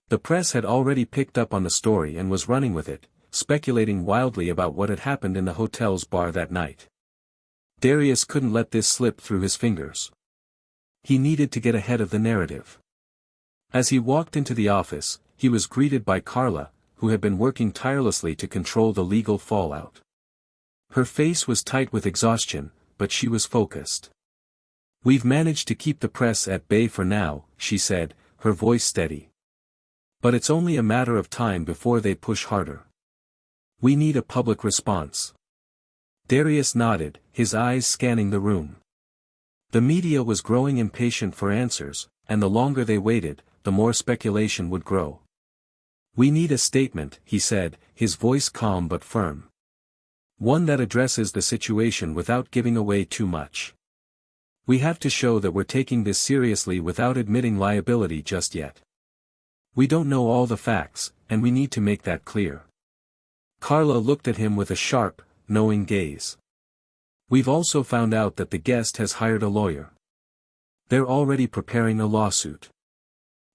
The press had already picked up on the story and was running with it, speculating wildly about what had happened in the hotel's bar that night. Darius couldn't let this slip through his fingers. He needed to get ahead of the narrative. As he walked into the office, he was greeted by Carla, who had been working tirelessly to control the legal fallout. Her face was tight with exhaustion, but she was focused. "We've managed to keep the press at bay for now," she said, her voice steady. "But it's only a matter of time before they push harder. We need a public response." Darius nodded, his eyes scanning the room. The media was growing impatient for answers, and the longer they waited, the more speculation would grow. "We need a statement," he said, his voice calm but firm. "One that addresses the situation without giving away too much. We have to show that we're taking this seriously without admitting liability just yet. We don't know all the facts, and we need to make that clear." Carla looked at him with a sharp, knowing gaze. "We've also found out that the guest has hired a lawyer. They're already preparing a lawsuit."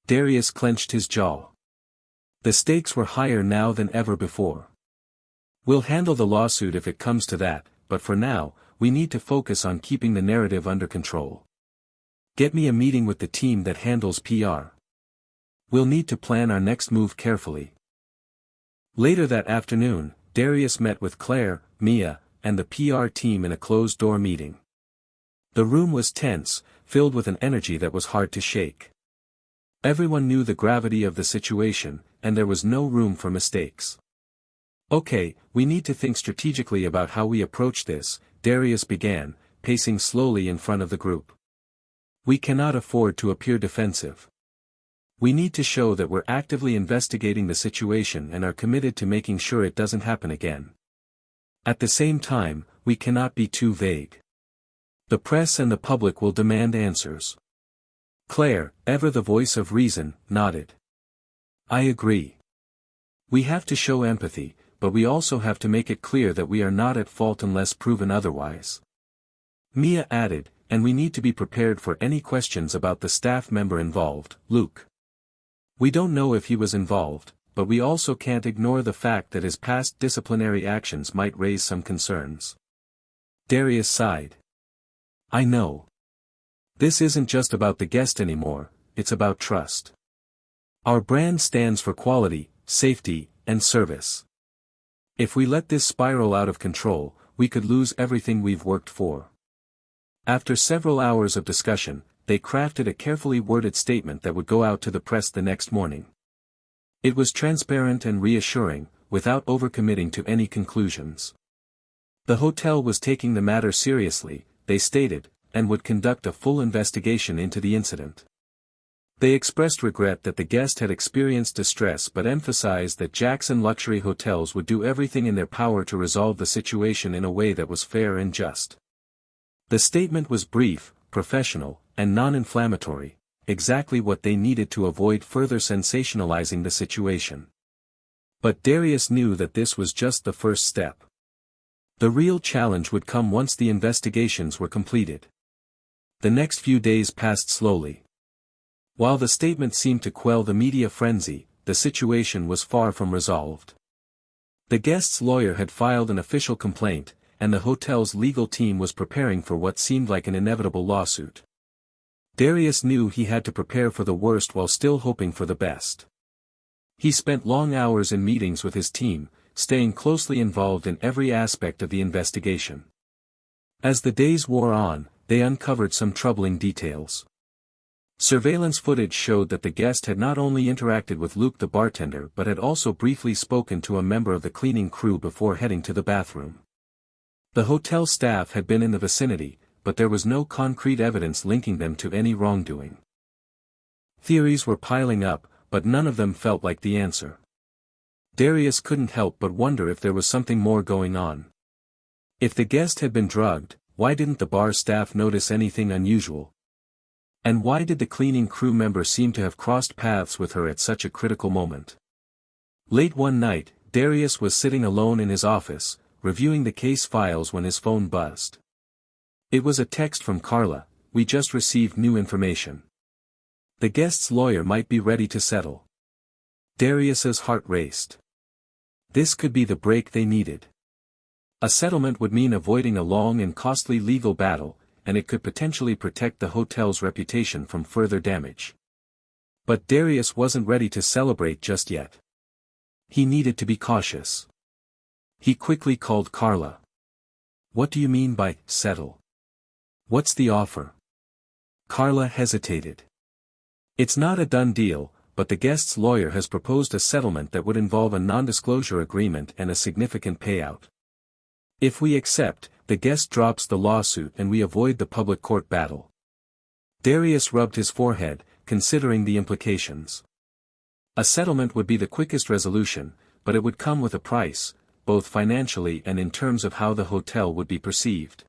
Darius clenched his jaw. The stakes were higher now than ever before. "We'll handle the lawsuit if it comes to that, but for now, we need to focus on keeping the narrative under control. Get me a meeting with the team that handles PR. We'll need to plan our next move carefully." Later that afternoon, Darius met with Claire, Mia, and the PR team in a closed-door meeting. The room was tense, filled with an energy that was hard to shake. Everyone knew the gravity of the situation, and there was no room for mistakes. "Okay, we need to think strategically about how we approach this," Darius began, pacing slowly in front of the group. "We cannot afford to appear defensive. We need to show that we're actively investigating the situation and are committed to making sure it doesn't happen again. At the same time, we cannot be too vague. The press and the public will demand answers." Claire, ever the voice of reason, nodded. "I agree. We have to show empathy, but we also have to make it clear that we are not at fault unless proven otherwise." Mia added, "And we need to be prepared for any questions about the staff member involved, Luke. We don't know if he was involved, but we also can't ignore the fact that his past disciplinary actions might raise some concerns." Darius sighed. "I know. This isn't just about the guest anymore, it's about trust. Our brand stands for quality, safety, and service. If we let this spiral out of control, we could lose everything we've worked for." After several hours of discussion, they crafted a carefully worded statement that would go out to the press the next morning. It was transparent and reassuring, without overcommitting to any conclusions. The hotel was taking the matter seriously, they stated, and would conduct a full investigation into the incident. They expressed regret that the guest had experienced distress but emphasized that Jackson Luxury Hotels would do everything in their power to resolve the situation in a way that was fair and just. The statement was brief, professional, and non-inflammatory, exactly what they needed to avoid further sensationalizing the situation. But Darius knew that this was just the first step. The real challenge would come once the investigations were completed. The next few days passed slowly. While the statement seemed to quell the media frenzy, the situation was far from resolved. The guest's lawyer had filed an official complaint, and the hotel's legal team was preparing for what seemed like an inevitable lawsuit. Darius knew he had to prepare for the worst while still hoping for the best. He spent long hours in meetings with his team, staying closely involved in every aspect of the investigation. As the days wore on, they uncovered some troubling details. Surveillance footage showed that the guest had not only interacted with Luke the bartender but had also briefly spoken to a member of the cleaning crew before heading to the bathroom. The hotel staff had been in the vicinity, but there was no concrete evidence linking them to any wrongdoing. Theories were piling up, but none of them felt like the answer. Darius couldn't help but wonder if there was something more going on. If the guest had been drugged, why didn't the bar staff notice anything unusual? And why did the cleaning crew member seem to have crossed paths with her at such a critical moment? Late one night, Darius was sitting alone in his office, reviewing the case files when his phone buzzed. It was a text from Carla, "We just received new information. The guest's lawyer might be ready to settle." Darius's heart raced. This could be the break they needed. A settlement would mean avoiding a long and costly legal battle, and it could potentially protect the hotel's reputation from further damage. But Darius wasn't ready to celebrate just yet. He needed to be cautious. He quickly called Carla. "What do you mean by settle? What's the offer?" Carla hesitated. "It's not a done deal, but the guest's lawyer has proposed a settlement that would involve a non-disclosure agreement and a significant payout. If we accept, the guest drops the lawsuit and we avoid the public court battle." Darius rubbed his forehead, considering the implications. A settlement would be the quickest resolution, but it would come with a price, both financially and in terms of how the hotel would be perceived.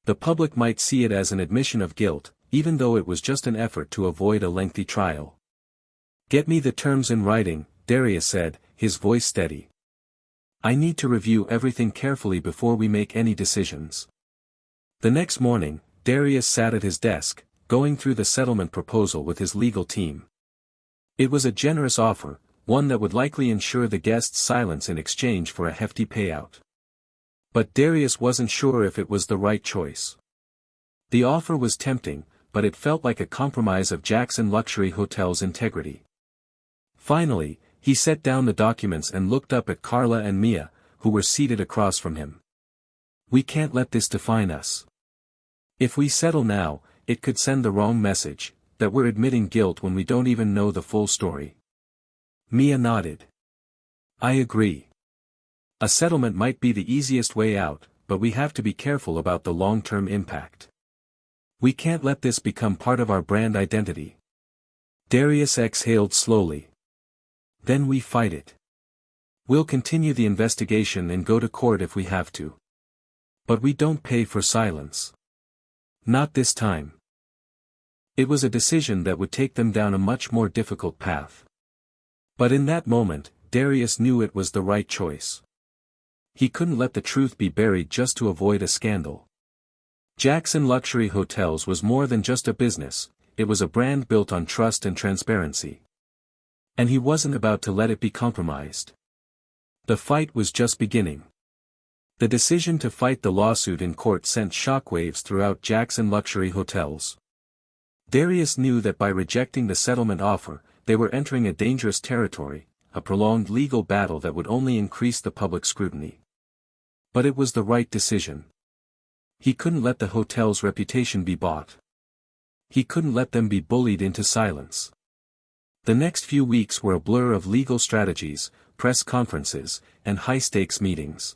The public might see it as an admission of guilt, even though it was just an effort to avoid a lengthy trial. "Get me the terms in writing," Darius said, his voice steady. "I need to review everything carefully before we make any decisions." The next morning, Darius sat at his desk, going through the settlement proposal with his legal team. It was a generous offer, one that would likely ensure the guest's silence in exchange for a hefty payout. But Darius wasn't sure if it was the right choice. The offer was tempting, but it felt like a compromise of Jackson Luxury Hotel's integrity. Finally, he set down the documents and looked up at Carla and Mia, who were seated across from him. "We can't let this define us. If we settle now, it could send the wrong message, that we're admitting guilt when we don't even know the full story." Mia nodded. "I agree. A settlement might be the easiest way out, but we have to be careful about the long-term impact. We can't let this become part of our brand identity." Darius exhaled slowly. "Then we fight it. We'll continue the investigation and go to court if we have to. But we don't pay for silence. Not this time." It was a decision that would take them down a much more difficult path. But in that moment, Darius knew it was the right choice. He couldn't let the truth be buried just to avoid a scandal. Jackson Luxury Hotels was more than just a business, it was a brand built on trust and transparency. And he wasn't about to let it be compromised. The fight was just beginning. The decision to fight the lawsuit in court sent shockwaves throughout Jackson Luxury Hotels. Darius knew that by rejecting the settlement offer, they were entering a dangerous territory, a prolonged legal battle that would only increase the public scrutiny. But it was the right decision. He couldn't let the hotel's reputation be bought. He couldn't let them be bullied into silence. The next few weeks were a blur of legal strategies, press conferences, and high-stakes meetings.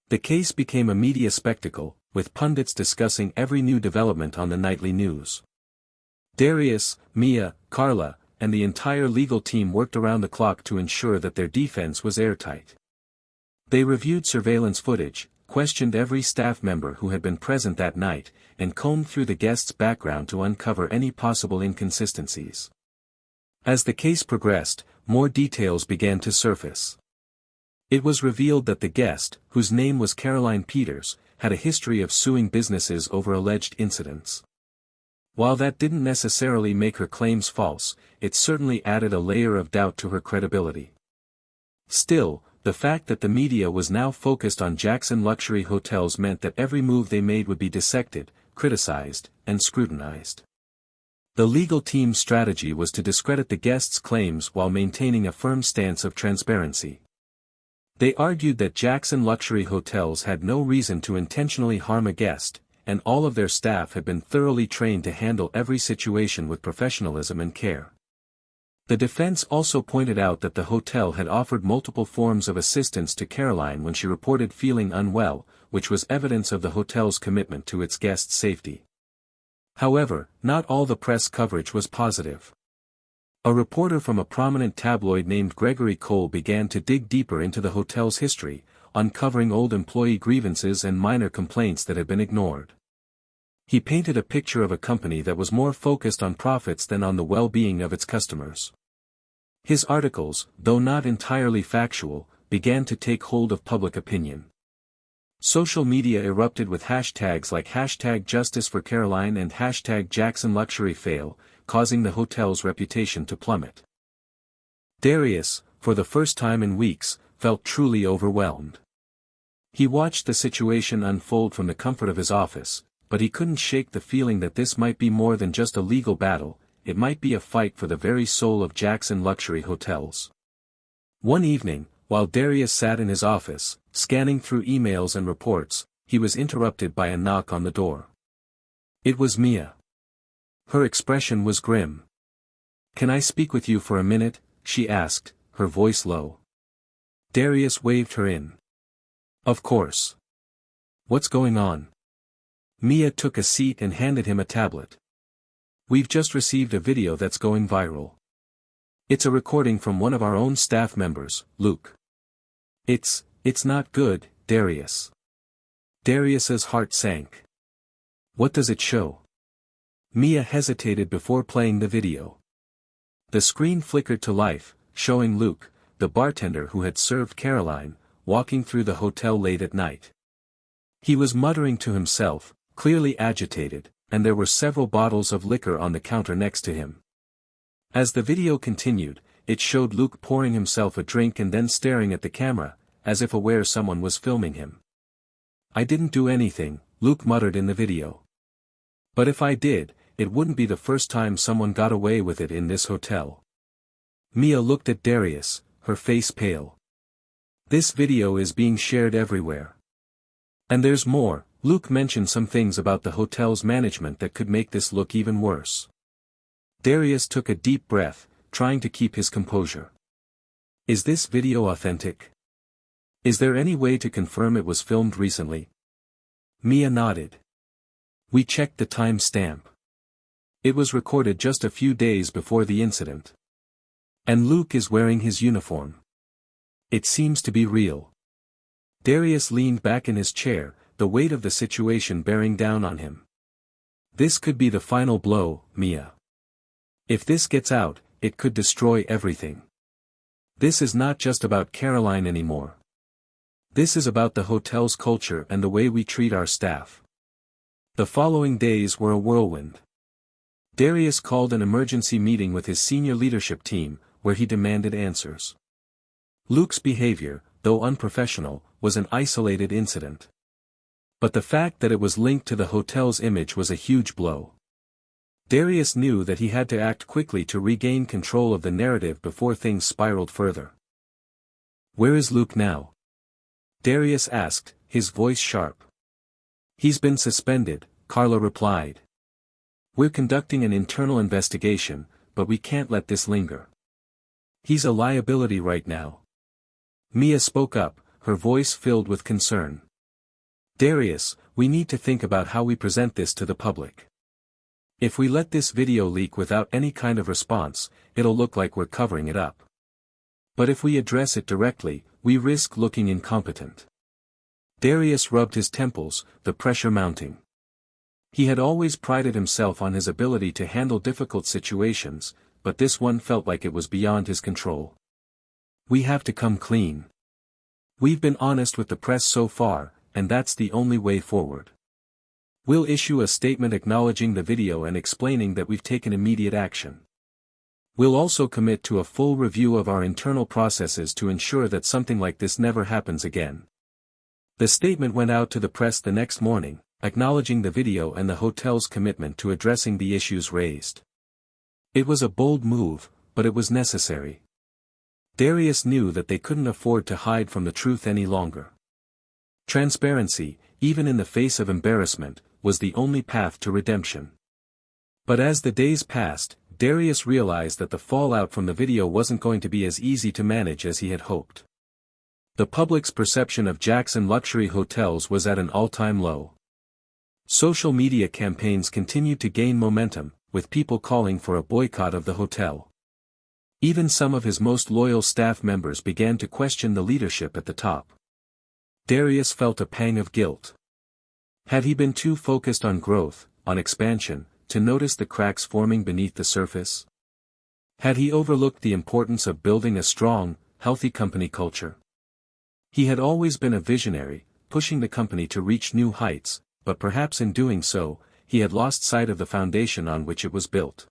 The case became a media spectacle, with pundits discussing every new development on the nightly news. Darius, Mia, Carla, and the entire legal team worked around the clock to ensure that their defense was airtight. They reviewed surveillance footage, questioned every staff member who had been present that night, and combed through the guest's background to uncover any possible inconsistencies. As the case progressed, more details began to surface. It was revealed that the guest, whose name was Caroline Peters, had a history of suing businesses over alleged incidents. While that didn't necessarily make her claims false, it certainly added a layer of doubt to her credibility. Still, the fact that the media was now focused on Jackson Luxury Hotels meant that every move they made would be dissected, criticized, and scrutinized. The legal team's strategy was to discredit the guest's claims while maintaining a firm stance of transparency. They argued that Jackson Luxury Hotels had no reason to intentionally harm a guest, and all of their staff had been thoroughly trained to handle every situation with professionalism and care. The defense also pointed out that the hotel had offered multiple forms of assistance to Caroline when she reported feeling unwell, which was evidence of the hotel's commitment to its guests' safety. However, not all the press coverage was positive. A reporter from a prominent tabloid named Gregory Cole began to dig deeper into the hotel's history, uncovering old employee grievances and minor complaints that had been ignored. He painted a picture of a company that was more focused on profits than on the well-being of its customers. His articles, though not entirely factual, began to take hold of public opinion. Social media erupted with hashtags like #JusticeForCaroline and #JacksonLuxuryFail, causing the hotel's reputation to plummet. Darius, for the first time in weeks, felt truly overwhelmed. He watched the situation unfold from the comfort of his office, but he couldn't shake the feeling that this might be more than just a legal battle, it might be a fight for the very soul of Jackson Luxury Hotels. One evening, while Darius sat in his office, scanning through emails and reports, he was interrupted by a knock on the door. It was Mia. Her expression was grim. "Can I speak with you for a minute?" she asked, her voice low. Darius waved her in. "Of course. What's going on?" Mia took a seat and handed him a tablet. "We've just received a video that's going viral. It's a recording from one of our own staff members, Luke. It's not good, Darius." Darius's heart sank. "What does it show?" Mia hesitated before playing the video. The screen flickered to life, showing Luke, the bartender who had served Caroline, walking through the hotel late at night. He was muttering to himself, clearly agitated, and there were several bottles of liquor on the counter next to him. As the video continued, it showed Luke pouring himself a drink and then staring at the camera, as if aware someone was filming him. "I didn't do anything," Luke muttered in the video. "But if I did, it wouldn't be the first time someone got away with it in this hotel." Mia looked at Darius, her face pale. "This video is being shared everywhere. And there's more. Luke mentioned some things about the hotel's management that could make this look even worse." Darius took a deep breath, trying to keep his composure. "Is this video authentic? Is there any way to confirm it was filmed recently?" Mia nodded. "We checked the time stamp. It was recorded just a few days before the incident. And Luke is wearing his uniform. It seems to be real." Darius leaned back in his chair, the weight of the situation bearing down on him. "This could be the final blow, Mia. If this gets out, it could destroy everything. This is not just about Caroline anymore. This is about the hotel's culture and the way we treat our staff." The following days were a whirlwind. Darius called an emergency meeting with his senior leadership team, where he demanded answers. Luke's behavior, though unprofessional, was an isolated incident. But the fact that it was linked to the hotel's image was a huge blow. Darius knew that he had to act quickly to regain control of the narrative before things spiraled further. "Where is Luke now?" Darius asked, his voice sharp. "He's been suspended," Carla replied. "We're conducting an internal investigation, but we can't let this linger. He's a liability right now." Mia spoke up, her voice filled with concern. "Darius, we need to think about how we present this to the public. If we let this video leak without any kind of response, it'll look like we're covering it up. But if we address it directly, we risk looking incompetent." Darius rubbed his temples, the pressure mounting. He had always prided himself on his ability to handle difficult situations, but this one felt like it was beyond his control. "We have to come clean. We've been honest with the press so far, and that's the only way forward. We'll issue a statement acknowledging the video and explaining that we've taken immediate action. We'll also commit to a full review of our internal processes to ensure that something like this never happens again." The statement went out to the press the next morning, acknowledging the video and the hotel's commitment to addressing the issues raised. It was a bold move, but it was necessary. Darius knew that they couldn't afford to hide from the truth any longer. Transparency, even in the face of embarrassment, was the only path to redemption. But as the days passed, Darius realized that the fallout from the video wasn't going to be as easy to manage as he had hoped. The public's perception of Jackson Luxury Hotels was at an all-time low. Social media campaigns continued to gain momentum, with people calling for a boycott of the hotel. Even some of his most loyal staff members began to question the leadership at the top. Darius felt a pang of guilt. Had he been too focused on growth, on expansion, to notice the cracks forming beneath the surface? Had he overlooked the importance of building a strong, healthy company culture? He had always been a visionary, pushing the company to reach new heights, but perhaps in doing so, he had lost sight of the foundation on which it was built.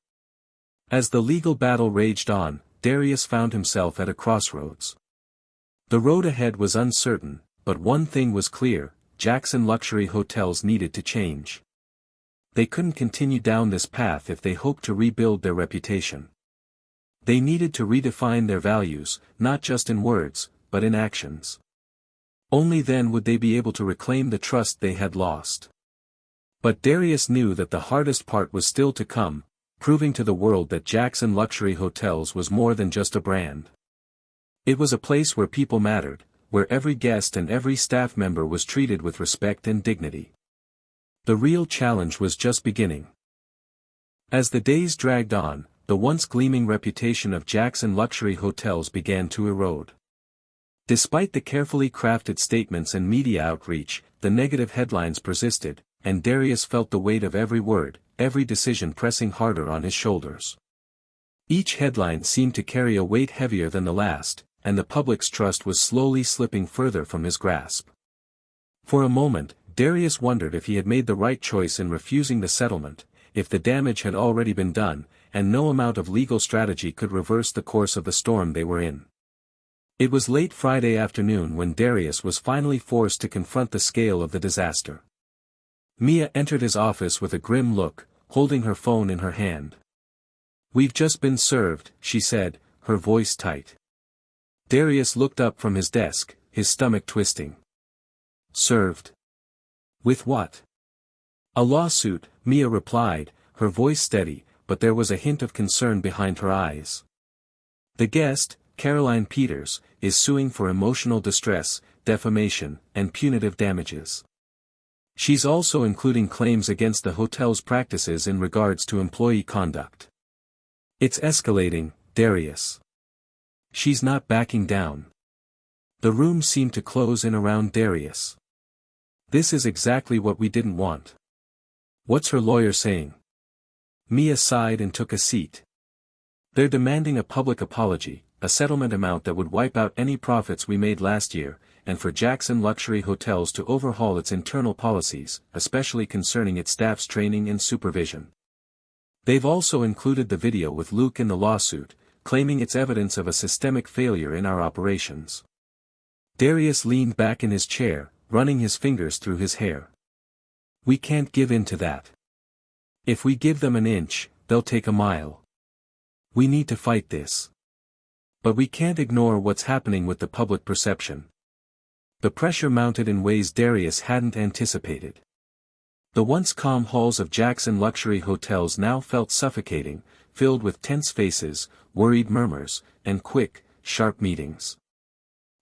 As the legal battle raged on, Darius found himself at a crossroads. The road ahead was uncertain, but one thing was clear: Jackson Luxury Hotels needed to change. They couldn't continue down this path if they hoped to rebuild their reputation. They needed to redefine their values, not just in words, but in actions. Only then would they be able to reclaim the trust they had lost. But Darius knew that the hardest part was still to come, proving to the world that Jackson Luxury Hotels was more than just a brand. It was a place where people mattered, where every guest and every staff member was treated with respect and dignity. The real challenge was just beginning. As the days dragged on, the once gleaming reputation of Jackson Luxury Hotels began to erode. Despite the carefully crafted statements and media outreach, the negative headlines persisted, and Darius felt the weight of every word, every decision pressing harder on his shoulders. Each headline seemed to carry a weight heavier than the last, and the public's trust was slowly slipping further from his grasp. For a moment, Darius wondered if he had made the right choice in refusing the settlement, if the damage had already been done, and no amount of legal strategy could reverse the course of the storm they were in. It was late Friday afternoon when Darius was finally forced to confront the scale of the disaster. Mia entered his office with a grim look, holding her phone in her hand. "We've just been served," she said, her voice tight. Darius looked up from his desk, his stomach twisting. "Served? With what?" "A lawsuit," Mia replied, her voice steady, but there was a hint of concern behind her eyes. "The guest, Caroline Peters, is suing for emotional distress, defamation, and punitive damages. She's also including claims against the hotel's practices in regards to employee conduct. It's escalating, Darius. She's not backing down." The room seemed to close in around Darius. "This is exactly what we didn't want. What's her lawyer saying?" Mia sighed and took a seat. "They're demanding a public apology, a settlement amount that would wipe out any profits we made last year, and for Jackson Luxury Hotels to overhaul its internal policies, especially concerning its staff's training and supervision. They've also included the video with Luke in the lawsuit, claiming it's evidence of a systemic failure in our operations." Darius leaned back in his chair, running his fingers through his hair. "We can't give in to that. If we give them an inch, they'll take a mile. We need to fight this. But we can't ignore what's happening with the public perception." The pressure mounted in ways Darius hadn't anticipated. The once calm halls of Jackson Luxury Hotels now felt suffocating, filled with tense faces, worried murmurs, and quick, sharp meetings.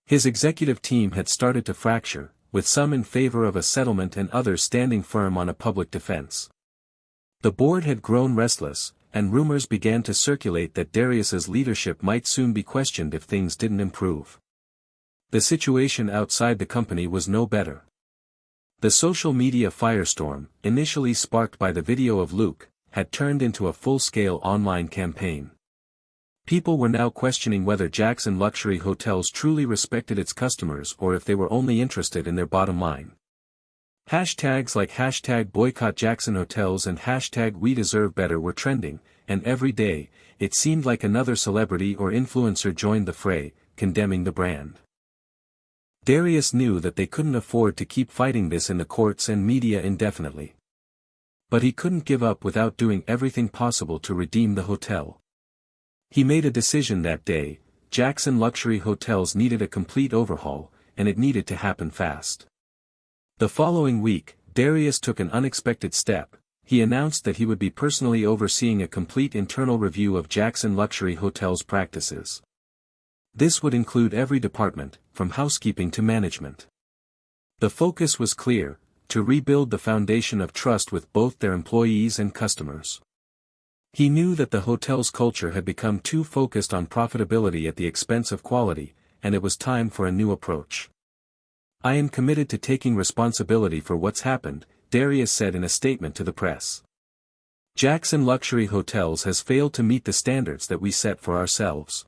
His executive team had started to fracture, with some in favor of a settlement and others standing firm on a public defense. The board had grown restless, and rumors began to circulate that Darius's leadership might soon be questioned if things didn't improve. The situation outside the company was no better. The social media firestorm, initially sparked by the video of Luke, had turned into a full-scale online campaign. People were now questioning whether Jackson Luxury Hotels truly respected its customers or if they were only interested in their bottom line. Hashtags like #BoycottJacksonHotels and #WeDeserveBetter were trending, and every day, it seemed like another celebrity or influencer joined the fray, condemning the brand. Darius knew that they couldn't afford to keep fighting this in the courts and media indefinitely. But he couldn't give up without doing everything possible to redeem the hotel. He made a decision that day: Jackson Luxury Hotels needed a complete overhaul, and it needed to happen fast. The following week, Darius took an unexpected step. He announced that he would be personally overseeing a complete internal review of Jackson Luxury Hotels' practices. This would include every department, from housekeeping to management. The focus was clear: to rebuild the foundation of trust with both their employees and customers. He knew that the hotel's culture had become too focused on profitability at the expense of quality, and it was time for a new approach. "I am committed to taking responsibility for what's happened," Darius said in a statement to the press. "Jackson Luxury Hotels has failed to meet the standards that we set for ourselves.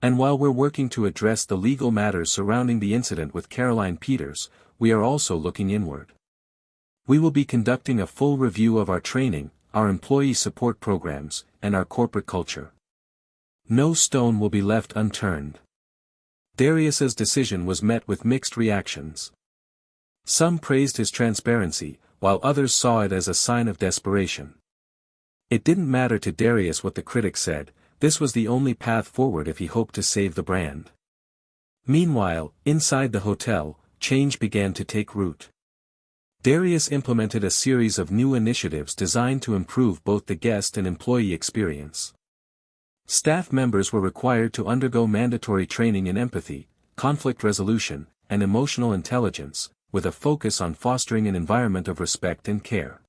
And while we're working to address the legal matters surrounding the incident with Caroline Peters, we are also looking inward. We will be conducting a full review of our training, our employee support programs, and our corporate culture. No stone will be left unturned." Darius's decision was met with mixed reactions. Some praised his transparency, while others saw it as a sign of desperation. It didn't matter to Darius what the critics said, this was the only path forward if he hoped to save the brand. Meanwhile, inside the hotel, change began to take root. Darius implemented a series of new initiatives designed to improve both the guest and employee experience. Staff members were required to undergo mandatory training in empathy, conflict resolution, and emotional intelligence, with a focus on fostering an environment of respect and care.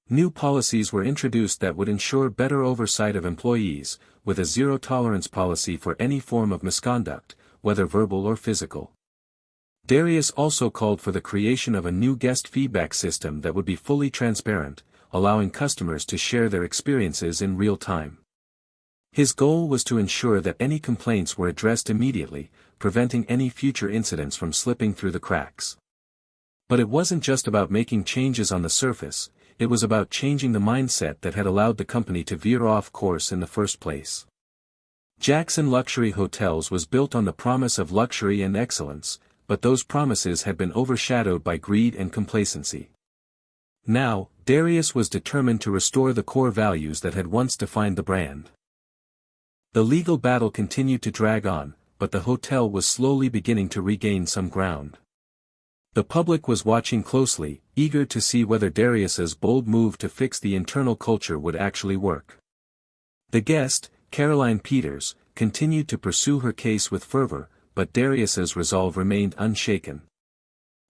New policies were introduced that would ensure better oversight of employees, with a zero-tolerance policy for any form of misconduct, whether verbal or physical. Darius also called for the creation of a new guest feedback system that would be fully transparent, allowing customers to share their experiences in real time. His goal was to ensure that any complaints were addressed immediately, preventing any future incidents from slipping through the cracks. But it wasn't just about making changes on the surface, it was about changing the mindset that had allowed the company to veer off course in the first place. Jackson Luxury Hotels was built on the promise of luxury and excellence, but those promises had been overshadowed by greed and complacency. Now, Darius was determined to restore the core values that had once defined the brand. The legal battle continued to drag on, but the hotel was slowly beginning to regain some ground. The public was watching closely, eager to see whether Darius's bold move to fix the internal culture would actually work. The guest, Caroline Peters, continued to pursue her case with fervor, but Darius's resolve remained unshaken.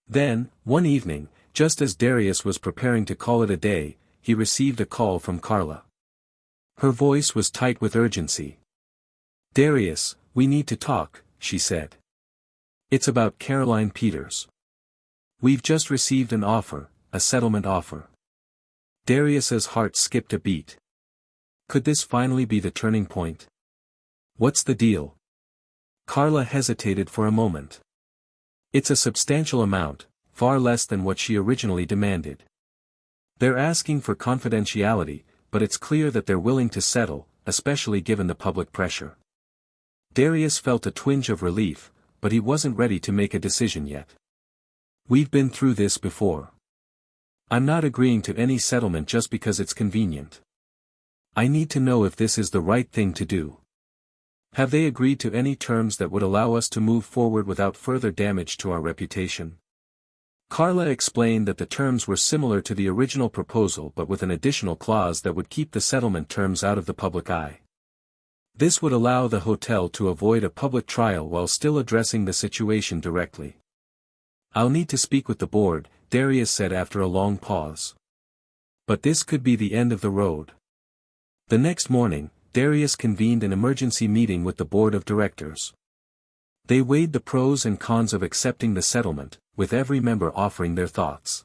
Then, one evening, just as Darius was preparing to call it a day, he received a call from Carla. Her voice was tight with urgency. "Darius, we need to talk," she said. "It's about Caroline Peters. We've just received an offer, a settlement offer." Darius's heart skipped a beat. Could this finally be the turning point? "What's the deal?" Carla hesitated for a moment. "It's a substantial amount, far less than what she originally demanded. They're asking for confidentiality, but it's clear that they're willing to settle, especially given the public pressure." Darius felt a twinge of relief, but he wasn't ready to make a decision yet. "We've been through this before. I'm not agreeing to any settlement just because it's convenient. I need to know if this is the right thing to do. Have they agreed to any terms that would allow us to move forward without further damage to our reputation?" Carla explained that the terms were similar to the original proposal but with an additional clause that would keep the settlement terms out of the public eye. This would allow the hotel to avoid a public trial while still addressing the situation directly. "I'll need to speak with the board," Darius said after a long pause. But this could be the end of the road. The next morning, Darius convened an emergency meeting with the board of directors. They weighed the pros and cons of accepting the settlement, with every member offering their thoughts.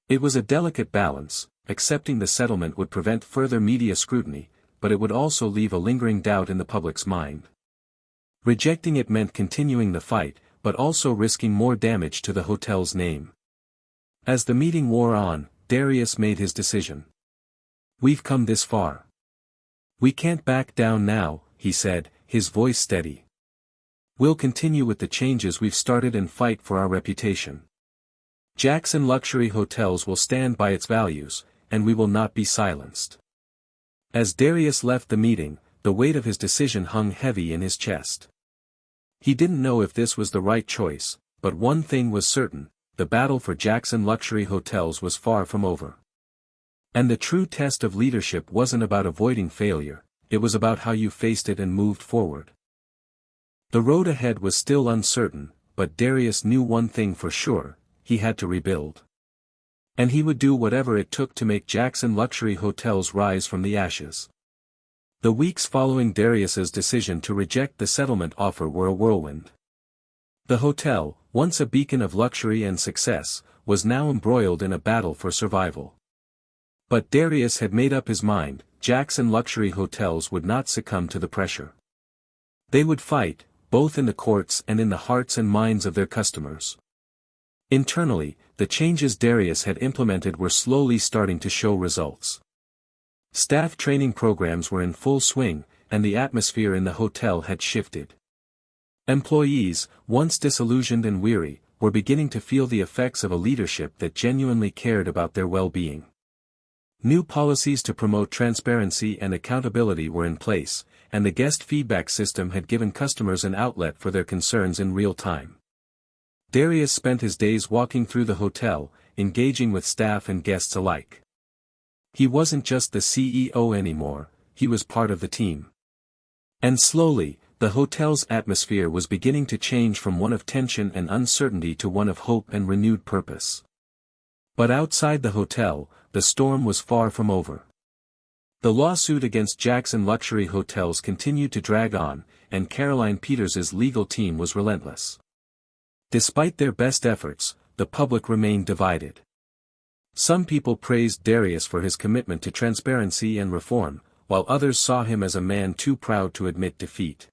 It was a delicate balance. Accepting the settlement would prevent further media scrutiny, but it would also leave a lingering doubt in the public's mind. Rejecting it meant continuing the fight, but also risking more damage to the hotel's name. As the meeting wore on, Darius made his decision. "We've come this far. We can't back down now," he said, his voice steady. "We'll continue with the changes we've started and fight for our reputation. Jackson Luxury Hotels will stand by its values, and we will not be silenced." As Darius left the meeting, the weight of his decision hung heavy in his chest. He didn't know if this was the right choice, but one thing was certain, the battle for Jackson Luxury Hotels was far from over. And the true test of leadership wasn't about avoiding failure, it was about how you faced it and moved forward. The road ahead was still uncertain, but Darius knew one thing for sure, he had to rebuild. And he would do whatever it took to make Jackson Luxury Hotels rise from the ashes. The weeks following Darius's decision to reject the settlement offer were a whirlwind. The hotel, once a beacon of luxury and success, was now embroiled in a battle for survival. But Darius had made up his mind, Jackson Luxury Hotels would not succumb to the pressure. They would fight, both in the courts and in the hearts and minds of their customers. Internally, the changes Darius had implemented were slowly starting to show results. Staff training programs were in full swing, and the atmosphere in the hotel had shifted. Employees, once disillusioned and weary, were beginning to feel the effects of a leadership that genuinely cared about their well-being. New policies to promote transparency and accountability were in place, and the guest feedback system had given customers an outlet for their concerns in real time. Darius spent his days walking through the hotel, engaging with staff and guests alike. He wasn't just the CEO anymore, he was part of the team. And slowly, the hotel's atmosphere was beginning to change from one of tension and uncertainty to one of hope and renewed purpose. But outside the hotel, the storm was far from over. The lawsuit against Jackson Luxury Hotels continued to drag on, and Caroline Peters's legal team was relentless. Despite their best efforts, the public remained divided. Some people praised Darius for his commitment to transparency and reform, while others saw him as a man too proud to admit defeat.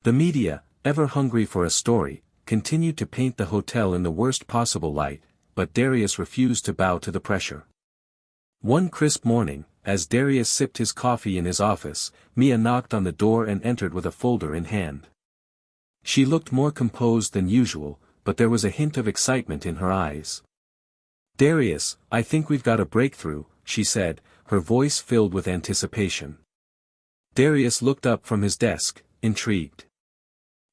The media, ever hungry for a story, continued to paint the hotel in the worst possible light, but Darius refused to bow to the pressure. One crisp morning, as Darius sipped his coffee in his office, Mia knocked on the door and entered with a folder in hand. She looked more composed than usual, but there was a hint of excitement in her eyes. "Darius, I think we've got a breakthrough," she said, her voice filled with anticipation. Darius looked up from his desk, intrigued.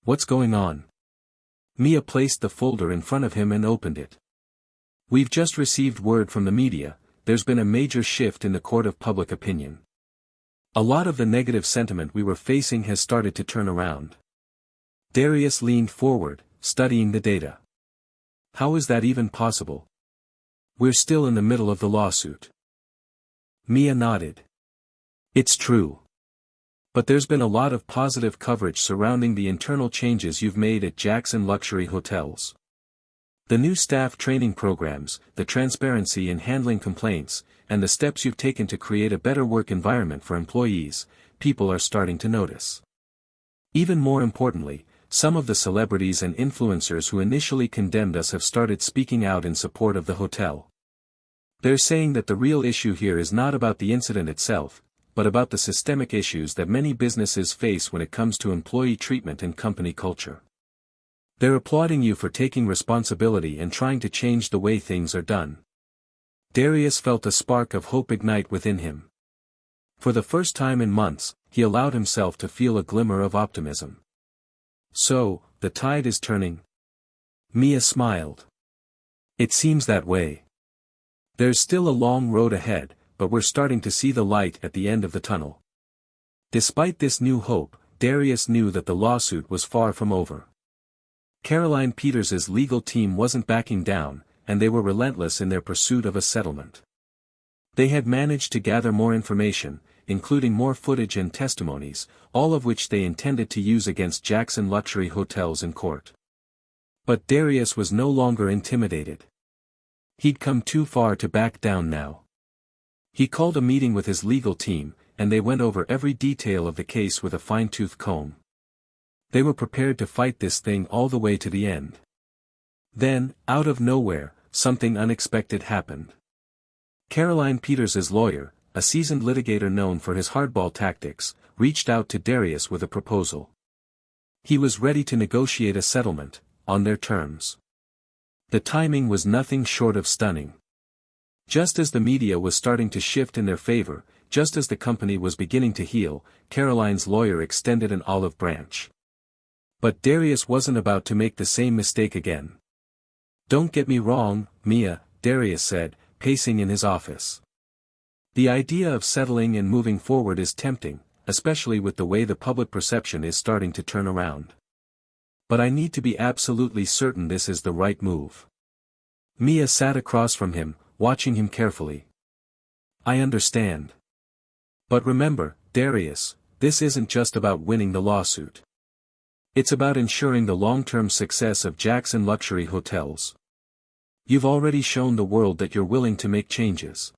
"What's going on?" Mia placed the folder in front of him and opened it. "We've just received word from the media, there's been a major shift in the court of public opinion. A lot of the negative sentiment we were facing has started to turn around." Darius leaned forward, studying the data. "How is that even possible? We're still in the middle of the lawsuit." Mia nodded. "It's true. But there's been a lot of positive coverage surrounding the internal changes you've made at Jackson Luxury Hotels. The new staff training programs, the transparency in handling complaints, and the steps you've taken to create a better work environment for employees, people are starting to notice. Even more importantly, some of the celebrities and influencers who initially condemned us have started speaking out in support of the hotel. They're saying that the real issue here is not about the incident itself, but about the systemic issues that many businesses face when it comes to employee treatment and company culture. They're applauding you for taking responsibility and trying to change the way things are done." Darius felt a spark of hope ignite within him. For the first time in months, he allowed himself to feel a glimmer of optimism. "So, the tide is turning?" Mia smiled. "It seems that way. There's still a long road ahead, but we're starting to see the light at the end of the tunnel." Despite this new hope, Darius knew that the lawsuit was far from over. Caroline Peters's legal team wasn't backing down, and they were relentless in their pursuit of a settlement. They had managed to gather more information, including more footage and testimonies, all of which they intended to use against Jackson Luxury Hotels in court. But Darius was no longer intimidated. He'd come too far to back down now. He called a meeting with his legal team, and they went over every detail of the case with a fine-tooth comb. They were prepared to fight this thing all the way to the end. Then, out of nowhere, something unexpected happened. Caroline Peters's lawyer, a seasoned litigator known for his hardball tactics, reached out to Darius with a proposal. He was ready to negotiate a settlement, on their terms. The timing was nothing short of stunning. Just as the media was starting to shift in their favor, just as the company was beginning to heal, Caroline's lawyer extended an olive branch. But Darius wasn't about to make the same mistake again. "Don't get me wrong, Mia," Darius said, pacing in his office. "The idea of settling and moving forward is tempting, especially with the way the public perception is starting to turn around. But I need to be absolutely certain this is the right move." Mia sat across from him, watching him carefully. "I understand. But remember, Darius, this isn't just about winning the lawsuit. It's about ensuring the long-term success of Jackson Luxury Hotels. You've already shown the world that you're willing to make changes.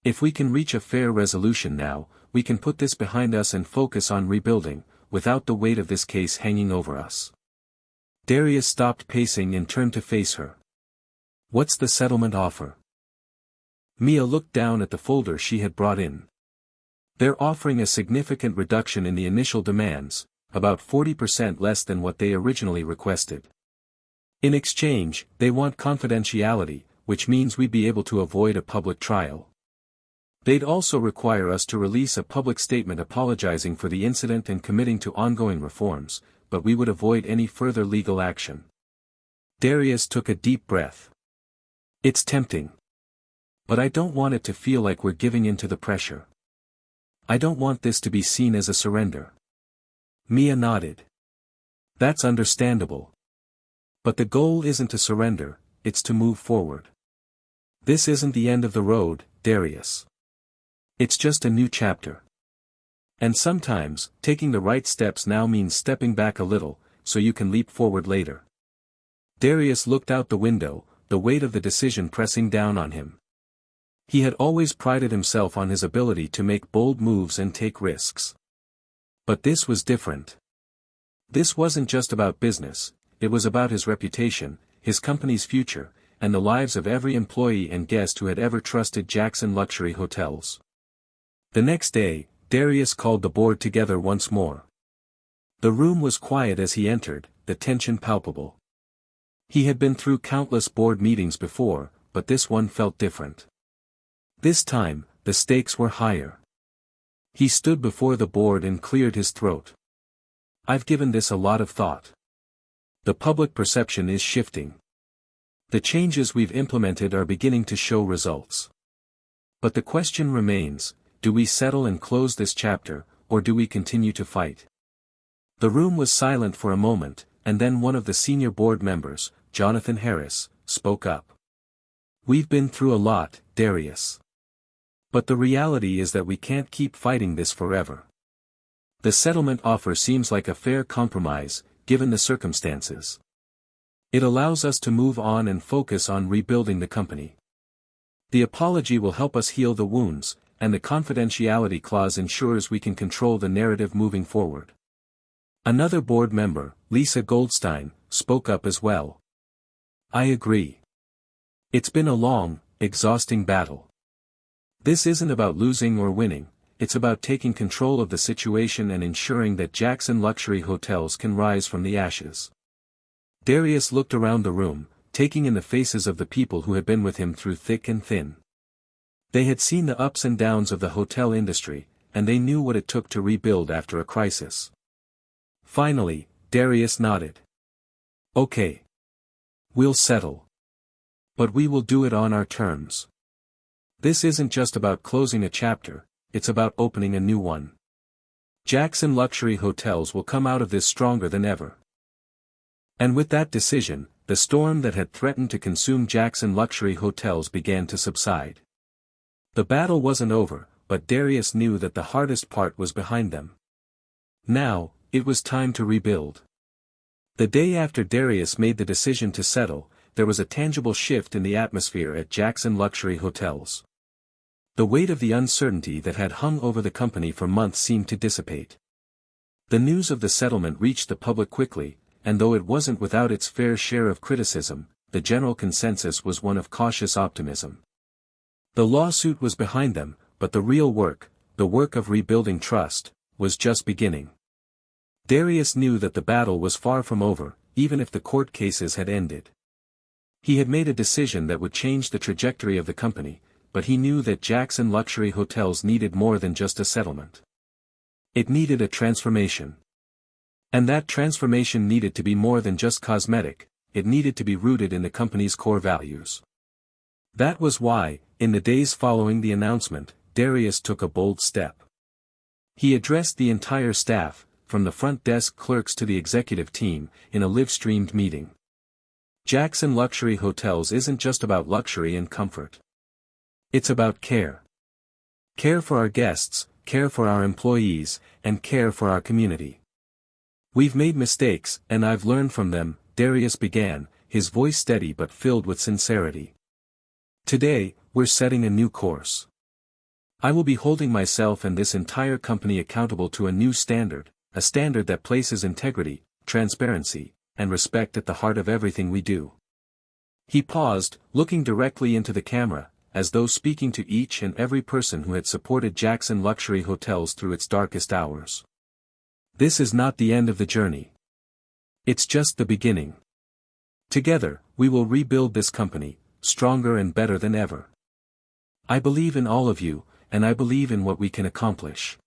If we can reach a fair resolution now, we can put this behind us and focus on rebuilding, without the weight of this case hanging over us." Darius stopped pacing and turned to face her. "What's the settlement offer?" Mia looked down at the folder she had brought in. "They're offering a significant reduction in the initial demands, about 40% less than what they originally requested. In exchange, they want confidentiality, which means we'd be able to avoid a public trial. They'd also require us to release a public statement apologizing for the incident and committing to ongoing reforms, but we would avoid any further legal action. Darius took a deep breath. It's tempting. But I don't want it to feel like we're giving in to the pressure. I don't want this to be seen as a surrender. Mia nodded. That's understandable. But the goal isn't to surrender, it's to move forward. This isn't the end of the road, Darius. It's just a new chapter. And sometimes, taking the right steps now means stepping back a little, so you can leap forward later. Darius looked out the window, the weight of the decision pressing down on him. He had always prided himself on his ability to make bold moves and take risks. But this was different. This wasn't just about business, it was about his reputation, his company's future, and the lives of every employee and guest who had ever trusted Jackson Luxury Hotels. The next day, Darius called the board together once more. The room was quiet as he entered, the tension palpable. He had been through countless board meetings before, but this one felt different. This time, the stakes were higher. He stood before the board and cleared his throat. I've given this a lot of thought. The public perception is shifting. The changes we've implemented are beginning to show results. But the question remains, do we settle and close this chapter, or do we continue to fight? The room was silent for a moment, and then one of the senior board members, Jonathan Harris, spoke up. We've been through a lot, Darius. But the reality is that we can't keep fighting this forever. The settlement offer seems like a fair compromise, given the circumstances. It allows us to move on and focus on rebuilding the company. The apology will help us heal the wounds, and the confidentiality clause ensures we can control the narrative moving forward. Another board member, Lisa Goldstein, spoke up as well. I agree. It's been a long, exhausting battle. This isn't about losing or winning, it's about taking control of the situation and ensuring that Jackson Luxury Hotels can rise from the ashes. Darius looked around the room, taking in the faces of the people who had been with him through thick and thin. They had seen the ups and downs of the hotel industry, and they knew what it took to rebuild after a crisis. Finally, Darius nodded. Okay. We'll settle. But we will do it on our terms. This isn't just about closing a chapter, it's about opening a new one. Jackson Luxury Hotels will come out of this stronger than ever. And with that decision, the storm that had threatened to consume Jackson Luxury Hotels began to subside. The battle wasn't over, but Darius knew that the hardest part was behind them. Now, it was time to rebuild. The day after Darius made the decision to settle, there was a tangible shift in the atmosphere at Jackson Luxury Hotels. The weight of the uncertainty that had hung over the company for months seemed to dissipate. The news of the settlement reached the public quickly, and though it wasn't without its fair share of criticism, the general consensus was one of cautious optimism. The lawsuit was behind them, but the real work, the work of rebuilding trust, was just beginning. Darius knew that the battle was far from over, even if the court cases had ended. He had made a decision that would change the trajectory of the company, but he knew that Jackson Luxury Hotels needed more than just a settlement. It needed a transformation. And that transformation needed to be more than just cosmetic, it needed to be rooted in the company's core values. That was why, in the days following the announcement, Darius took a bold step. He addressed the entire staff, from the front desk clerks to the executive team, in a live-streamed meeting. Jackson Luxury Hotels isn't just about luxury and comfort. It's about care. Care for our guests, care for our employees, and care for our community. We've made mistakes, and I've learned from them, Darius began, his voice steady but filled with sincerity. Today, we're setting a new course. I will be holding myself and this entire company accountable to a new standard, a standard that places integrity, transparency, and respect at the heart of everything we do. He paused, looking directly into the camera, as though speaking to each and every person who had supported Jackson Luxury Hotels through its darkest hours. This is not the end of the journey. It's just the beginning. Together, we will rebuild this company, stronger and better than ever. I believe in all of you, and I believe in what we can accomplish."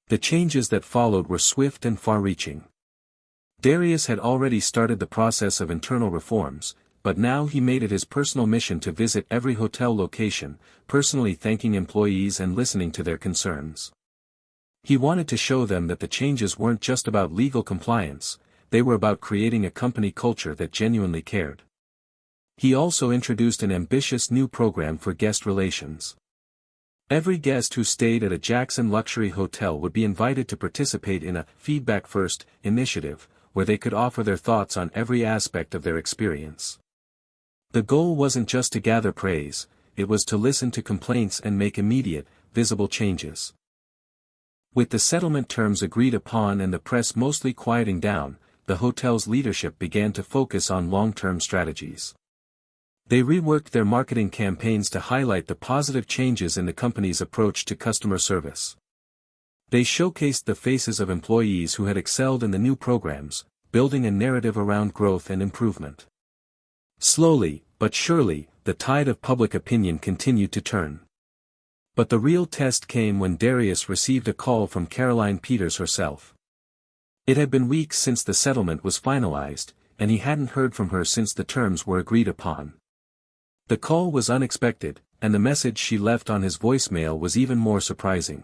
The changes that followed were swift and far-reaching. Darius had already started the process of internal reforms, but now he made it his personal mission to visit every hotel location, personally thanking employees and listening to their concerns. He wanted to show them that the changes weren't just about legal compliance, they were about creating a company culture that genuinely cared. He also introduced an ambitious new program for guest relations. Every guest who stayed at a Jackson luxury hotel would be invited to participate in a Feedback First initiative, where they could offer their thoughts on every aspect of their experience. The goal wasn't just to gather praise, it was to listen to complaints and make immediate, visible changes. With the settlement terms agreed upon and the press mostly quieting down, the hotel's leadership began to focus on long-term strategies. They reworked their marketing campaigns to highlight the positive changes in the company's approach to customer service. They showcased the faces of employees who had excelled in the new programs, building a narrative around growth and improvement. Slowly, but surely, the tide of public opinion continued to turn. But the real test came when Darius received a call from Caroline Peters herself. It had been weeks since the settlement was finalized, and he hadn't heard from her since the terms were agreed upon. The call was unexpected, and the message she left on his voicemail was even more surprising.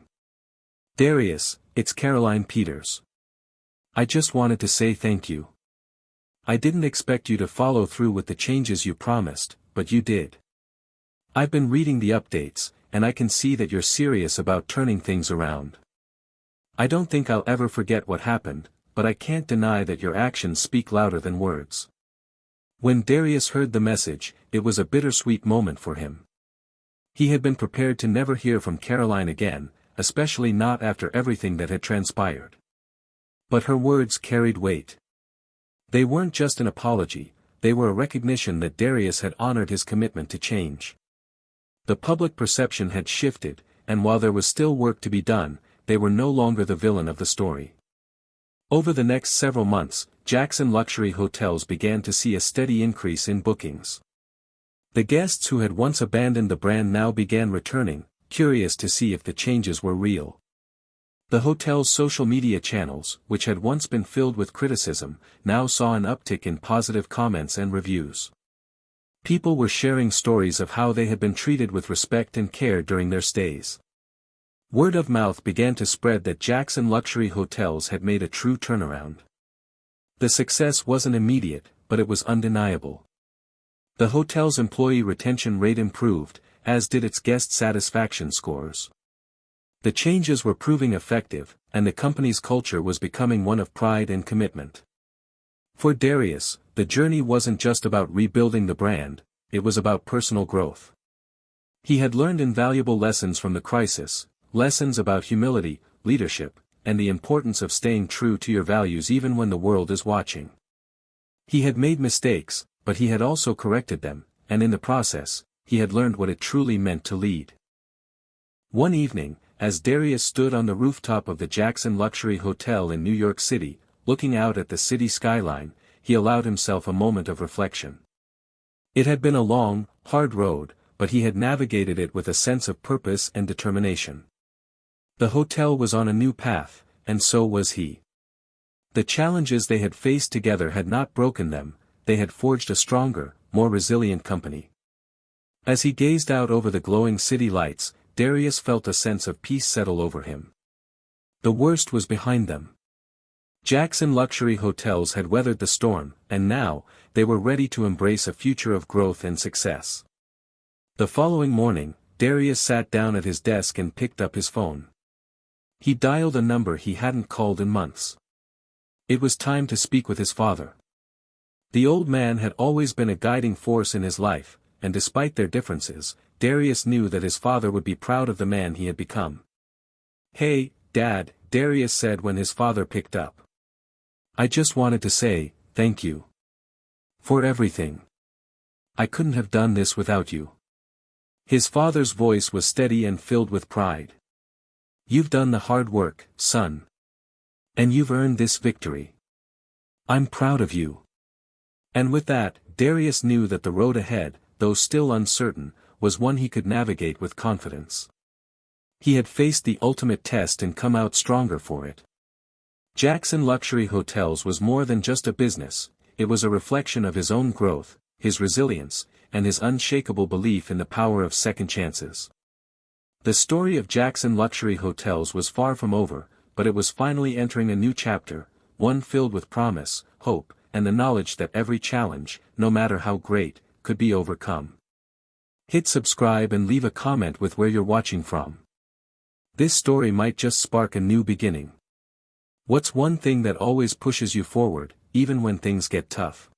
"Darius, it's Caroline Peters. I just wanted to say thank you. I didn't expect you to follow through with the changes you promised, but you did. I've been reading the updates, and I can see that you're serious about turning things around. I don't think I'll ever forget what happened, but I can't deny that your actions speak louder than words." When Darius heard the message, it was a bittersweet moment for him. He had been prepared to never hear from Caroline again, especially not after everything that had transpired. But her words carried weight. They weren't just an apology, they were a recognition that Darius had honored his commitment to change. The public perception had shifted, and while there was still work to be done, they were no longer the villain of the story. Over the next several months, Jackson luxury hotels began to see a steady increase in bookings. The guests who had once abandoned the brand now began returning, curious to see if the changes were real. The hotel's social media channels, which had once been filled with criticism, now saw an uptick in positive comments and reviews. People were sharing stories of how they had been treated with respect and care during their stays. Word of mouth began to spread that Jackson luxury hotels had made a true turnaround. The success wasn't immediate, but it was undeniable. The hotel's employee retention rate improved, as did its guest satisfaction scores. The changes were proving effective, and the company's culture was becoming one of pride and commitment. For Darius, the journey wasn't just about rebuilding the brand, it was about personal growth. He had learned invaluable lessons from the crisis, lessons about humility, leadership, and the importance of staying true to your values even when the world is watching. He had made mistakes, but he had also corrected them, and in the process, he had learned what it truly meant to lead. One evening, as Darius stood on the rooftop of the Jackson Luxury Hotel in New York City, looking out at the city skyline, he allowed himself a moment of reflection. It had been a long, hard road, but he had navigated it with a sense of purpose and determination. The hotel was on a new path, and so was he. The challenges they had faced together had not broken them, they had forged a stronger, more resilient company. As he gazed out over the glowing city lights, Darius felt a sense of peace settle over him. The worst was behind them. Jackson Luxury Hotels had weathered the storm, and now, they were ready to embrace a future of growth and success. The following morning, Darius sat down at his desk and picked up his phone. He dialed a number he hadn't called in months. It was time to speak with his father. The old man had always been a guiding force in his life, and despite their differences, Darius knew that his father would be proud of the man he had become. "Hey, Dad," Darius said when his father picked up. "I just wanted to say, thank you. For everything. I couldn't have done this without you." His father's voice was steady and filled with pride. "You've done the hard work, son. And you've earned this victory. I'm proud of you. And with that, Darius knew that the road ahead, though still uncertain, was one he could navigate with confidence. He had faced the ultimate test and come out stronger for it. Jackson Luxury Hotels was more than just a business, it was a reflection of his own growth, his resilience, and his unshakable belief in the power of second chances. The story of Jackson Luxury Hotels was far from over, but it was finally entering a new chapter, one filled with promise, hope, and the knowledge that every challenge, no matter how great, could be overcome. Hit subscribe and leave a comment with where you're watching from. This story might just spark a new beginning. What's one thing that always pushes you forward, even when things get tough?